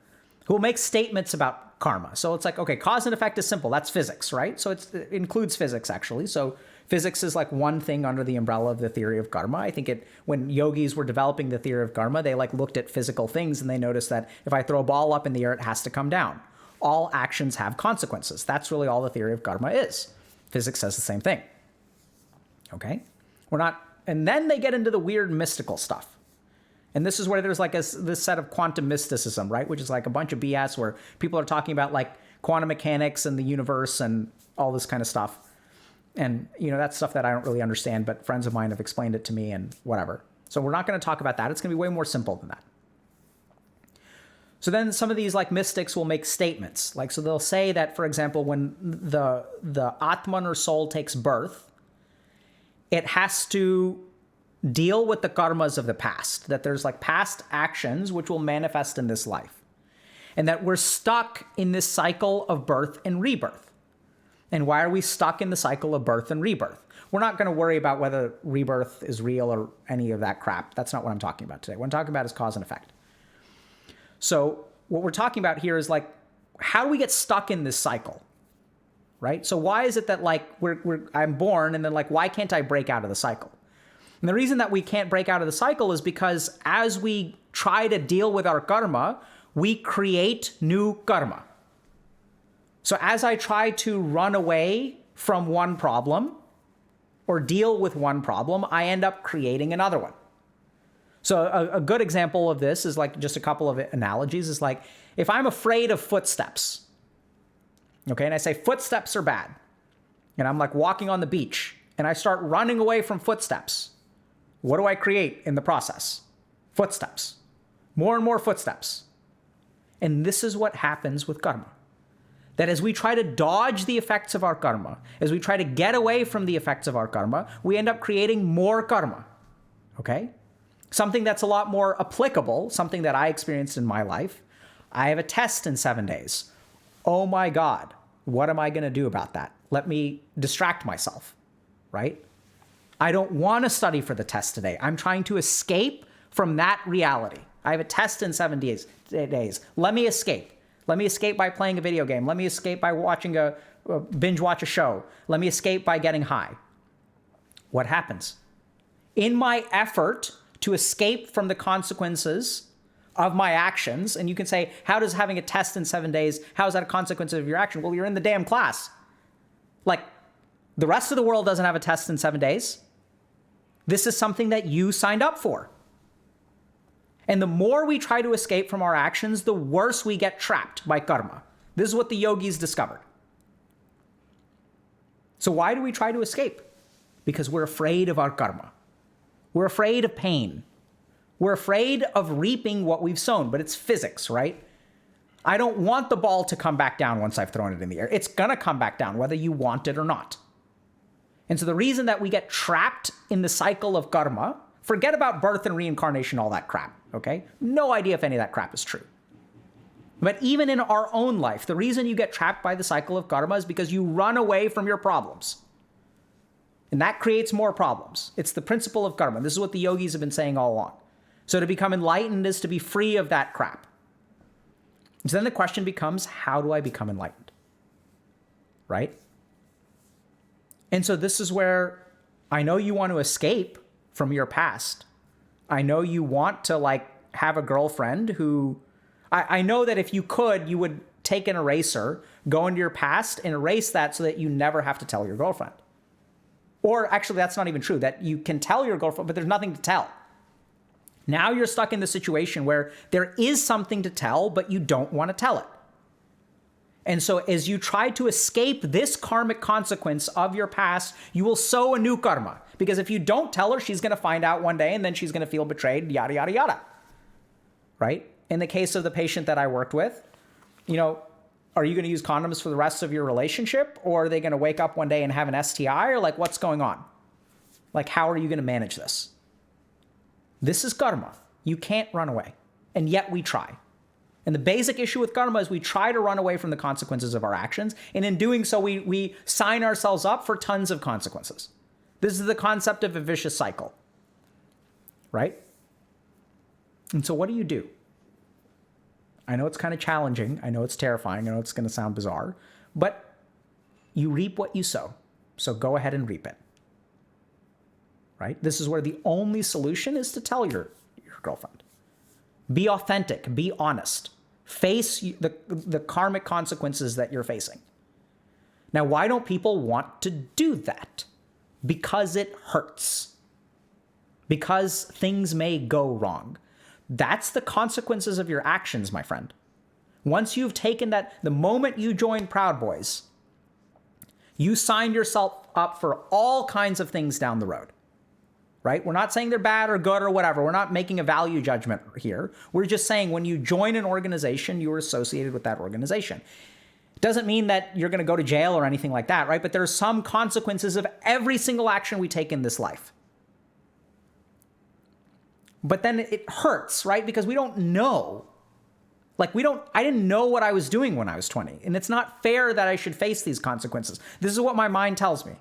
who will make statements about karma. So it's like, okay, cause and effect is simple. That's physics, right? So it includes physics, actually. So physics is like one thing under the umbrella of the theory of karma. I think when yogis were developing the theory of karma, they like looked at physical things and they noticed that if I throw a ball up in the air, it has to come down. All actions have consequences. That's really all the theory of karma is. Physics says the same thing. Okay? And then they get into the weird mystical stuff. And this is where there's like this set of quantum mysticism, right? Which is like a bunch of BS where people are talking about like quantum mechanics and the universe and all this kind of stuff. And, that's stuff that I don't really understand, but friends of mine have explained it to me and whatever. So we're not going to talk about that. It's going to be way more simple than that. So then some of these like mystics will make statements. Like, so they'll say that, for example, when the Atman or soul takes birth, it has to deal with the karmas of the past, that there's like past actions which will manifest in this life, and that we're stuck in this cycle of birth and rebirth. And why are we stuck in the cycle of birth and rebirth? We're not going to worry about whether rebirth is real or any of that crap. That's not what I'm talking about today. What I'm talking about is cause and effect. So what we're talking about here is like, how do we get stuck in this cycle, right? So why is it that like I'm born and then like, why can't I break out of the cycle? And the reason that we can't break out of the cycle is because as we try to deal with our karma, we create new karma. So as I try to run away from one problem or deal with one problem, I end up creating another one. So a good example of this is like just a couple of analogies is like, if I'm afraid of footsteps, okay, and I say footsteps are bad, and I'm like walking on the beach and I start running away from footsteps, what do I create in the process? Footsteps. More and more footsteps. And this is what happens with karma. That as we try to dodge the effects of our karma, as we try to get away from the effects of our karma, we end up creating more karma. Okay? Something that's a lot more applicable, something that I experienced in my life. I have a test in 7 days. Oh my God, what am I going to do about that? Let me distract myself, right? I don't want to study for the test today. I'm trying to escape from that reality. I have a test in 7 days. Let me escape. Let me escape by playing a video game. Let me escape by watching binge watch a show. Let me escape by getting high. What happens? In my effort to escape from the consequences of my actions, and you can say, how does having a test in 7 days, how is that a consequence of your action? Well, you're in the damn class. Like, the rest of the world doesn't have a test in 7 days. This is something that you signed up for. And the more we try to escape from our actions, the worse we get trapped by karma. This is what the yogis discovered. So why do we try to escape? Because we're afraid of our karma. We're afraid of pain. We're afraid of reaping what we've sown, but it's physics, right? I don't want the ball to come back down once I've thrown it in the air. It's going to come back down whether you want it or not. And so the reason that we get trapped in the cycle of karma, forget about birth and reincarnation, all that crap, okay? No idea if any of that crap is true. But even in our own life, the reason you get trapped by the cycle of karma is because you run away from your problems. And that creates more problems. It's the principle of karma. This is what the yogis have been saying all along. So to become enlightened is to be free of that crap. So then the question becomes, how do I become enlightened? Right? And so this is where I know you want to escape from your past. I know you want to like have a girlfriend who, I know that if you could, you would take an eraser, go into your past and erase that so that you never have to tell your girlfriend. Or actually, that's not even true, that you can tell your girlfriend, but there's nothing to tell. Now you're stuck in the situation where there is something to tell, but you don't want to tell it. And so as you try to escape this karmic consequence of your past, you will sow a new karma. Because if you don't tell her, she's going to find out one day and then she's going to feel betrayed, yada, yada, yada. Right? In the case of the patient that I worked with, are you going to use condoms for the rest of your relationship? Or are they going to wake up one day and have an STI? Or like, what's going on? Like, how are you going to manage this? This is karma. You can't run away. And yet we try. And the basic issue with karma is we try to run away from the consequences of our actions. And in doing so, we sign ourselves up for tons of consequences. This is the concept of a vicious cycle, right? And so what do? I know it's kind of challenging. I know it's terrifying. I know it's going to sound bizarre. But you reap what you sow. So go ahead and reap it. Right? This is where the only solution is to tell your girlfriend. Be authentic. Be honest. Face the karmic consequences that you're facing. Now, why don't people want to do that? Because it hurts. Because things may go wrong. That's the consequences of your actions, my friend. Once you've taken that, the moment you joined Proud Boys, you signed yourself up for all kinds of things down the road. Right? We're not saying they're bad or good or whatever. We're not making a value judgment here. We're just saying when you join an organization, you are associated with that organization. It doesn't mean that you're going to go to jail or anything like that, right? But there are some consequences of every single action we take in this life. But then it hurts, right? Because we don't know. I didn't know what I was doing when I was 20. And it's not fair that I should face these consequences. This is what my mind tells me.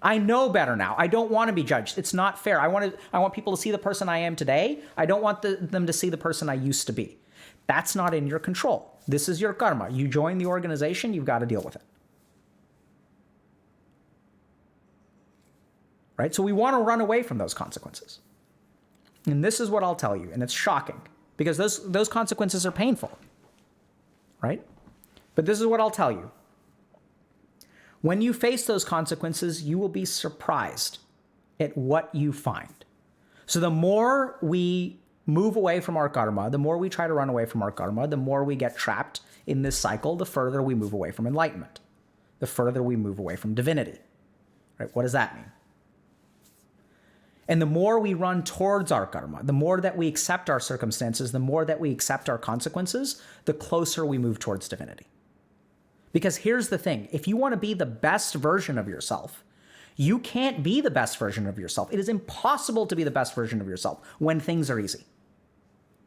I know better now. I don't want to be judged. It's not fair. I want people to see the person I am today. I don't want them to see the person I used to be. That's not in your control. This is your karma. You join the organization, you've got to deal with it. Right? So we want to run away from those consequences. And this is what I'll tell you, and it's shocking because those consequences are painful. Right? But this is what I'll tell you. When you face those consequences, you will be surprised at what you find. So the more we move away from our karma, the more we try to run away from our karma, the more we get trapped in this cycle, the further we move away from enlightenment, the further we move away from divinity. Right? What does that mean? And the more we run towards our karma, the more that we accept our circumstances, the more that we accept our consequences, the closer we move towards divinity. Because here's the thing, if you want to be the best version of yourself, you can't be the best version of yourself. It is impossible to be the best version of yourself when things are easy.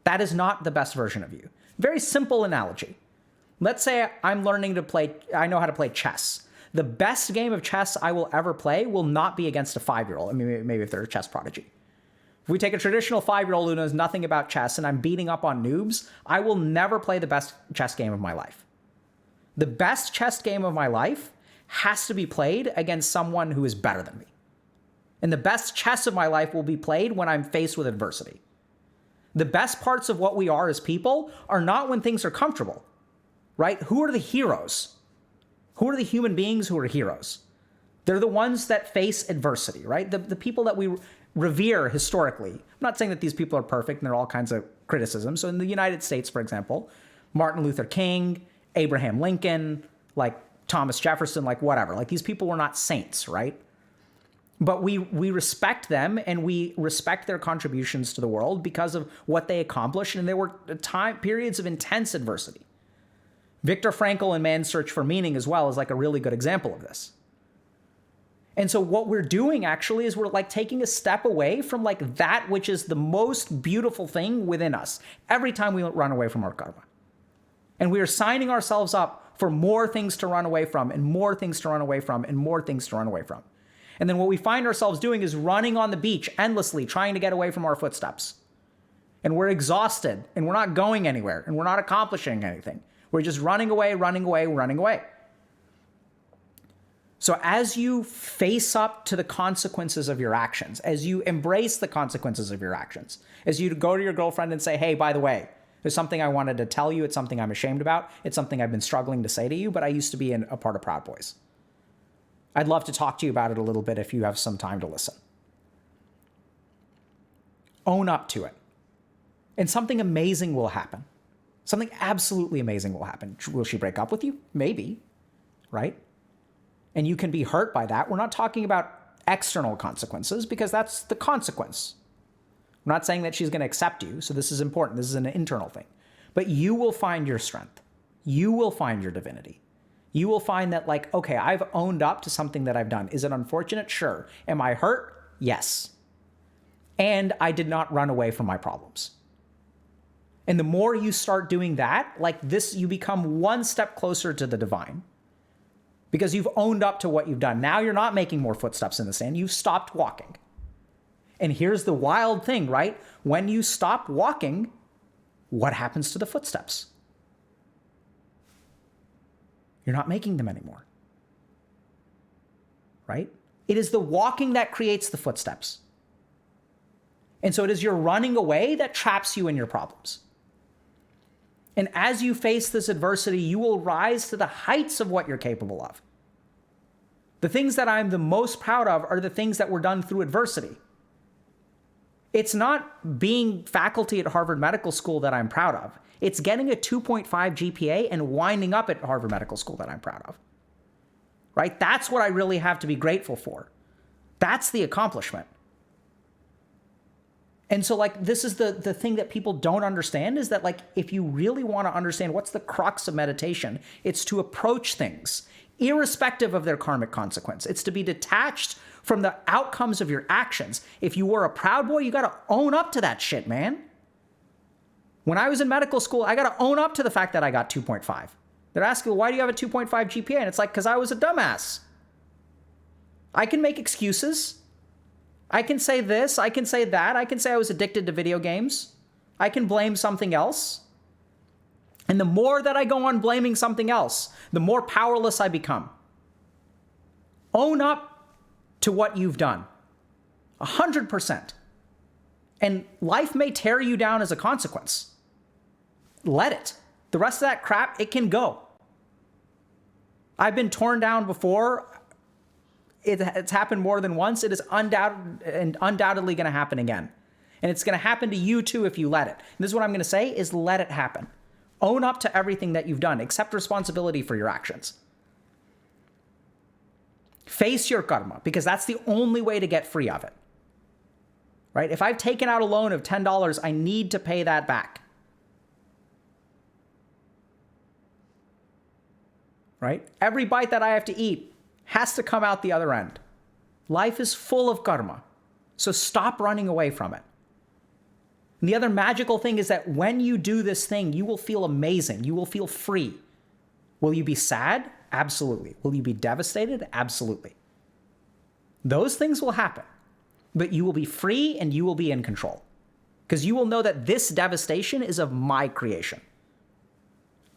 That is not the best version of you. Very simple analogy. Let's say I know how to play chess. The best game of chess I will ever play will not be against a 5-year-old. I mean, maybe if they're a chess prodigy. If we take a traditional 5-year-old who knows nothing about chess and I'm beating up on noobs, I will never play the best chess game of my life. The best chess game of my life has to be played against someone who is better than me. And the best chess of my life will be played when I'm faced with adversity. The best parts of what we are as people are not when things are comfortable, right? Who are the heroes? Who are the human beings who are heroes? They're the ones that face adversity, right? The people that we revere historically. I'm not saying that these people are perfect and there are all kinds of criticisms. So in the United States, for example, Martin Luther King, Abraham Lincoln, like Thomas Jefferson, like whatever. Like these people were not saints, right? But we respect them and we respect their contributions to the world because of what they accomplished. And there were periods of intense adversity. Viktor Frankl in Man's Search for Meaning as well is like a really good example of this. And so what we're doing actually is we're like taking a step away from like that which is the most beautiful thing within us every time we run away from our karma. And we are signing ourselves up for more things to run away from and more things to run away from and more things to run away from. And then what we find ourselves doing is running on the beach endlessly, trying to get away from our footsteps. And we're exhausted and we're not going anywhere and we're not accomplishing anything. We're just running away, running away, running away. So as you face up to the consequences of your actions, as you embrace the consequences of your actions, as you go to your girlfriend and say, hey, by the way, there's something I wanted to tell you. It's something I'm ashamed about. It's something I've been struggling to say to you, but I used to be a part of Proud Boys. I'd love to talk to you about it a little bit if you have some time to listen. Own up to it. And something amazing will happen. Something absolutely amazing will happen. Will she break up with you? Maybe, right? And you can be hurt by that. We're not talking about external consequences because that's the consequence. I'm not saying that she's going to accept you, so this is important. This is an internal thing. But you will find your strength. You will find your divinity. You will find that like, okay, I've owned up to something that I've done. Is it unfortunate? Sure. Am I hurt? Yes. And I did not run away from my problems. And the more you start doing that, like this, you become one step closer to the divine because you've owned up to what you've done. Now you're not making more footsteps in the sand. You've stopped walking. And here's the wild thing, right? When you stop walking, what happens to the footsteps? You're not making them anymore, right? It is the walking that creates the footsteps. And so it is your running away that traps you in your problems. And as you face this adversity, you will rise to the heights of what you're capable of. The things that I'm the most proud of are the things that were done through adversity. It's not being faculty at Harvard Medical School that I'm proud of. It's getting a 2.5 GPA and winding up at Harvard Medical School that I'm proud of. Right? That's what I really have to be grateful for. That's the accomplishment. And so like, this is the thing that people don't understand is that like, if you really want to understand what's the crux of meditation, it's to approach things irrespective of their karmic consequence. It's to be detached from the outcomes of your actions. If you were a proud boy, you got to own up to that shit, man. When I was in medical school, I got to own up to the fact that I got 2.5. They're asking, why do you have a 2.5 GPA? And it's like, because I was a dumbass. I can make excuses. I can say this, I can say that, I can say I was addicted to video games. I can blame something else. And the more that I go on blaming something else, the more powerless I become. Own up to what you've done. 100%. And life may tear you down as a consequence. Let it. The rest of that crap, it can go. I've been torn down before. It's happened more than once. It is undoubtedly going to happen again. And it's going to happen to you too if you let it. And this is what I'm going to say is let it happen. Own up to everything that you've done. Accept responsibility for your actions. Face your karma because that's the only way to get free of it. Right? If I've taken out a loan of $10, I need to pay that back. Right? Every bite that I have to eat has to come out the other end. Life is full of karma. So stop running away from it. And the other magical thing is that when you do this thing, you will feel amazing. You will feel free. Will you be sad? Absolutely. Will you be devastated? Absolutely. Those things will happen. But you will be free and you will be in control. Because you will know that this devastation is of my creation.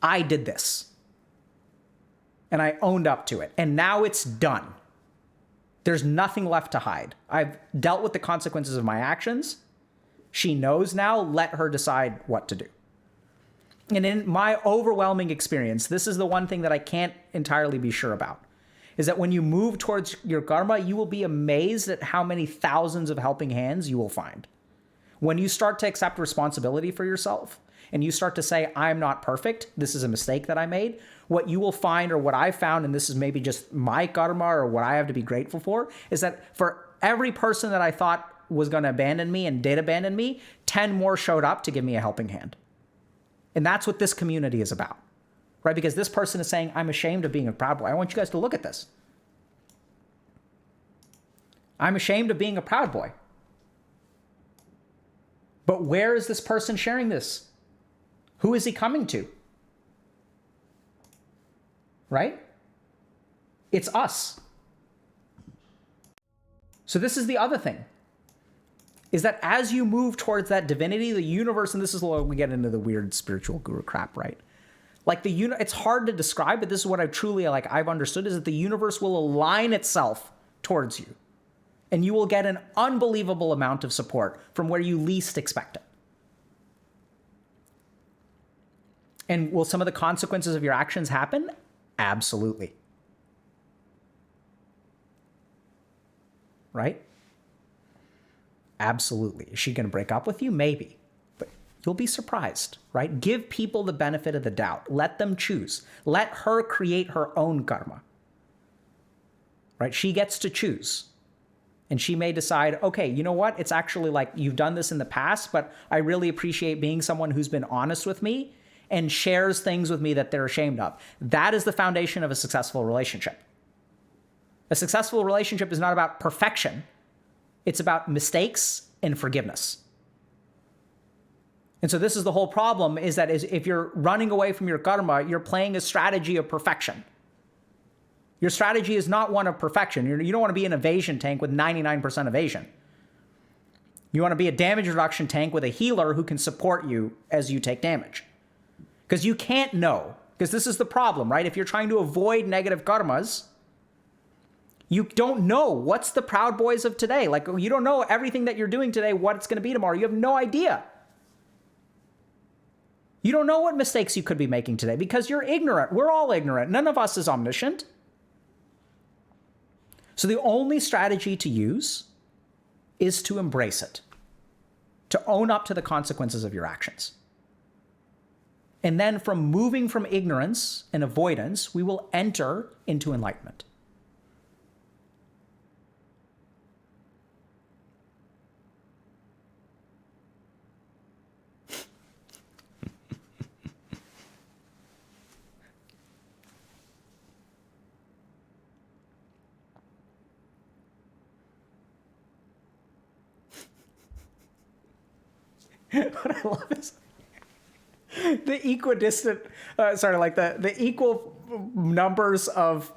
I did this. And I owned up to it. And now it's done. There's nothing left to hide. I've dealt with the consequences of my actions. She knows now. Let her decide what to do. And in my overwhelming experience, this is the one thing that I can't entirely be sure about, is that when you move towards your karma, you will be amazed at how many thousands of helping hands you will find. When you start to accept responsibility for yourself and you start to say, I'm not perfect, this is a mistake that I made, what you will find, or what I found, and this is maybe just my karma or what I have to be grateful for, is that for every person that I thought was going to abandon me and did abandon me, 10 more showed up to give me a helping hand. And that's what this community is about, right? Because this person is saying, I'm ashamed of being a proud boy. I want you guys to look at this. I'm ashamed of being a proud boy. But where is this person sharing this? Who is he coming to? Right? It's us. So this is the other thing, is that as you move towards that divinity, the universe, and this is where we get into the weird spiritual guru crap, right? Like it's hard to describe, but this is what I've understood, is that the universe will align itself towards you. And you will get an unbelievable amount of support from where you least expect it. And will some of the consequences of your actions happen? Absolutely. Right? Absolutely. Is she going to break up with you? Maybe. But you'll be surprised, right? Give people the benefit of the doubt. Let them choose. Let her create her own karma. Right? She gets to choose. And she may decide, okay, you know what? It's actually like you've done this in the past, but I really appreciate being someone who's been honest with me and shares things with me that they're ashamed of. That is the foundation of a successful relationship. A successful relationship is not about perfection. It's about mistakes and forgiveness. And so this is the whole problem, is that if you're running away from your karma, you're playing a strategy of perfection. Your strategy is not one of perfection. You don't want to be an evasion tank with 99% evasion. You want to be a damage reduction tank with a healer who can support you as you take damage. Because you can't know. Because this is the problem, right? If you're trying to avoid negative karmas, you don't know what's the Proud Boys of today. Like, you don't know everything that you're doing today, what it's going to be tomorrow. You have no idea. You don't know what mistakes you could be making today because you're ignorant. We're all ignorant. None of us is omniscient. So the only strategy to use is to embrace it, to own up to the consequences of your actions. And then from moving from ignorance and avoidance, we will enter into enlightenment. What I love is the equidistant, the equal numbers of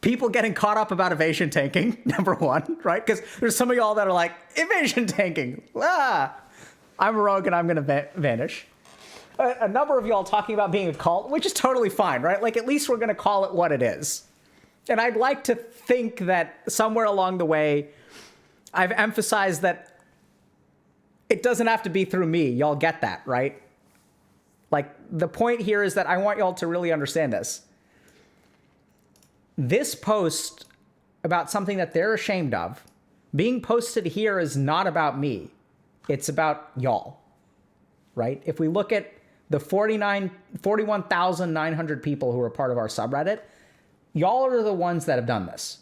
people getting caught up about evasion tanking, number one, right? Because there's some of y'all that are like, evasion tanking, I'm a rogue and I'm going to vanish. A number of y'all talking about being a cult, which is totally fine, right? Like, at least we're going to call it what it is. And I'd like to think that somewhere along the way, I've emphasized that it doesn't have to be through me. Y'all get that, right? Like, the point here is that I want y'all to really understand this. This post about something that they're ashamed of, being posted here is not about me. It's about y'all, right? If we look at the 41,900 people who are part of our subreddit, y'all are the ones that have done this.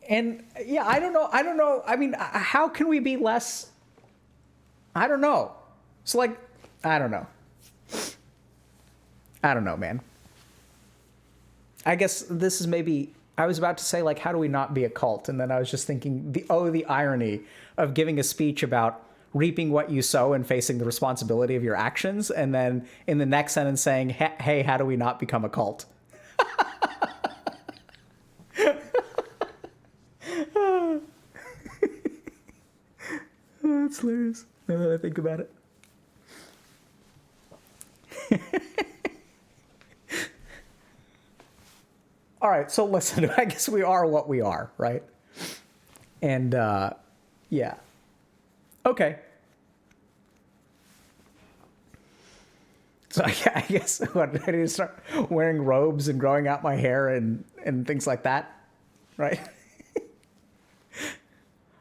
And yeah, I don't know. I mean, how can we be less? I don't know. So like, I don't know, man. I guess this is maybe, I was about to say, like, how do we not be a cult? And then I was just thinking, the irony of giving a speech about reaping what you sow and facing the responsibility of your actions. And then in the next sentence saying, hey, how do we not become a cult? That's hilarious, now that I think about it. All right, so listen, I guess we are what we are, right? And, yeah. Okay. So I guess what, I need to start wearing robes and growing out my hair and things like that, right?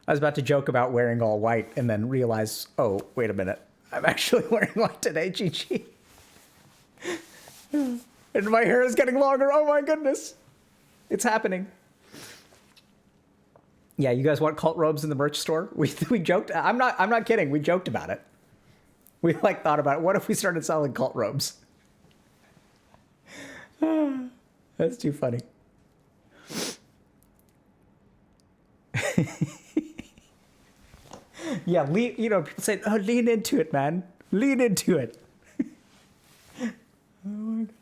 I was about to joke about wearing all white and then realize, oh, wait a minute. I'm actually wearing white today, GG. And my hair is getting longer. Oh my goodness. It's happening. Yeah, you guys want cult robes in the merch store? We joked. I'm not kidding. We joked about it. We like thought about it. What if we started selling cult robes? That's too funny. Yeah, people say, oh, lean into it, man. Lean into it. Oh my God.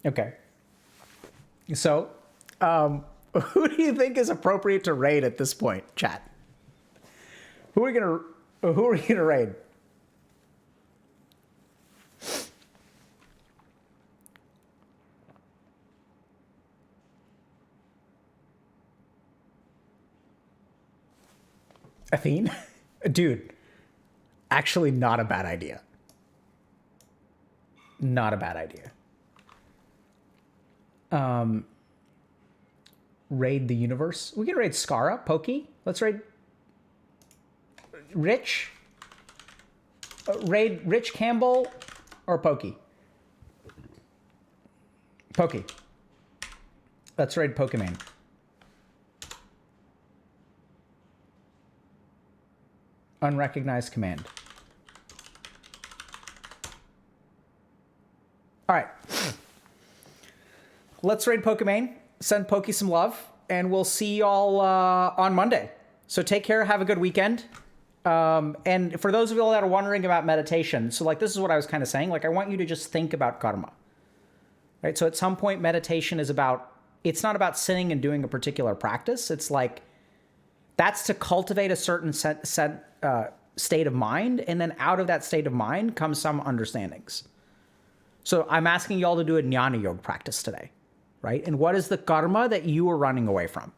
Okay. So, who do you think is appropriate to raid at this point, chat? Who are you gonna raid? Athene? Dude, actually not a bad idea. Not a bad idea. Raid the universe. We can raid Skara, Pokey. Let's raid Rich. Raid Rich Campbell or Pokey. Pokey. Let's raid Pokemon. Unrecognized command. All right. Let's raid Pokemon. Send Pokey some love. and we'll see y'all on Monday. So take care. Have a good weekend. And for those of you that are wondering about meditation, so like this is what I was kind of saying. Like I want you to just think about karma. Right? So at some point, meditation is about, it's not about sitting and doing a particular practice. It's like, that's to cultivate a certain state of mind. And then out of that state of mind comes some understandings. So I'm asking y'all to do a jnana yoga practice today, right? And what is the karma that you are running away from?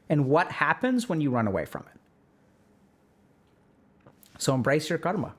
And what happens when you run away from it? So embrace your karma.